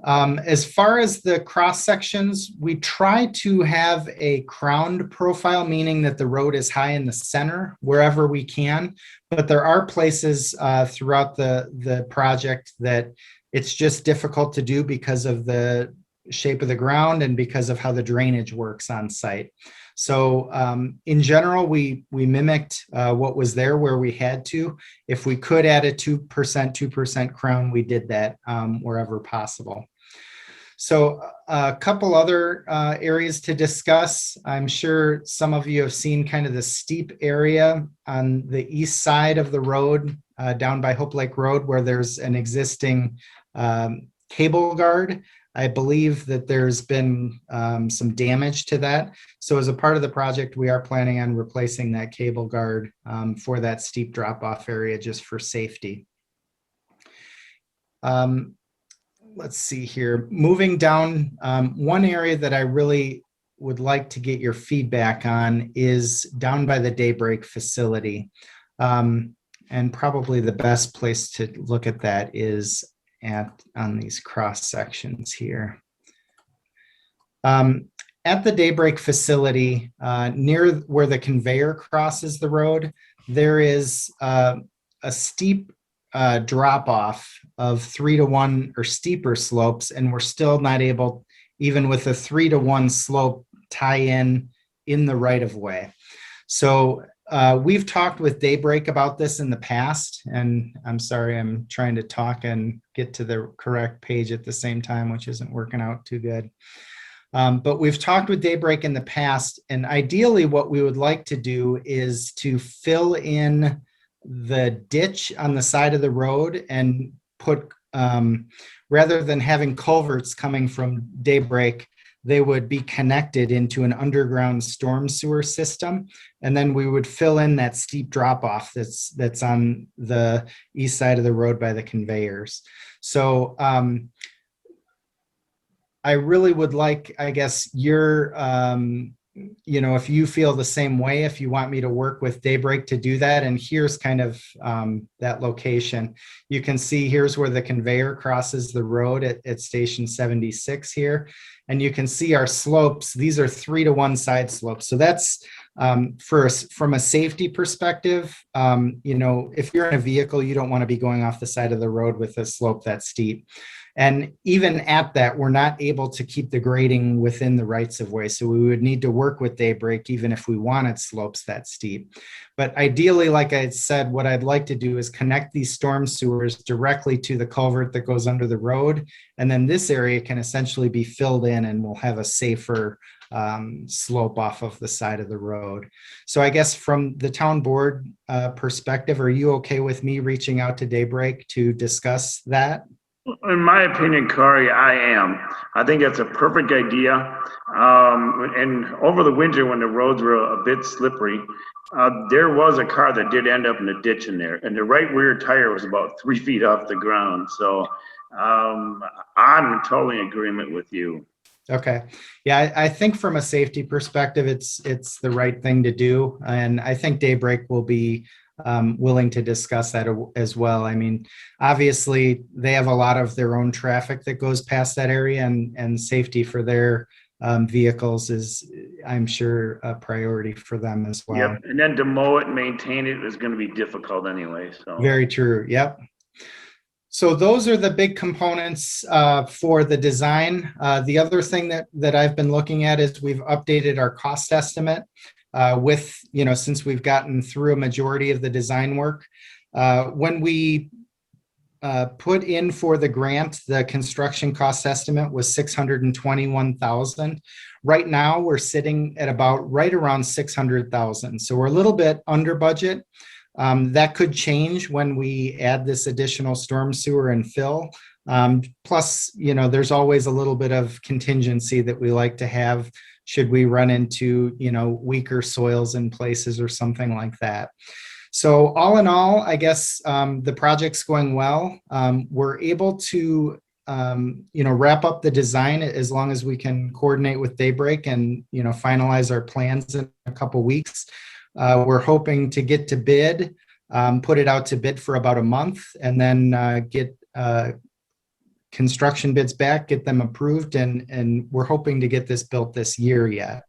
Speaker 21: As far as the cross sections, we try to have a crowned profile, meaning that the road is high in the center wherever we can, but there are places throughout the project that it's just difficult to do because of the shape of the ground and because of how the drainage works on site. So in general, we mimicked what was there where we had to. If we could add a 2% crown, we did that wherever possible. So a couple other areas to discuss. I'm sure some of you have seen kind of the steep area on the east side of the road down by Hope Lake Road where there's an existing cable guard. I believe that there's been some damage to that. So as a part of the project, we are planning on replacing that cable guard for that steep drop-off area just for safety. Let's see here. Moving down, one area that I really would like to get your feedback on is down by the Daybreak facility. And probably the best place to look at that is on these cross sections here. At the Daybreak facility, near where the conveyor crosses the road, there is a steep drop off of 3-to-1 or steeper slopes, and we're still not able, even with a 3-to-1 slope, tie in the right of way. So we've talked with Daybreak about this in the past, and I'm sorry, I'm trying to talk and get to the correct page at the same time, which isn't working out too good. But we've talked with Daybreak in the past, and ideally what we would like to do is to fill in the ditch on the side of the road and put, rather than having culverts coming from Daybreak, they would be connected into an underground storm sewer system. And then we would fill in that steep drop off that's on the east side of the road by the conveyors. So I really would like, I guess, your, if you feel the same way, if you want me to work with Daybreak to do that. And here's kind of that location. You can see here's where the conveyor crosses the road at Station 76 here. And you can see our slopes. These are 3-to-1 side slopes. So that's from a safety perspective, if you're in a vehicle, you don't want to be going off the side of the road with a slope that steep. And even at that, we're not able to keep the grading within the rights of way. So we would need to work with Daybreak, even if we wanted slopes that steep. But ideally, like I said, what I'd like to do is connect these storm sewers directly to the culvert that goes under the road. And then this area can essentially be filled in and we'll have a safer slope off of the side of the road. So I guess from the town board perspective, are you okay with me reaching out to Daybreak to discuss that?
Speaker 3: In my opinion, Corey, I am. I think that's a perfect idea. And over the winter when the roads were a bit slippery, there was a car that did end up in a ditch in there, and the right rear tire was about 3 feet off the ground. So I'm totally in agreement with you.
Speaker 21: Okay. Yeah, I think from a safety perspective, it's the right thing to do. And I think Daybreak will be willing to discuss that as well. I mean, obviously, they have a lot of their own traffic that goes past that area, and safety for their vehicles is, I'm sure, a priority for them as well.
Speaker 3: Yep, and then to mow it and maintain it is gonna be difficult anyway, so.
Speaker 21: Very true, yep. So those are the big components for the design. The other thing that I've been looking at is we've updated our cost estimate with, since we've gotten through a majority of the design work. When we put in for the grant, the construction cost estimate was $621,000. Right now, we're sitting at about right around $600,000. So we're a little bit under budget. That could change when we add this additional storm sewer and fill. Plus, there's always a little bit of contingency that we like to have should we run into, weaker soils in places or something like that. So all in all, I guess the project's going well. We're able to, wrap up the design as long as we can coordinate with Daybreak and, finalize our plans in a couple weeks. We're hoping to get to bid, put it out to bid for about a month, and then get construction bids back, get them approved, and we're hoping to get this built this year yet.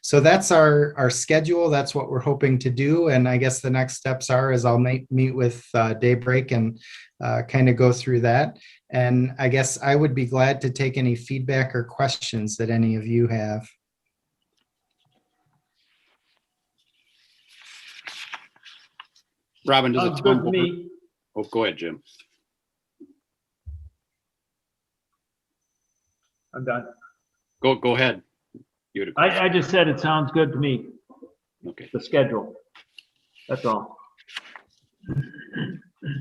Speaker 21: So that's our schedule. That's what we're hoping to do. And I guess the next steps is I'll meet with Daybreak and kind of go through that. And I guess I would be glad to take any feedback or questions that any of you have.
Speaker 8: Robin, does
Speaker 6: Sounds
Speaker 8: it
Speaker 6: good to me.
Speaker 8: Oh, go ahead, Jim.
Speaker 6: I'm done.
Speaker 8: Go ahead. You had a question.
Speaker 6: I just said it sounds good to me.
Speaker 8: Okay.
Speaker 6: The schedule. That's all.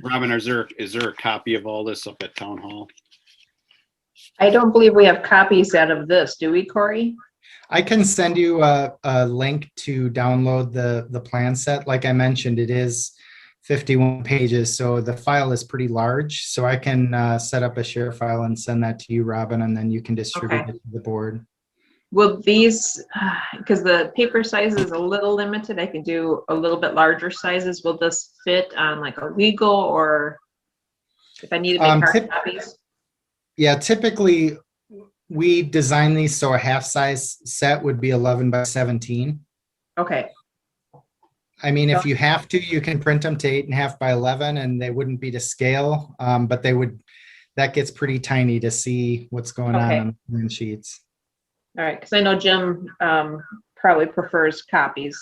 Speaker 8: Robin, is there a copy of all this up at Town Hall?
Speaker 4: I don't believe we have copies out of this, do we, Corey?
Speaker 21: I can send you a link to download the plan set. Like I mentioned, it is 51 pages, so the file is pretty large. So I can set up a share file and send that to you, Robin, and then you can distribute
Speaker 4: Okay.
Speaker 21: it to the board.
Speaker 4: Will these, because the paper size is a little limited, I can do a little bit larger sizes. Will this fit on like a legal, or if I need to make hard copies?
Speaker 21: Yeah, typically we design these so a half size set would be 11 by 17.
Speaker 4: Okay.
Speaker 21: I mean, if you have to, you can print them to 8.5 by 11 and they wouldn't be to scale, but that gets pretty tiny to see what's going on the plan sheets.
Speaker 4: All right, because I know Jim probably prefers copies.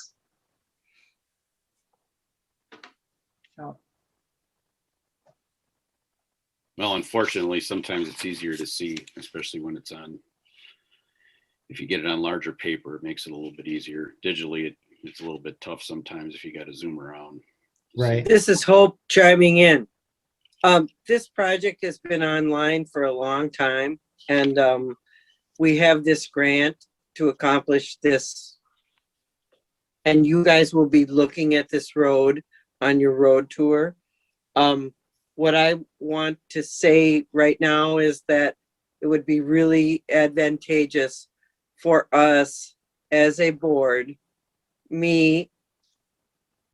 Speaker 4: So.
Speaker 8: Well, unfortunately, sometimes it's easier to see, especially when it's on, if you get it on larger paper, it makes it a little bit easier. Digitally, it's a little bit tough sometimes if you got to zoom around.
Speaker 21: Right.
Speaker 1: This is Hope chiming in. This project has been online for a long time, and we have this grant to accomplish this. And you guys will be looking at this road on your road tour. What I want to say right now is that it would be really advantageous for us as a board, me,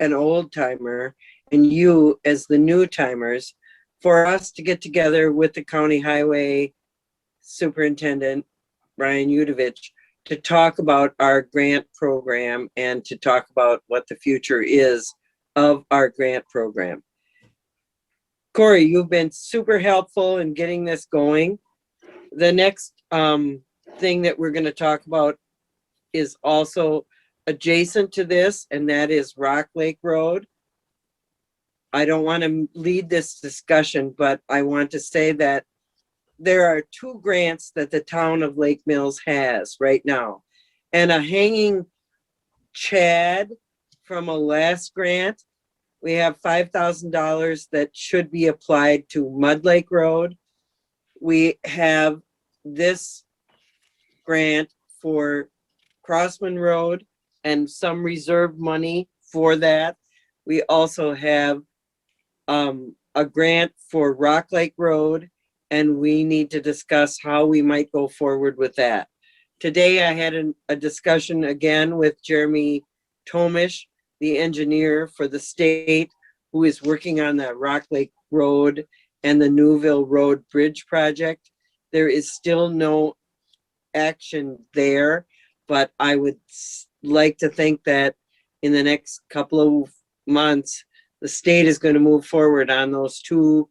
Speaker 1: an old timer, and you as the new timers, for us to get together with the county highway superintendent, Brian Udovich, to talk about our grant program and to talk about what the future is of our grant program. Corey, you've been super helpful in getting this going. The next thing that we're going to talk about is also adjacent to this, and that is Rock Lake Road. I don't want to lead this discussion, but I want to say that there are 2 grants that the town of Lake Mills has right now, and a hanging chad from a last grant. We have $5,000 that should be applied to Mud Lake Road. We have this grant for Crossman Road and some reserve money for that. We also have a grant for Rock Lake Road, and we need to discuss how we might go forward with that. Today I had a discussion again with Jeremy Tomish the engineer for the state who is working on the Rock Lake Road and the Newville Road Bridge project. There is still no action there, but I would like to think that in the next couple of months, the state is going to move forward on those two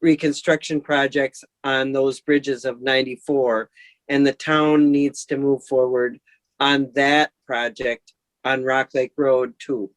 Speaker 1: reconstruction projects on those bridges of 94, and the town needs to move forward on that project on Rock Lake Road too.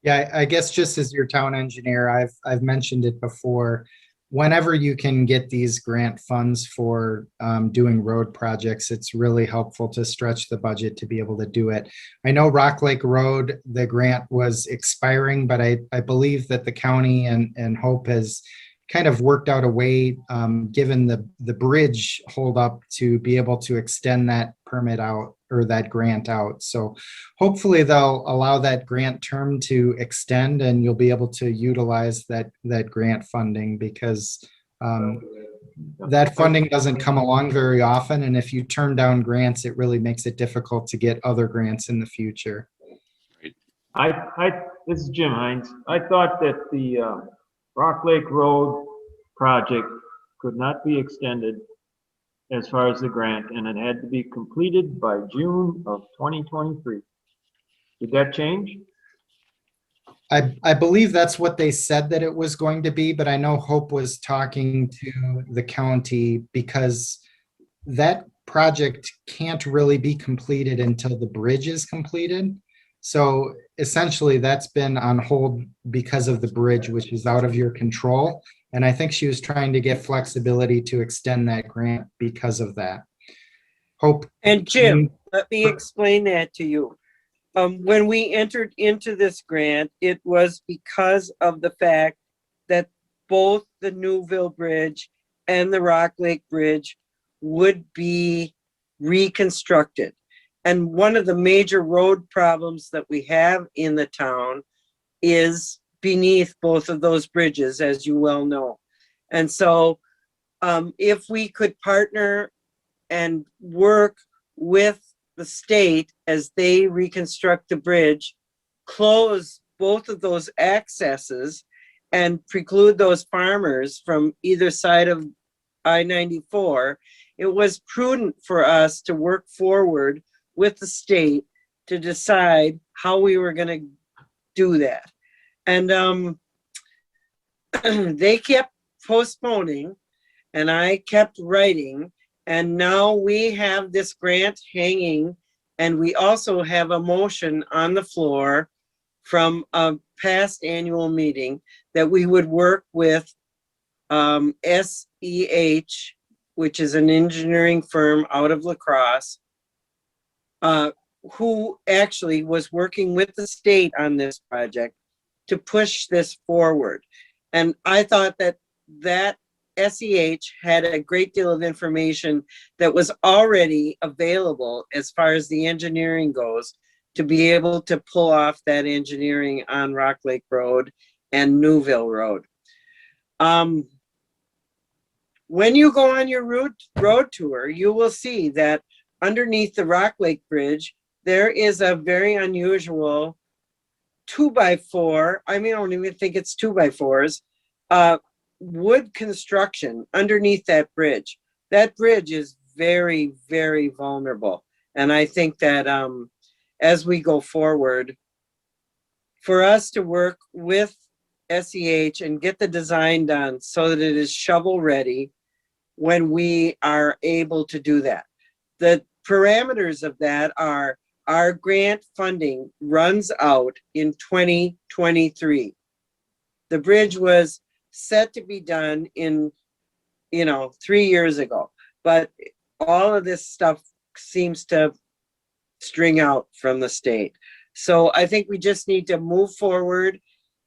Speaker 21: Yeah, I guess just as your town engineer, I've mentioned it before. Whenever you can get these grant funds for doing road projects, it's really helpful to stretch the budget to be able to do it. I know Rock Lake Road, the grant was expiring, but I believe that the county and Hope has kind of worked out a way, given the bridge holdup, to be able to extend that permit out, or that grant out. So hopefully they'll allow that grant term to extend, and you'll be able to utilize that grant funding, because that funding doesn't come along very often. And if you turn down grants, it really makes it difficult to get other grants in the future.
Speaker 6: This is Jim Hines. I thought that the Rock Lake Road project could not be extended as far as the grant, and it had to be completed by June of 2023. Did that change?
Speaker 21: I believe that's what they said that it was going to be, but I know Hope was talking to the county, because that project can't really be completed until the bridge is completed. So essentially that's been on hold because of the bridge, which is out of your control. And I think she was trying to get flexibility to extend that grant because of that. Hope.
Speaker 1: And Jim, let me explain that to you. When we entered into this grant, it was because of the fact that both the Newville Bridge and the Rock Lake Bridge would be reconstructed. And one of the major road problems that we have in the town is beneath both of those bridges, as you well know. And so if we could partner and work with the state as they reconstruct the bridge, close both of those accesses and preclude those farmers from either side of I-94, it was prudent for us to work forward with the state to decide how we were going to do that. And they kept postponing, and I kept writing, and now we have this grant hanging, and we also have a motion on the floor from a past annual meeting that we would work with SEH, which is an engineering firm out of La Crosse, who actually was working with the state on this project to push this forward. And I thought that SEH had a great deal of information that was already available as far as the engineering goes, to be able to pull off that engineering on Rock Lake Road and Newville Road. When you go on your road tour, you will see that underneath the Rock Lake Bridge, there is a very unusual 2x4, I mean, I don't even think it's 2x4s, wood construction underneath that bridge. That bridge is very, very vulnerable. And I think that as we go forward, for us to work with SEH and get the design done so that it is shovel ready when we are able to do that. The parameters of that are our grant funding runs out in 2023. The bridge was set to be done in, 3 years ago, but all of this stuff seems to string out from the state. So I think we just need to move forward.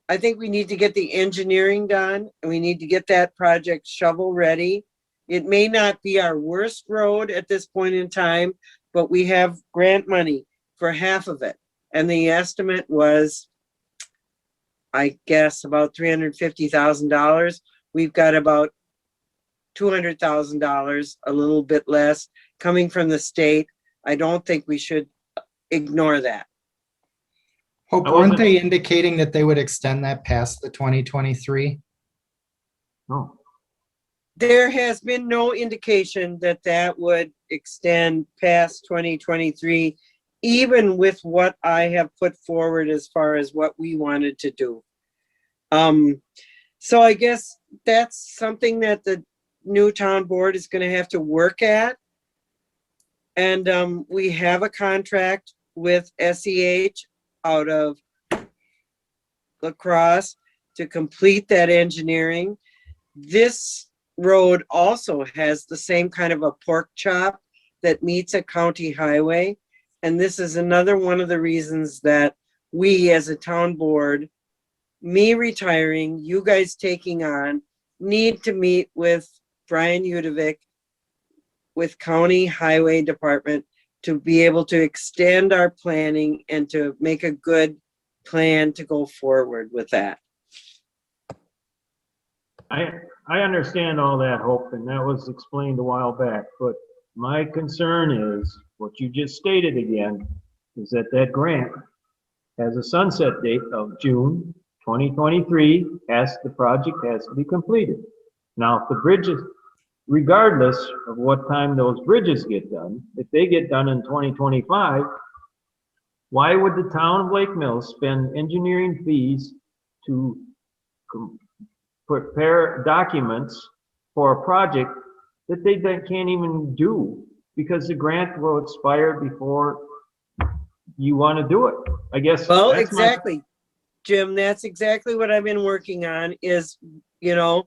Speaker 1: I think we need to get the engineering done, and we need to get that project shovel ready. It may not be our worst road at this point in time, but we have grant money for half of it. And the estimate was, I guess, about $350,000. We've got about $200,000, a little bit less, coming from the state. I don't think we should ignore that.
Speaker 21: Hope, weren't they indicating that they would extend that past the 2023?
Speaker 6: No.
Speaker 1: There has been no indication that that would extend past 2023, even with what I have put forward as far as what we wanted to do. So I guess that's something that the new town board is going to have to work at. And we have a contract with SEH out of La Crosse to complete that engineering. This road also has the same kind of a pork chop that meets a county highway. And this is another one of the reasons that we as a town board, me retiring, you guys taking on, need to meet with Brian Udovic with County Highway Department to be able to extend our planning and to make a good plan to go forward with that.
Speaker 6: I understand all that, Hope, and that was explained a while back, but my concern is, what you just stated again, is that that grant has a sunset date of June 2023, the project has to be completed. Now, if the bridges, regardless of what time those bridges get done, if they get done in 2025, why would the town of Lake Mills spend engineering fees to prepare documents for a project that they can't even do because the grant will expire before you want to do it? I guess.
Speaker 1: Well,
Speaker 6: that's
Speaker 1: exactly, Jim, that's exactly what I've been working on is, here's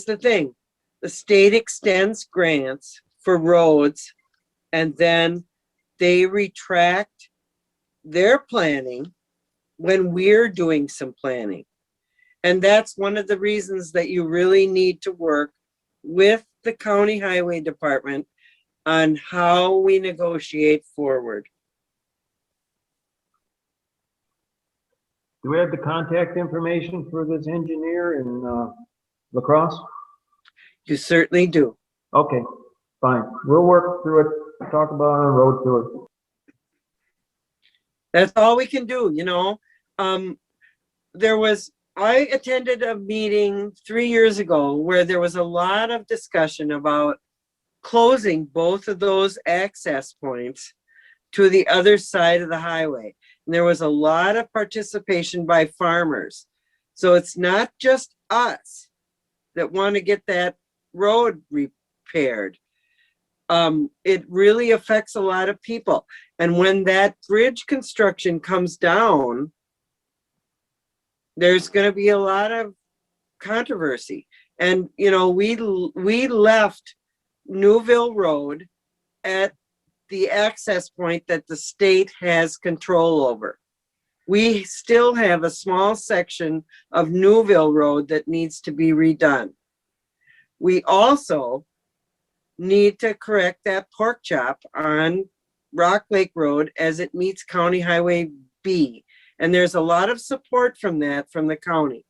Speaker 1: the thing. The state extends grants for roads and then they retract their planning when we're doing some planning. And that's one of the reasons that you really need to work with the County Highway Department on how we negotiate forward.
Speaker 6: Do we have the contact information for this engineer in La Crosse?
Speaker 1: You certainly do.
Speaker 6: Okay, fine. We'll work through it, talk about it on the road to it.
Speaker 1: That's all we can do, I attended a meeting 3 years ago where there was a lot of discussion about closing both of those access points to the other side of the highway. And there was a lot of participation by farmers. So it's not just us that want to get that road repaired. It really affects a lot of people. And when that bridge construction comes down, there's going to be a lot of controversy. And, we left Newville Road at the access point that the state has control over. We still have a small section of Newville Road that needs to be redone. We also need to correct that pork chop on Rock Lake Road as it meets County Highway B. And there's a lot of support from that from the county.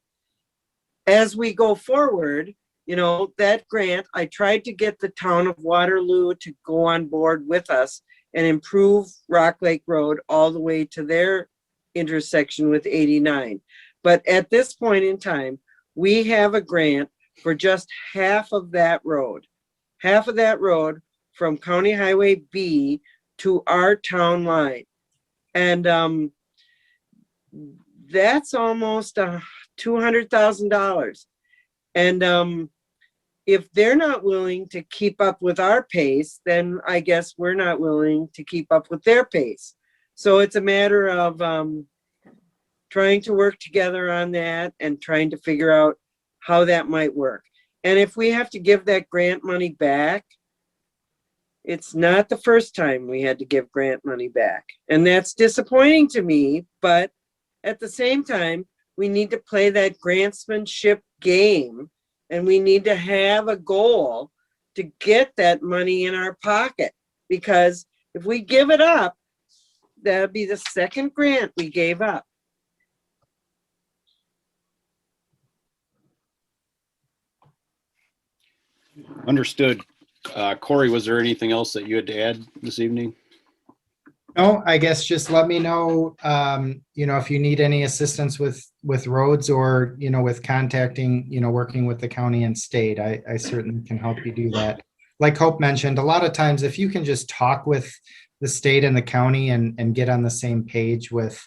Speaker 1: As we go forward, that grant, I tried to get the town of Waterloo to go on board with us and improve Rock Lake Road all the way to their intersection with 89. But at this point in time, we have a grant for just half of that road from County Highway B to our town line. And that's almost $200,000. And if they're not willing to keep up with our pace, then I guess we're not willing to keep up with their pace. So it's a matter of trying to work together on that and trying to figure out how that might work. And if we have to give that grant money back, it's not the first time we had to give grant money back. And that's disappointing to me, but at the same time, we need to play that grantsmanship game, and we need to have a goal to get that money in our pocket. Because if we give it up, that'd be the second grant we gave up.
Speaker 8: Understood. Corey, was there anything else that you had to add this evening?
Speaker 21: No, I guess just let me know, if you need any assistance with roads or, with contacting, working with the county and state. I certainly can help you do that. Like Hope mentioned, a lot of times if you can just talk with the state and the county and get on the same page with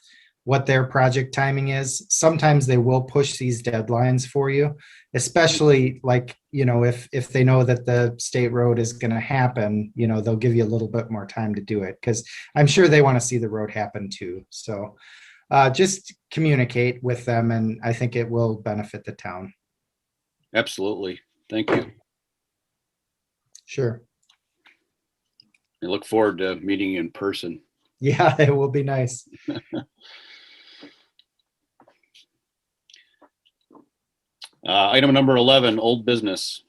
Speaker 21: what their project timing is, sometimes they will push these deadlines for you, especially like, if they know that the state road is going to happen, they'll give you a little bit more time to do it, because I'm sure they want to see the road happen too. So just communicate with them, and I think it will benefit the town.
Speaker 8: Absolutely. Thank you.
Speaker 21: Sure.
Speaker 8: I look forward to meeting you in person.
Speaker 21: Yeah, it will be nice.
Speaker 8: Item number 11, old business.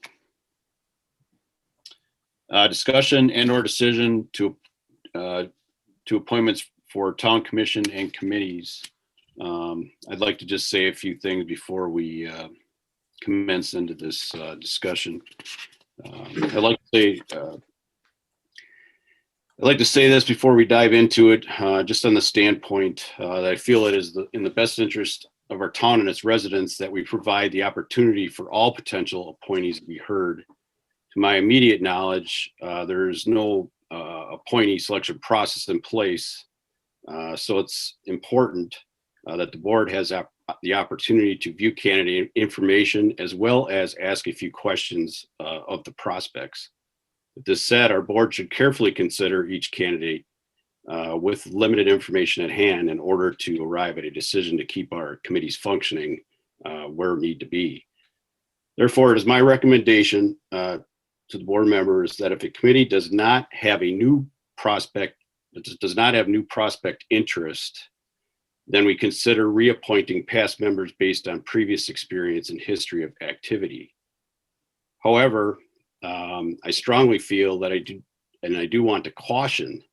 Speaker 8: Discussion and or decision to appointments for town commission and committees. I'd like to just say a few things before we commence into this discussion. I'd like to say this before we dive into it, just on the standpoint that I feel it is in the best interest of our town and its residents that we provide the opportunity for all potential appointees to be heard. To my immediate knowledge, there is no appointee selection process in place. So it's important that the board has the opportunity to view candidate information as well as ask a few questions of the prospects. With this said, our board should carefully consider each candidate with limited information at hand in order to arrive at a decision to keep our committees functioning where need to be. Therefore, it is my recommendation to the board members that if a committee does not have new prospect interest, then we consider reappointing past members based on previous experience and history of activity. However, I strongly feel that I do want to caution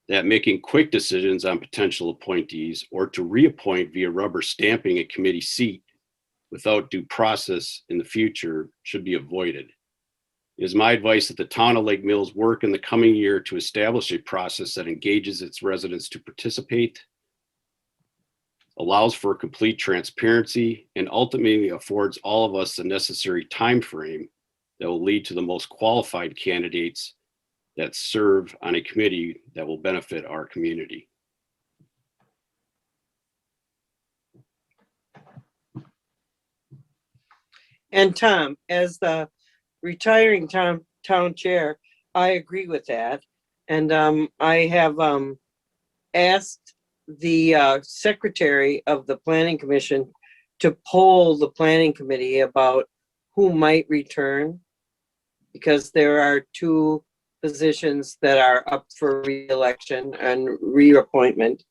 Speaker 8: that making quick decisions on potential appointees or to reappoint via rubber stamping a committee seat without due process in the future should be avoided. It is my advice that the town of Lake Mills work in the coming year to establish a process that engages its residents to participate, allows for complete transparency, and ultimately affords all of us the necessary time frame that will lead to the most qualified candidates that serve on a committee that will benefit our community.
Speaker 1: And Tom, as the retiring town chair, I agree with that. And I have asked the secretary of the planning commission to poll the planning committee about who might return, because there are two positions that are up for re-election and reappointment.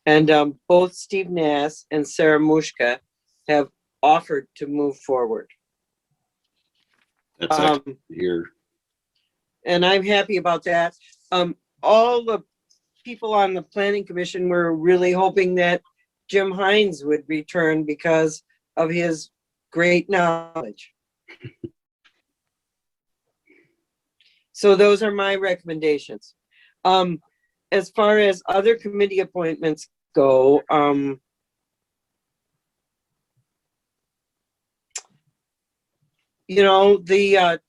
Speaker 1: And both Steve Nass and Sarah Mushka have offered to move forward.
Speaker 8: That's excellent to hear.
Speaker 1: And I'm happy about that. All the people on the planning commission were really hoping that Jim Hines would return because of his great knowledge. So those are my recommendations. As far as other committee appointments go, the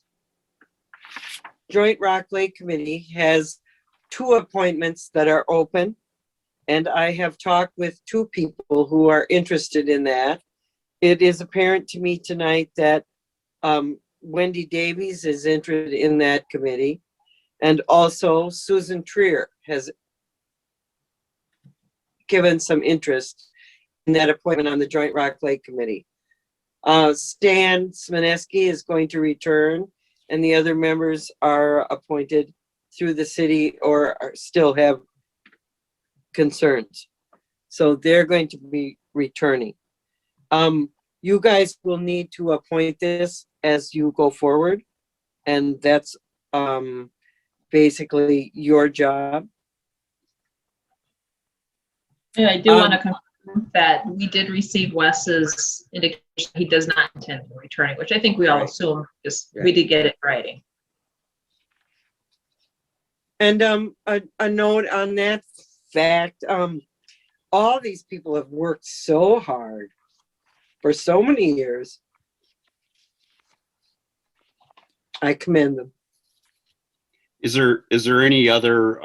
Speaker 1: Joint Rock Lake Committee has 2 appointments that are open, and I have talked with 2 people who are interested in that. It is apparent to me tonight that Wendy Davies is interested in that committee, and also Susan Trier has given some interest in that appointment on the Joint Rock Lake Committee. Stan Smaneski is going to return, and the other members are appointed through the city or still have concerns. So they're going to be returning. You guys will need to appoint this as you go forward, and that's basically your job.
Speaker 4: And I do want to confirm that we did receive Wes's indication he does not intend on returning, which I think we all assume, just we did get it in writing.
Speaker 1: And a note on that fact, all these people have worked so hard for so many years. I commend them.
Speaker 8: Is there any other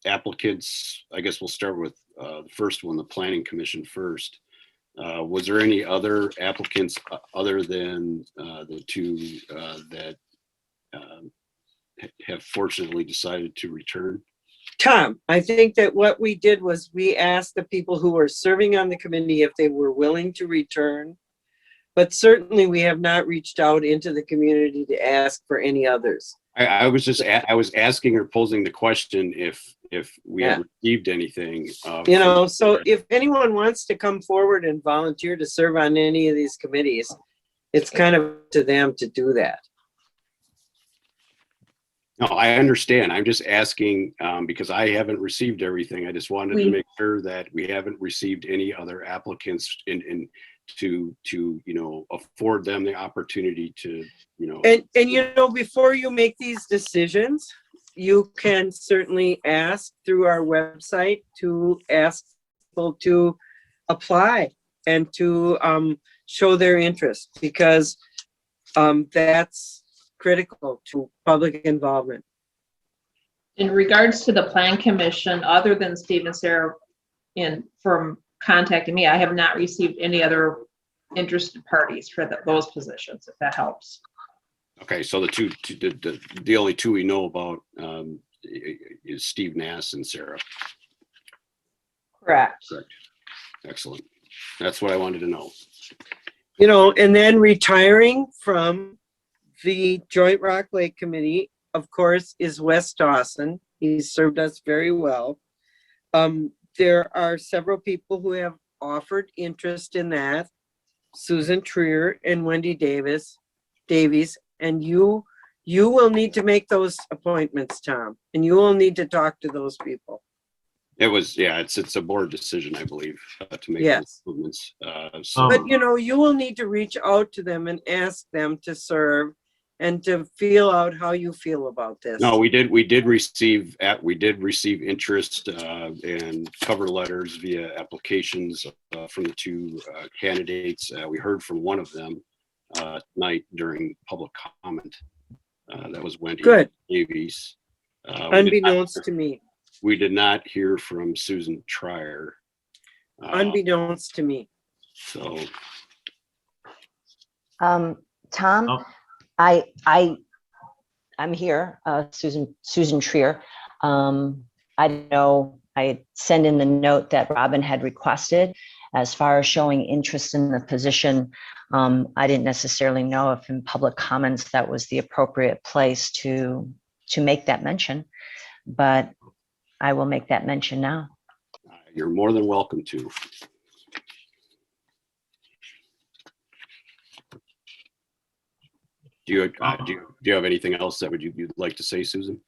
Speaker 8: applicants? I guess we'll start with the first one, the Planning Commission first. Was there any other applicants other than the two that have fortunately decided to return?
Speaker 1: Tom, I think that what we did was we asked the people who were serving on the committee if they were willing to return. But certainly we have not reached out into the community to ask for any others.
Speaker 8: I was asking or posing the question if we had received anything.
Speaker 1: You know, so if anyone wants to come forward and volunteer to serve on any of these committees, it's kind of up to them to do that.
Speaker 8: No, I understand. I'm just asking because I haven't received everything. I just wanted to make sure that we haven't received any other applicants in to afford them the opportunity to
Speaker 1: and before you make these decisions, you can certainly ask through our website to ask people to apply and to show their interest, because that's critical to public involvement.
Speaker 4: In regards to the Plan Commission, other than Steve and Sarah from contacting me, I have not received any other interested parties for those positions, if that helps.
Speaker 8: Okay, so the only two we know about is Steve Nass and Sarah.
Speaker 4: Correct.
Speaker 8: Excellent. That's what I wanted to know.
Speaker 1: And then retiring from the Joint Rock Lake Committee, of course, is Wes Dawson. He's served us very well. There are several people who have offered interest in that. Susan Trier and Wendy Davies, and you will need to make those appointments, Tom, and you will need to talk to those people.
Speaker 8: It was, it's a board decision, I believe, to make those movements.
Speaker 1: But you will need to reach out to them and ask them to serve and to feel out how you feel about this.
Speaker 8: No, we did receive interest and cover letters via applications from the two candidates. We heard from one of them tonight during public comment. That was Wendy Davies.
Speaker 1: Unbeknownst to me.
Speaker 8: We did not hear from Susan Trier.
Speaker 1: Unbeknownst to me.
Speaker 8: So.
Speaker 2: Tom, I'm here, Susan Trier. I know I sent in the note that Robin had requested as far as showing interest in the position. I didn't necessarily know if in public comments that was the appropriate place to make that mention, but I will make that mention now.
Speaker 8: You're more than welcome to. Do you have anything else that you'd like to say, Susan?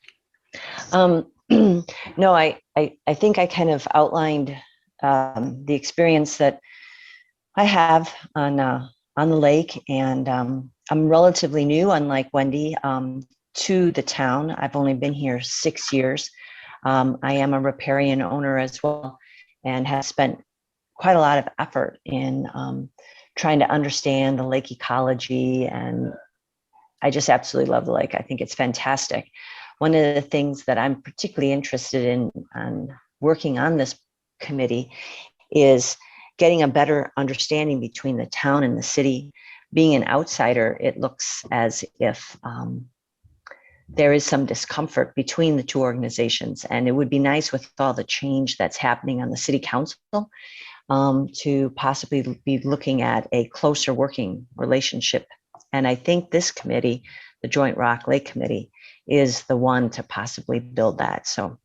Speaker 2: No, I think I kind of outlined the experience that I have on the lake, and I'm relatively new, unlike Wendy, to the town. I've only been here 6 years. I am a riparian owner as well, and have spent quite a lot of effort in trying to understand the lake ecology, and I just absolutely love the lake. I think it's fantastic. One of the things that I'm particularly interested in working on this committee is getting a better understanding between the town and the city. Being an outsider, it looks as if there is some discomfort between the two organizations, and it would be nice with all the change that's happening on the city council to possibly be looking at a closer working relationship. And I think this committee, the Joint Rock Lake Committee, is the one to possibly build that. So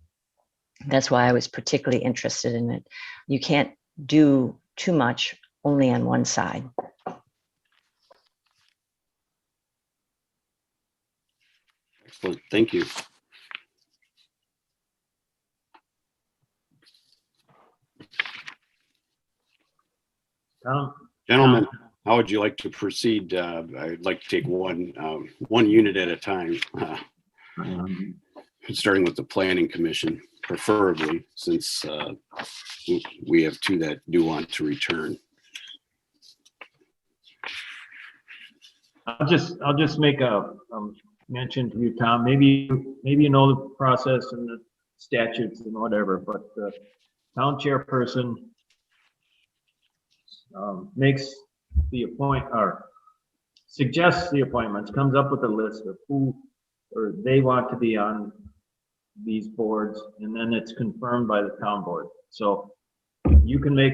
Speaker 2: that's why I was particularly interested in it. You can't do too much only on one side.
Speaker 8: Excellent, thank you. Gentlemen, how would you like to proceed? I'd like to take one unit at a time. starting with the planning commission, preferably, since we have two that do want to return.
Speaker 6: I'll just make a mention to you, Tom. Maybe you know the process and the statutes and whatever, but the town chairperson makes the suggests the appointments, comes up with a list of who or they want to be on these boards, and then it's confirmed by the town board. So you can make,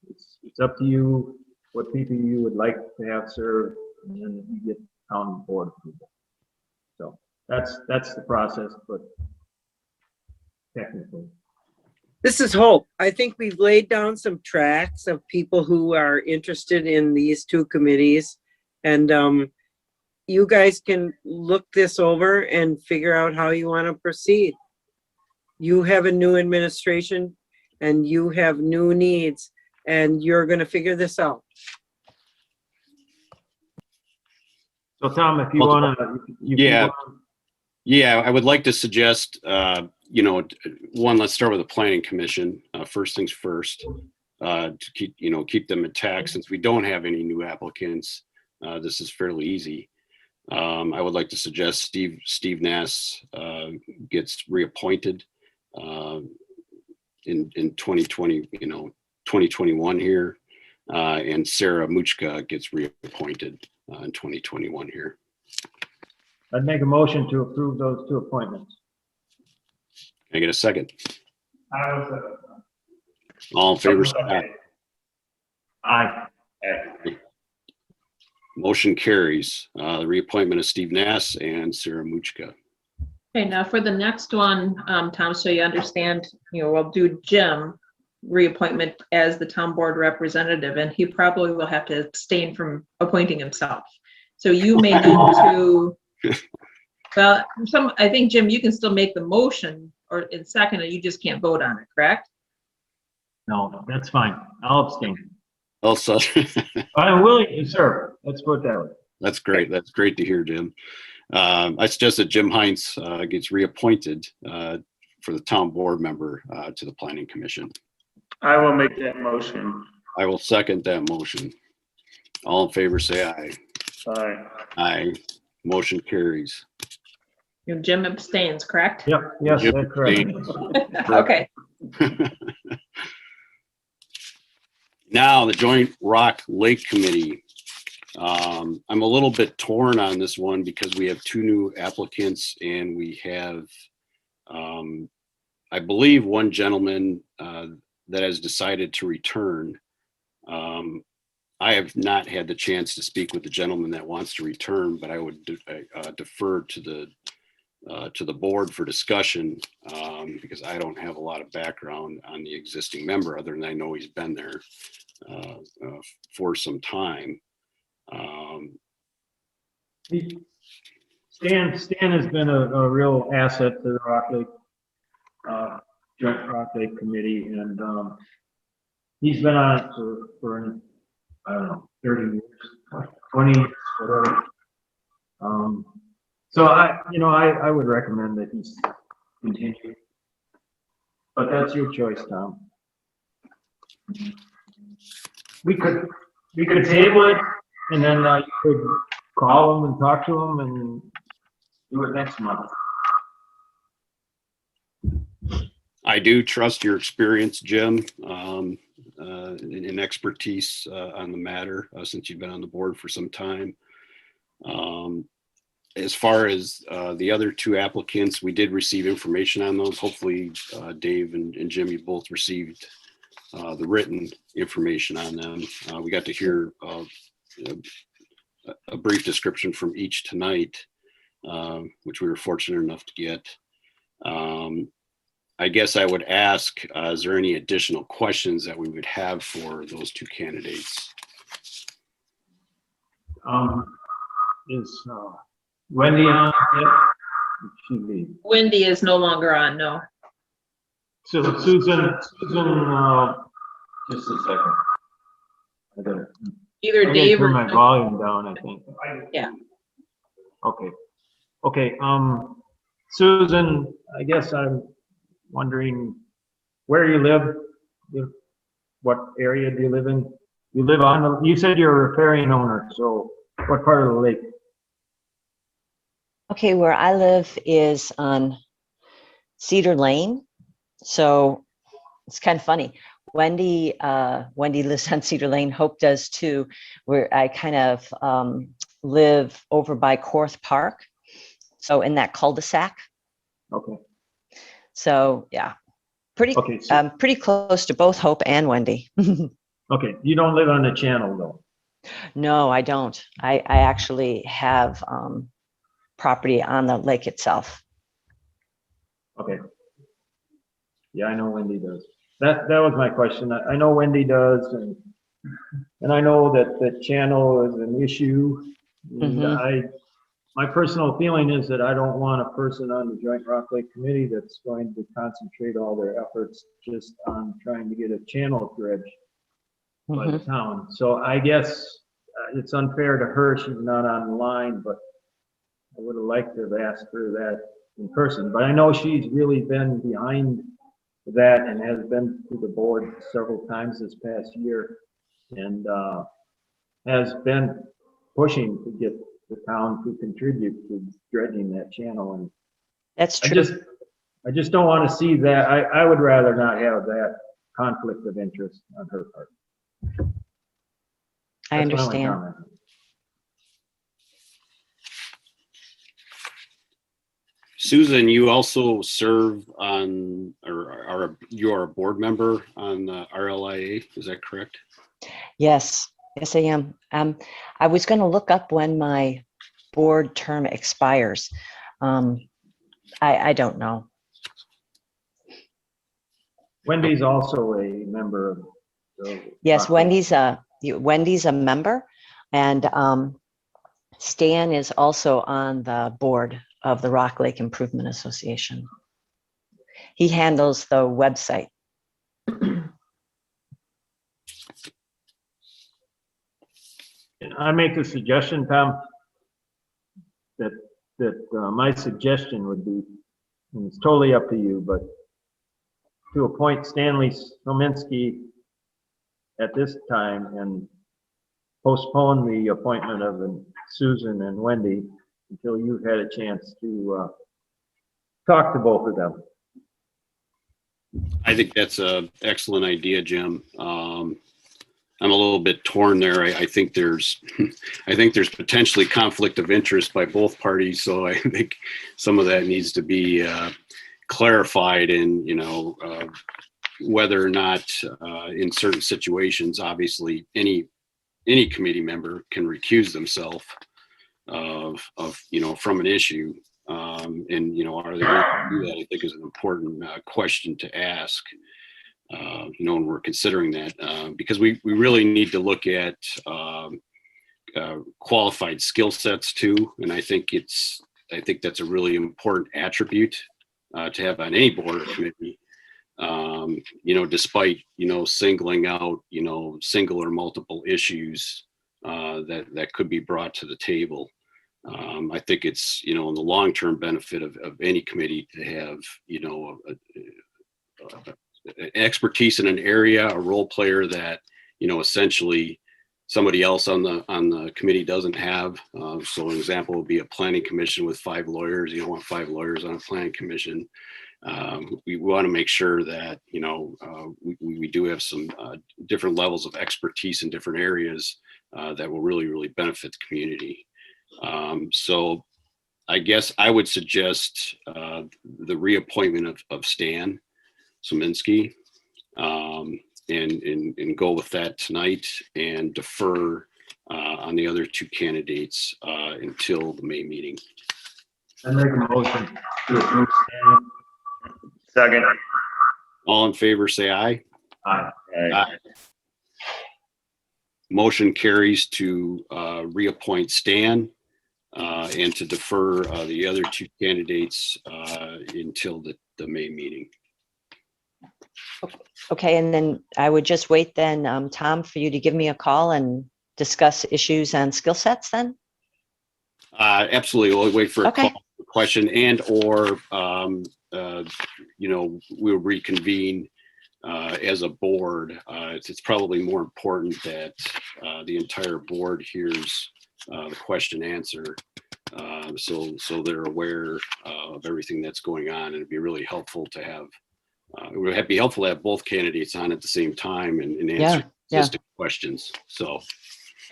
Speaker 6: it's up to you what people you would like to have served, and then you get town board approval. So that's the process, but technically.
Speaker 1: This is Hope. I think we've laid down some tracks of people who are interested in these two committees. And you guys can look this over and figure out how you want to proceed. You have a new administration and you have new needs, and you're going to figure this out.
Speaker 6: So Tom, if you want to,
Speaker 8: Yeah, I would like to suggest, one, let's start with the planning commission. First things first, to keep them intact. Since we don't have any new applicants, this is fairly easy. I would like to suggest Steve Nass gets reappointed in 2020, 2021 here, and Sarah Muchka gets reappointed in 2021 here.
Speaker 6: I'd make a motion to approve those two appointments.
Speaker 8: Can I get a second?
Speaker 6: I will second.
Speaker 8: All in favor, say aye.
Speaker 6: Aye.
Speaker 8: Motion carries. The reappointment of Steve Nass and Sarah Muchka.
Speaker 4: Okay, now for the next one, Tom, so you understand, we'll do Jim reappointment as the town board representative, and he probably will have to abstain from appointing himself. So you may need to, well, I think, Jim, you can still make the motion or in second, and you just can't vote on it, correct?
Speaker 6: No, that's fine. I'll abstain.
Speaker 8: Also,
Speaker 6: I'm willing to serve. Let's put it that way.
Speaker 8: That's great. That's great to hear, Jim. I suggest that Jim Heinz gets reappointed for the town board member to the planning commission.
Speaker 3: I will make that motion.
Speaker 8: I will second that motion. All in favor, say aye.
Speaker 3: Aye.
Speaker 8: Aye. Motion carries.
Speaker 4: Jim abstains, correct?
Speaker 6: Yep. Yes,
Speaker 8: Jim
Speaker 6: that's correct.
Speaker 4: Okay.
Speaker 8: Now, the Joint Rock Lake Committee. I'm a little bit torn on this one because we have two new applicants, and we have, I believe, one gentleman that has decided to return. I have not had the chance to speak with the gentleman that wants to return, but I would defer to the board for discussion because I don't have a lot of background on the existing member other than I know he's been there for some time.
Speaker 6: Stan has been a real asset to the Rock Lake Joint Rock Lake Committee, and he's been on it for I don't know, 30 years, 20 years, whatever. So I would recommend that he's continue, but that's your choice, Tom. We could table it, and then you could call him and talk to him and do it next month.
Speaker 8: I do trust your experience, Jim, and expertise on the matter since you've been on the board for some time. As far as the other two applicants, we did receive information on those. Hopefully, Dave and Jim, you both received the written information on them. We got to hear a brief description from each tonight, which we were fortunate enough to get. I guess I would ask, is there any additional questions that we would have for those two candidates?
Speaker 6: Is Wendy on yet?
Speaker 4: Wendy is no longer on, no.
Speaker 6: So Susan, just a second.
Speaker 4: Either Dave or
Speaker 6: turn my volume down, I think.
Speaker 4: Yeah.
Speaker 6: Okay. Susan, I guess I'm wondering where you live, what area do you live in? You live on, you said you're a riparian owner, so what part of the lake?
Speaker 2: Okay, where I live is on Cedar Lane. So it's kind of funny. Wendy lives on Cedar Lane. Hope does too. Where I kind of live over by Korth Park. So in that cul-de-sac.
Speaker 6: Okay.
Speaker 2: So yeah, pretty
Speaker 6: Okay, so,
Speaker 2: pretty close to both Hope and Wendy.
Speaker 6: okay, you don't live on the channel though?
Speaker 2: No, I don't. I actually have property on the lake itself.
Speaker 6: Okay. Yeah, I know Wendy does. That was my question. I know Wendy does, and I know that the channel is an issue. And my personal feeling is that I don't want a person on the Joint Rock Lake Committee that's going to concentrate all their efforts just on trying to get a channel dredged by the town. So I guess it's unfair to her. She's not on the line, but I would have liked to have asked her that in person. But I know she's really been behind that and has been to the board several times this past year and has been pushing to get the town to contribute to dredging that channel. And
Speaker 2: that's true.
Speaker 6: I just don't want to see that. I would rather not have that conflict of interest on her part.
Speaker 2: I understand.
Speaker 8: Susan, you also serve on, or you're a board member on RLIA, is that correct?
Speaker 2: Yes, yes, I am. I was going to look up when my board term expires. I don't know.
Speaker 6: Wendy's also a member of the.
Speaker 2: Yes, Wendy's a member, and Stan is also on the board of the Rock Lake Improvement Association. He handles the website.
Speaker 6: I make a suggestion, Tom, that my suggestion would be, and it's totally up to you, but to appoint Stanley Sominski at this time and postpone the appointment of Susan and Wendy until you've had a chance to talk to both of them.
Speaker 8: I think that's an excellent idea, Jim. I'm a little bit torn there. I think there's potentially conflict of interest by both parties. So I think some of that needs to be clarified, and whether or not in certain situations, obviously any committee member can recuse themselves of from an issue. And are they going to do that? I think is an important question to ask. When we're considering that, because we really need to look at qualified skill sets too, and I think that's a really important attribute to have on any board or committee. Despite singling out single or multiple issues that could be brought to the table. I think it's in the long-term benefit of any committee to have expertise in an area, a role player that essentially somebody else on the committee doesn't have. So an example would be a planning commission with 5 lawyers. You don't want 5 lawyers on a planning commission. We want to make sure that we do have some different levels of expertise in different areas that will really benefit the community. So I guess I would suggest the reappointment of Stan Sominski, and go with that tonight and defer on the other 2 candidates until the May meeting.
Speaker 6: I make a motion to approve.
Speaker 3: Second.
Speaker 8: All in favor, say aye.
Speaker 6: Aye.
Speaker 8: Aye. Motion carries to reappoint Stan and to defer the other 2 candidates until the May meeting.
Speaker 2: Okay, and then I would just wait then, Tom, for you to give me a call and discuss issues and skill sets then?
Speaker 8: Absolutely. We'll wait for a
Speaker 2: Okay.
Speaker 8: question, and or we'll reconvene as a board. It's probably more important that the entire board hears the question answer, so they're aware of everything that's going on. And it'd be really helpful to have. It would be helpful to have both candidates on at the same time and answer existing questions. So.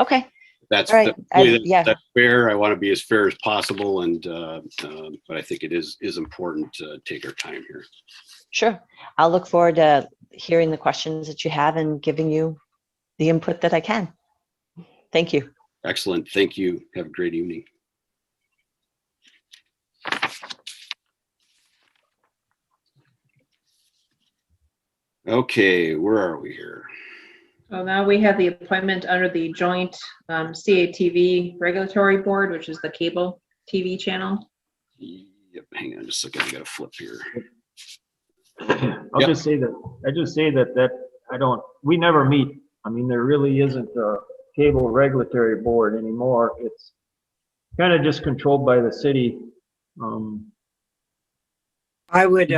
Speaker 2: Okay.
Speaker 8: That's,
Speaker 2: all right.
Speaker 8: that's fair. I want to be as fair as possible, and but I think it is important to take our time here.
Speaker 2: Sure. I'll look forward to hearing the questions that you have and giving you the input that I can. Thank you.
Speaker 8: Excellent. Thank you. Have a great evening. Okay, where are we here?
Speaker 4: So now we have the appointment under the joint CATV regulatory board, which is the cable TV channel.
Speaker 8: Yep, hang on just a second. I got to flip here.
Speaker 6: I'll just say that we never meet. I mean, there really isn't a cable regulatory board anymore. It's kind of just controlled by the city.
Speaker 1: I would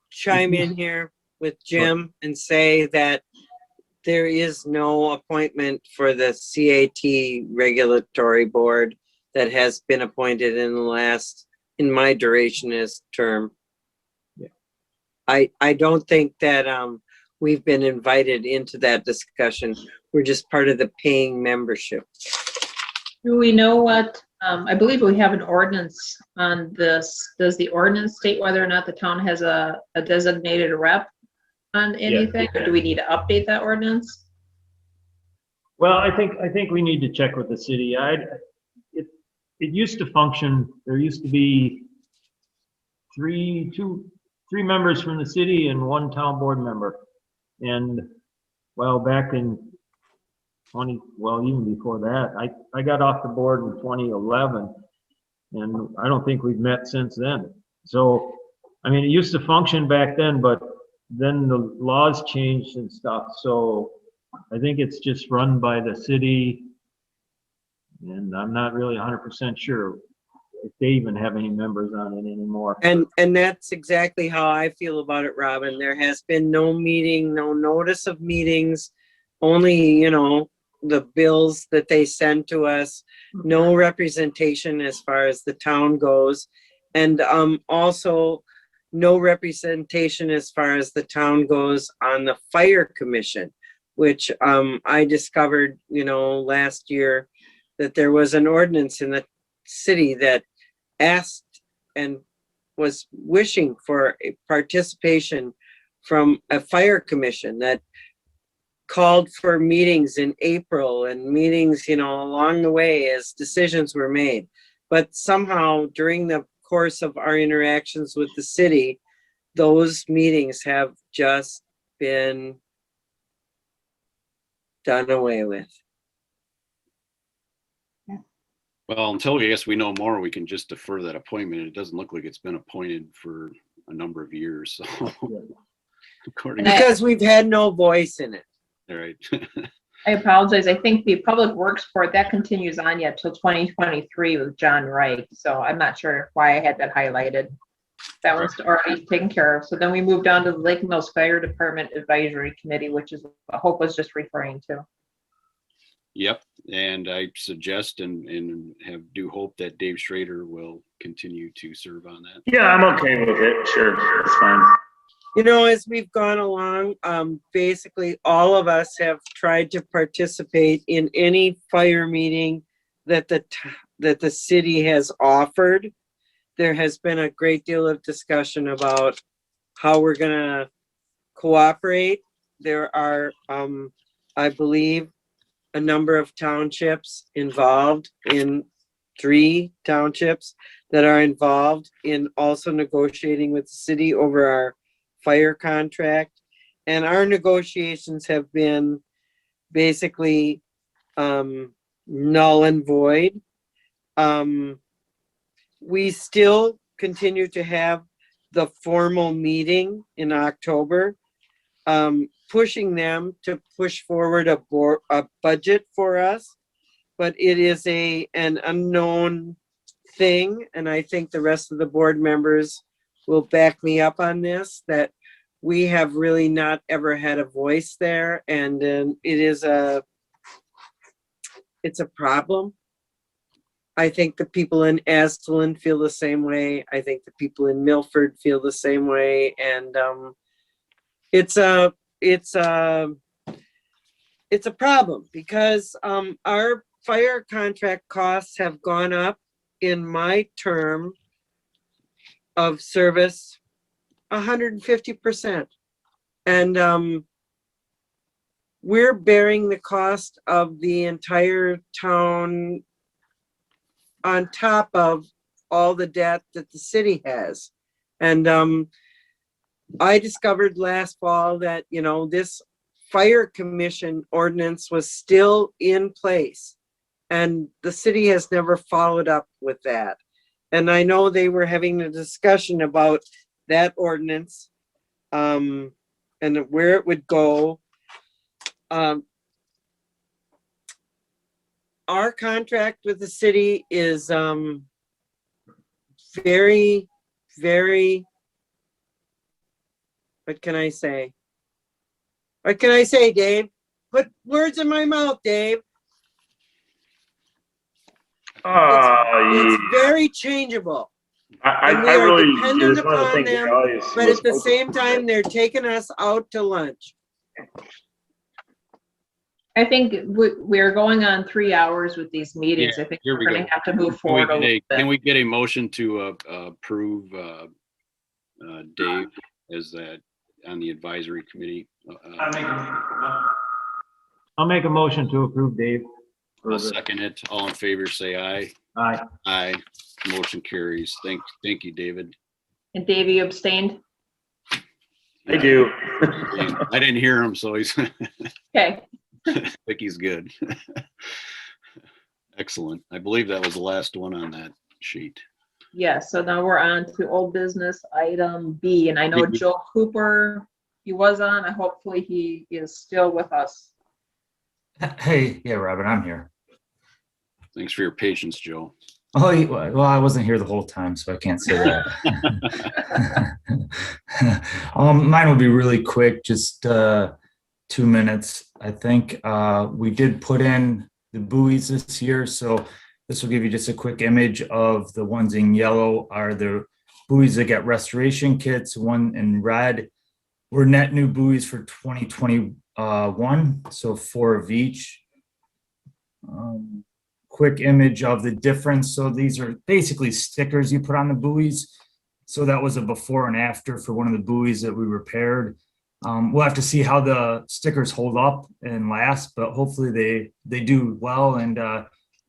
Speaker 1: chime in here with Jim and say that there is no appointment for the CAT regulatory board that has been appointed in my duration as term.
Speaker 6: Yeah.
Speaker 1: I don't think that we've been invited into that discussion. We're just part of the paying membership.
Speaker 4: Do we know what, I believe we have an ordinance on this. Does the ordinance state whether or not the town has a designated rep on anything?
Speaker 6: Yeah.
Speaker 4: Or do we need to update that ordinance?
Speaker 6: Well, I think we need to check with the city. It used to function. There used to be three members from the city and one town board member. And well, back in even before that, I got off the board in 2011, and I don't think we've met since then. So, I mean, it used to function back then, but then the laws changed and stuff. So I think it's just run by the city, and I'm not really 100% sure if they even have any members on it anymore.
Speaker 1: And that's exactly how I feel about it, Robin. There has been no meeting, no notice of meetings, only, the bills that they send to us, no representation as far as the town goes. And also no representation as far as the town goes on the fire commission, which I discovered, last year that there was an ordinance in the city that asked and was wishing for a participation from a fire commission that called for meetings in April and meetings, along the way as decisions were made. But somehow during the course of our interactions with the city, those meetings have just been done away with.
Speaker 8: Well, until I guess we know more, we can just defer that appointment. It doesn't look like it's been appointed for a number of years. So,
Speaker 1: because we've had no voice in it.
Speaker 8: All right.
Speaker 4: I apologize. I think the Public Works Board, that continues on yet till 2023 with John Wright. So I'm not sure why I had that highlighted. That one's already taken care of. So then we moved on to the Lake Mills Fire Department Advisory Committee, which is what Hope was just referring to.
Speaker 8: Yep. And I suggest and do hope that Dave Schrader will continue to serve on that.
Speaker 3: Yeah, I'm okay with it. Sure, that's fine.
Speaker 1: As we've gone along, basically all of us have tried to participate in any fire meeting that the city has offered. There has been a great deal of discussion about how we're gonna cooperate. There are, I believe, a number of townships involved, in 3 townships that are involved in also negotiating with the city over our fire contract. And our negotiations have been basically null and void. We still continue to have the formal meeting in October, pushing them to push forward a budget for us, but it is an unknown thing, and I think the rest of the board members will back me up on this, that we have really not ever had a voice there, and it's a problem. I think the people in Asplin feel the same way. I think the people in Milford feel the same way, and it's a problem because our fire contract costs have gone up in my term of service 150%. And we're bearing the cost of the entire town on top of all the debt that the city has. And I discovered last fall that, you know, this fire commission ordinance was still in place, and the city has never followed up with that. And I know they were having a discussion about that ordinance and where it would go. Our contract with the city is very, very, what can I say? What can I say, Dave? Put words in my mouth, Dave. It's very changeable. And we
Speaker 3: I
Speaker 1: are
Speaker 3: really,
Speaker 1: dependent
Speaker 3: it's one of the
Speaker 1: upon
Speaker 3: things
Speaker 1: them,
Speaker 3: I always
Speaker 1: but
Speaker 3: was
Speaker 1: at the
Speaker 3: hoping
Speaker 1: same
Speaker 3: for.
Speaker 1: time, they're taking us out to lunch.
Speaker 4: I think we're going on 3 hours with these meetings.
Speaker 8: Yeah,
Speaker 4: I think
Speaker 8: here
Speaker 4: we're
Speaker 8: we
Speaker 4: going
Speaker 8: go.
Speaker 4: to have to move
Speaker 8: Can we
Speaker 4: forward a
Speaker 8: get
Speaker 4: little bit.
Speaker 8: can we get a motion to approve Dave as that on the advisory committee?
Speaker 6: I'll make a motion to approve Dave.
Speaker 8: I'll second it. All in favor, say aye.
Speaker 6: Aye.
Speaker 8: Aye. Motion carries. Thank you, David.
Speaker 4: And Dave, you abstained?
Speaker 3: I do.
Speaker 8: I didn't hear him, so he's
Speaker 4: Okay.
Speaker 8: I think he's good. Excellent. I believe that was the last one on that sheet.
Speaker 4: Yes, so now we're on to old business item B, and I know Joe Cooper, he was on, and hopefully he is still with us.
Speaker 11: Hey, yeah, Robert, I'm here.
Speaker 8: Thanks for your patience, Joe.
Speaker 11: Oh, well, I wasn't here the whole time, so I can't say that. Mine will be really quick, just 2 minutes. I think we did put in the buoys this year, so this will give you just a quick image of the ones in yellow are the buoys that get restoration kits. One in red were net new buoys for 2021, so 4 of each. Quick image of the difference. So these are basically stickers you put on the buoys. So that was a before and after for one of the buoys that we repaired. We'll have to see how the stickers hold up and last, but hopefully they do well. And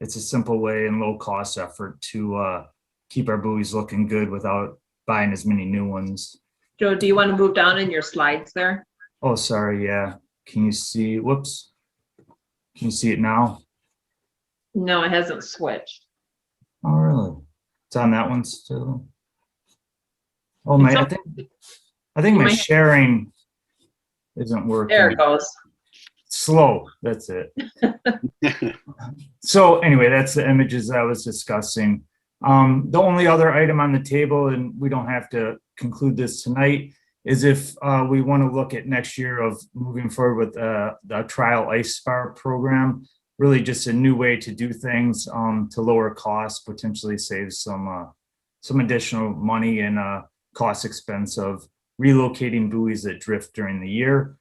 Speaker 11: it's a simple way and low cost effort to keep our buoys looking good without buying as many new ones.
Speaker 4: Joe, do you want to move down in your slides there?
Speaker 11: Oh, sorry. Yeah. Can you see? Whoops. Can you see it now?
Speaker 4: No, it hasn't switched.
Speaker 11: Oh, really? It's on that one still. Oh, my, I think my sharing isn't working.
Speaker 4: There it goes.
Speaker 11: Slow, that's it. So anyway, that's the images I was discussing. The only other item on the table, and we don't have to conclude this tonight, is if we want to look at next year of moving forward with the trial ice bar program. Really just a new way to do things to lower costs, potentially save some additional money and cost expense of relocating buoys that drift during the year.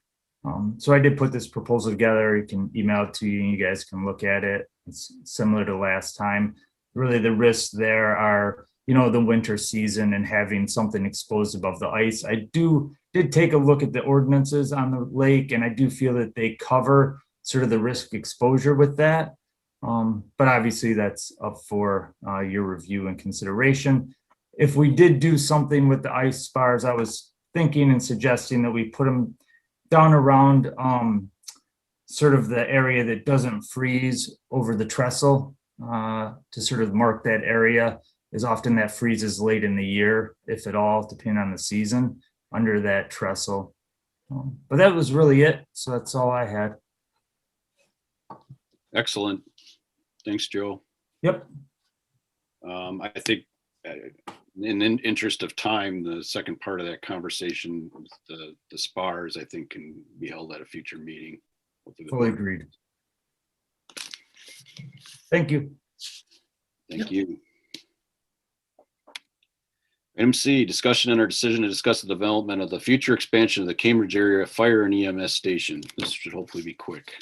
Speaker 11: So I did put this proposal together. You can email it to you and you guys can look at it. It's similar to last time. Really the risks there are, you know, the winter season and having something exposed above the ice. I did take a look at the ordinances on the lake, and I do feel that they cover sort of the risk exposure with that. But obviously that's up for your review and consideration. If we did do something with the ice bars, I was thinking and suggesting that we put them down around sort of the area that doesn't freeze over the trestle to sort of mark that area, as often that freezes late in the year, if at all, depending on the season, under that trestle. But that was really it. So that's all I had.
Speaker 8: Excellent. Thanks, Joe.
Speaker 11: Yep.
Speaker 8: I think in the interest of time, the second part of that conversation, the spars, I think can be held at a future meeting.
Speaker 11: Fully agreed. Thank you.
Speaker 8: Thank you. Item C, discussion and our decision to discuss the development of the future expansion of the Cambridge area fire and EMS station. This should hopefully be quick.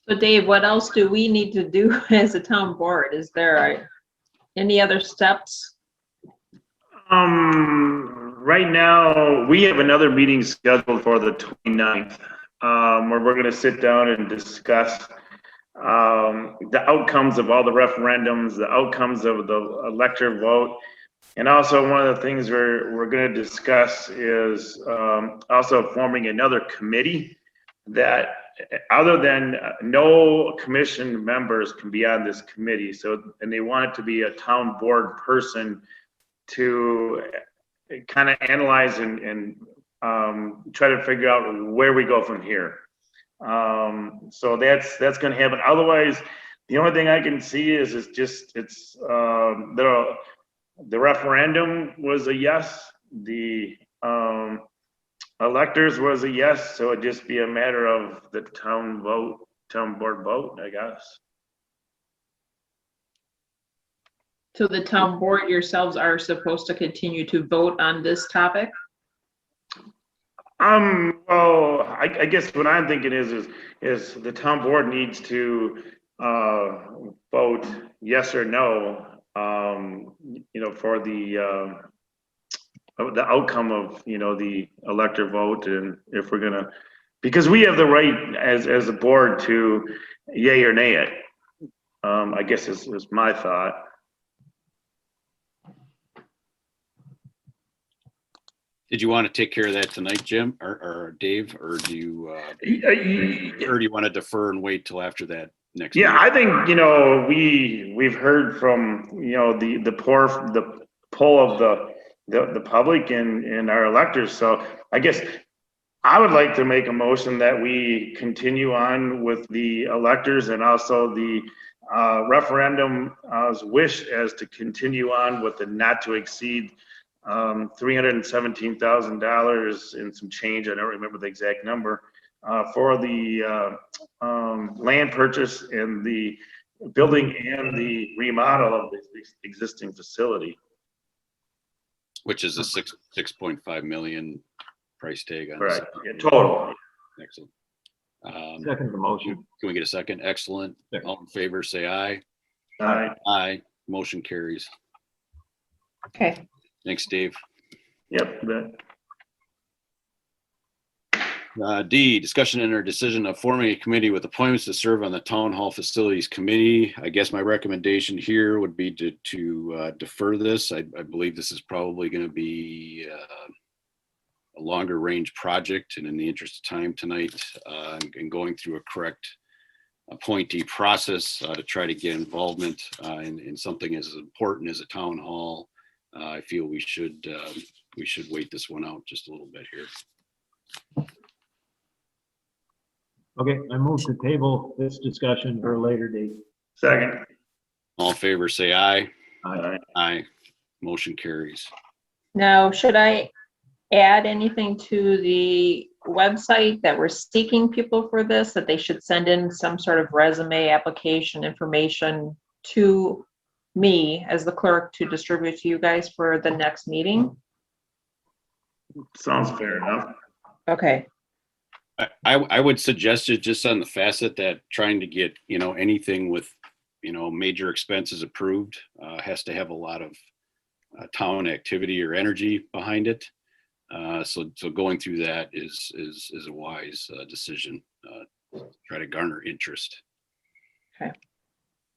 Speaker 4: So Dave, what else do we need to do as a town board? Is there any other steps?
Speaker 3: Right now, we have another meeting scheduled for the 29th, where we're gonna sit down and discuss the outcomes of all the referendums, the outcomes of the elector vote. And also one of the things we're gonna discuss is also forming another committee that other than no commission members can be on this committee. So, and they want it to be a town board person to kind of analyze and try to figure out where we go from here. So that's going to happen. Otherwise, the only thing I can see is the referendum was a yes. The electors was a yes. So it'd just be a matter of the town board vote, I guess.
Speaker 4: So the town board yourselves are supposed to continue to vote on this topic?
Speaker 3: Well, I guess what I'm thinking is the town board needs to vote yes or no, for the outcome of, the elector vote, and if we're gonna, because we have the right as a board to yay or nay it. I guess is my thought.
Speaker 8: Did you want to take care of that tonight, Jim or Dave, or do you want to defer and wait till after that next?
Speaker 3: Yeah,
Speaker 8: meeting?
Speaker 3: I think we've heard from the poll of the public and our electors. So I guess I would like to make a motion that we continue on with the electors and also the referendum's wish as to continue on with the not to exceed $317,000 and some change. I don't remember the exact number for the land purchase and the building and the remodel of the existing facility.
Speaker 8: Which is a 6.5 million price tag on
Speaker 3: right. Yeah, total.
Speaker 8: Excellent.
Speaker 6: Second the motion.
Speaker 8: Can we get a second? Excellent. All in favor, say aye.
Speaker 3: Aye.
Speaker 8: Aye. Motion carries.
Speaker 4: Okay.
Speaker 8: Thanks, Dave.
Speaker 3: Yep.
Speaker 8: D, discussion and our decision of forming a committee with appointments to serve on the Town Hall Facilities Committee. I guess my recommendation here would be to defer this. I believe this is probably going to be a longer range project, and in the interest of time tonight, and going through a correct appointee process to try to get involvement in something as important as a town hall. I feel we should wait this one out just a little bit here.
Speaker 6: Okay, I move to table this discussion for a later date.
Speaker 3: Second.
Speaker 8: All in favor, say aye.
Speaker 6: Aye.
Speaker 8: Aye. Motion carries.
Speaker 4: Now, should I add anything to the website that we're seeking people for this, that they should send in some sort of resume, application information to me as the clerk to distribute to you guys for the next meeting?
Speaker 3: Sounds fair enough.
Speaker 4: Okay.
Speaker 8: I would suggest it just on the facet that trying to get, anything with, major expenses approved has to have a lot of town activity or energy behind it. So going through that is a wise decision. Try to garner interest.
Speaker 4: Okay.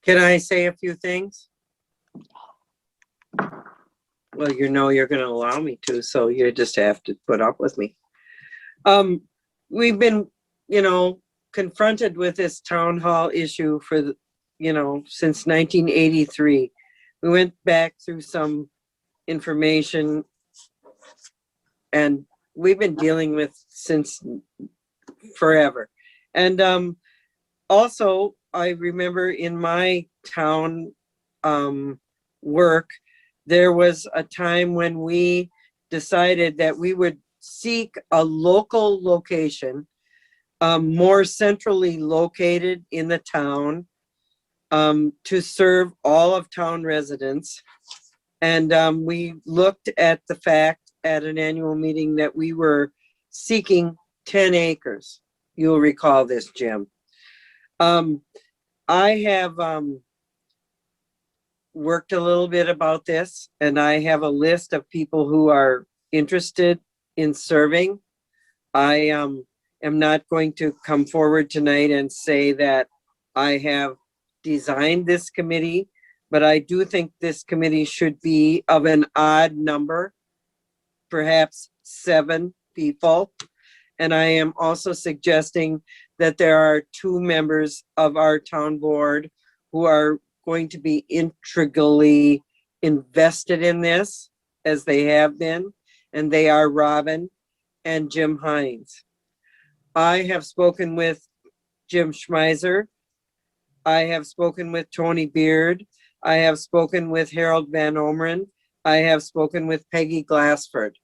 Speaker 1: Can I say a few things? Well, you're going to allow me to, so you just have to put up with me. We've been, confronted with this town hall issue for, since 1983. We went back through some information, and we've been dealing with since forever. And also, I remember in my town work, there was a time when we decided that we would seek a local location, more centrally located in the town, to serve all of town residents. And we looked at the fact at an annual meeting that we were seeking 10 acres. You'll recall this, Jim. I have worked a little bit about this, and I have a list of people who are interested in serving. I am not going to come forward tonight and say that I have designed this committee, but I do think this committee should be of an odd number, perhaps 7 people. And I am also suggesting that there are 2 members of our town board who are going to be integrally invested in this, as they have been, and they are Robin and Jim Hines. I have spoken with Jim Schmeiser. I have spoken with Tony Beard. I have spoken with Harold Van Omeren. I have spoken with Peggy Glassford.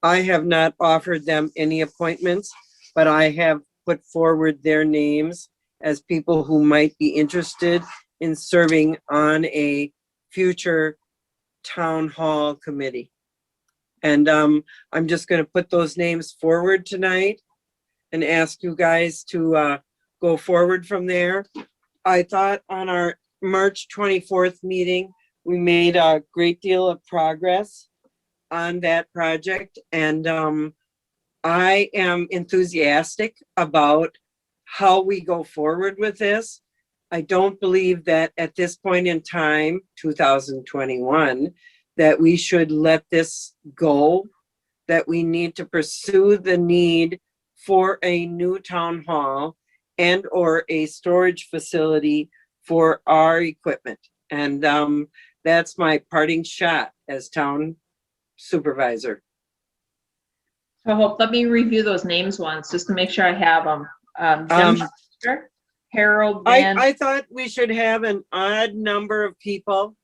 Speaker 1: I have not offered them any appointments, but I have put forward their names as people who might be interested in serving on a future town hall committee. And I'm just going to put those names forward tonight and ask you guys to go forward from there. I thought on our March 24th meeting, we made a great deal of progress on that project. And I am enthusiastic about how we go forward with this. I don't believe that at this point in time, 2021, that we should let this go, that we need to pursue the need for a new town hall and or a storage facility for our equipment. And that's my parting shot as town supervisor.
Speaker 4: So Hope, let me review those names once, just to make sure I have them. Jim Schuster, Harold Van.
Speaker 1: I thought we should have an odd number of people,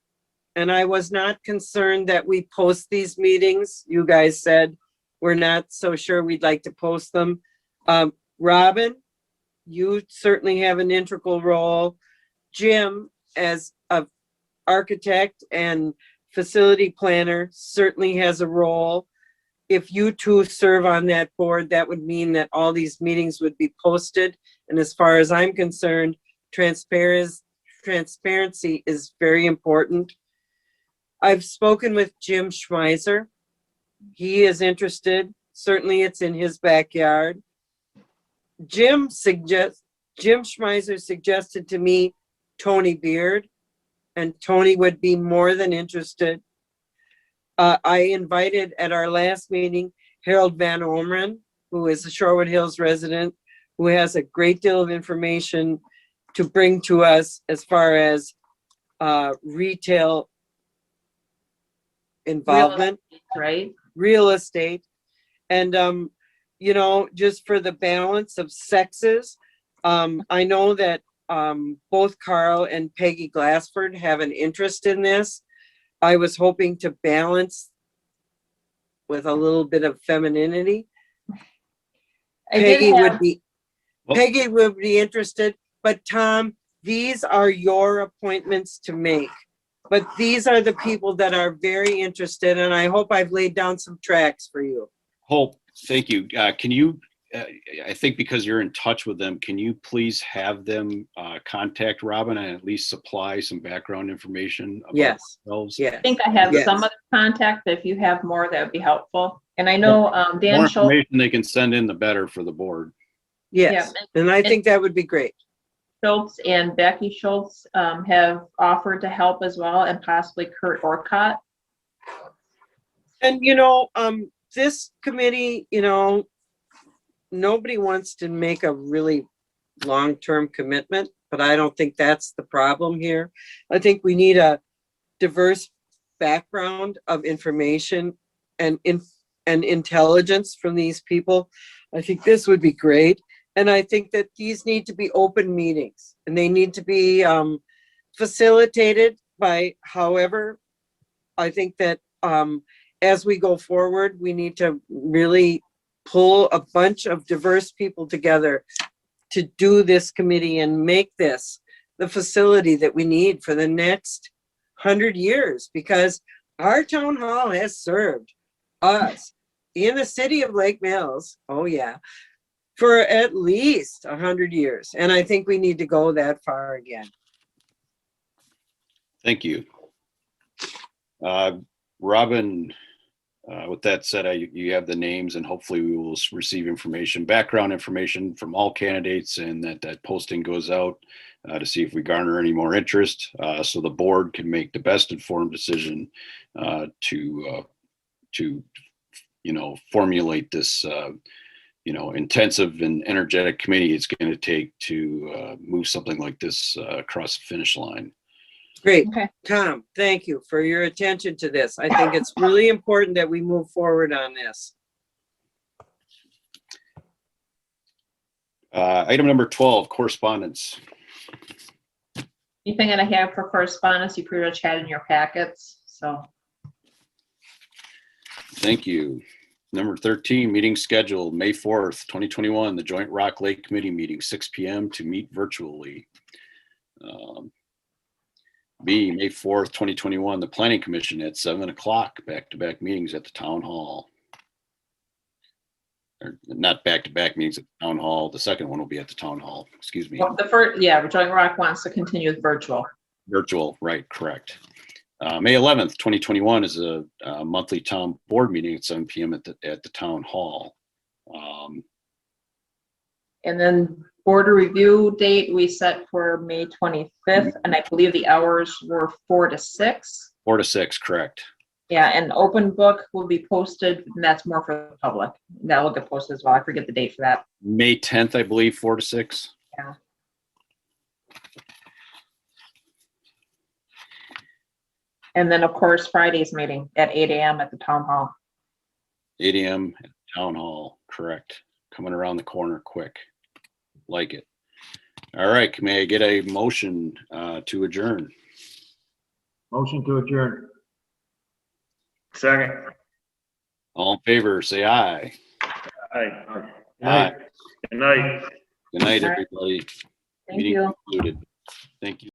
Speaker 1: and I was not concerned that we post these meetings. You guys said we're not so sure we'd like to post them. Robin, you certainly have an integral role. Jim, as an architect and facility planner, certainly has a role. If you 2 serve on that board, that would mean that all these meetings would be posted. And as far as I'm concerned, transparency is very important. I've spoken with Jim Schmeiser. He is interested. Certainly it's in his backyard. Jim Schmeiser suggested to me Tony Beard, and Tony would be more than interested. I invited at our last meeting Harold Van Omeren, who is a Shorewood Hills resident, who has a great deal of information to bring to us as far as retail involvement, real estate. And, you know, just for the balance of sexes, I know that both Carl and Peggy Glassford have an interest in this. I was hoping to balance with a little bit of femininity. Peggy would be interested, but Tom, these are your appointments to make. But these are the people that are very interested, and I hope I've laid down some tracks for you.
Speaker 8: Hope, thank you. Can you, I think because you're in touch with them, can you please have them contact Robin and at least supply some background information about themselves?
Speaker 1: Yes.
Speaker 4: I think I have some other contact, but if you have more, that would be helpful. And I know Dan
Speaker 8: more
Speaker 4: Schultz.
Speaker 8: information they can send in, the better for the board.
Speaker 1: Yes, and I think that would be great.
Speaker 4: Schultz and Becky Schultz have offered to help as well, and possibly Kurt Orcott.
Speaker 1: And, you know, this committee, you know, nobody wants to make a really long-term commitment, but I don't think that's the problem here. I think we need a diverse background of information and intelligence from these people. I think this would be great. And I think that these need to be open meetings and they need to be facilitated by however. I think that as we go forward, we need to really pull a bunch of diverse people together to do this committee and make this the facility that we need for the next 100 years, because our town hall has served us in the city of Lake Mills, oh yeah, for at least 100 years. And I think we need to go that far again.
Speaker 8: Thank you. Robin, with that said, you have the names and hopefully we will receive background information from all candidates, and that posting goes out to see if we garner any more interest, so the board can make the best informed decision to formulate this intensive and energetic committee it's going to take to move something like this across the finish line.
Speaker 1: Great.
Speaker 4: Okay.
Speaker 1: Tom, thank you for your attention to this. I think it's really important that we move forward on this.
Speaker 8: Item number 12, correspondence.
Speaker 4: Anything that I have for correspondence, you pretty much had in your packets, so.
Speaker 8: Thank you. Number 13, meeting schedule, May 4th, 2021, the Joint Rock Lake Committee meeting, 6 p.m. to meet virtually. B, May 4th, 2021, the Planning Commission at 7 o'clock, back-to-back meetings at the Town Hall. Or not back-to-back meetings at the Town Hall. The second one will be at the Town Hall, excuse me.
Speaker 4: Well, the first, yeah, Joint Rock wants to continue with virtual.
Speaker 8: Virtual, right, correct. May 11th, 2021 is a monthly town board meeting at 7 p.m. at the Town Hall.
Speaker 4: And then border review date we set for May 25th, and I believe the hours were 4 to 6.
Speaker 8: 4 to 6, correct.
Speaker 4: Yeah, and open book will be posted, and that's more for the public. That will get posted as well. I forget the date for that.
Speaker 8: May 10th, I believe, 4 to 6.
Speaker 4: Yeah. And then, of course, Friday's meeting at 8 a.m. at the Town Hall.
Speaker 8: 8 a.m. at Town Hall, correct. Coming around the corner quick. Like it. All right, may I get a motion to adjourn?
Speaker 6: Motion to adjourn.
Speaker 3: Second.
Speaker 8: All in favor, say aye.
Speaker 3: Aye.
Speaker 8: Aye.
Speaker 3: Good night.
Speaker 8: Good night,
Speaker 4: All right.
Speaker 8: everybody.
Speaker 4: Thank
Speaker 8: Meeting
Speaker 4: you.
Speaker 8: concluded. Thank you.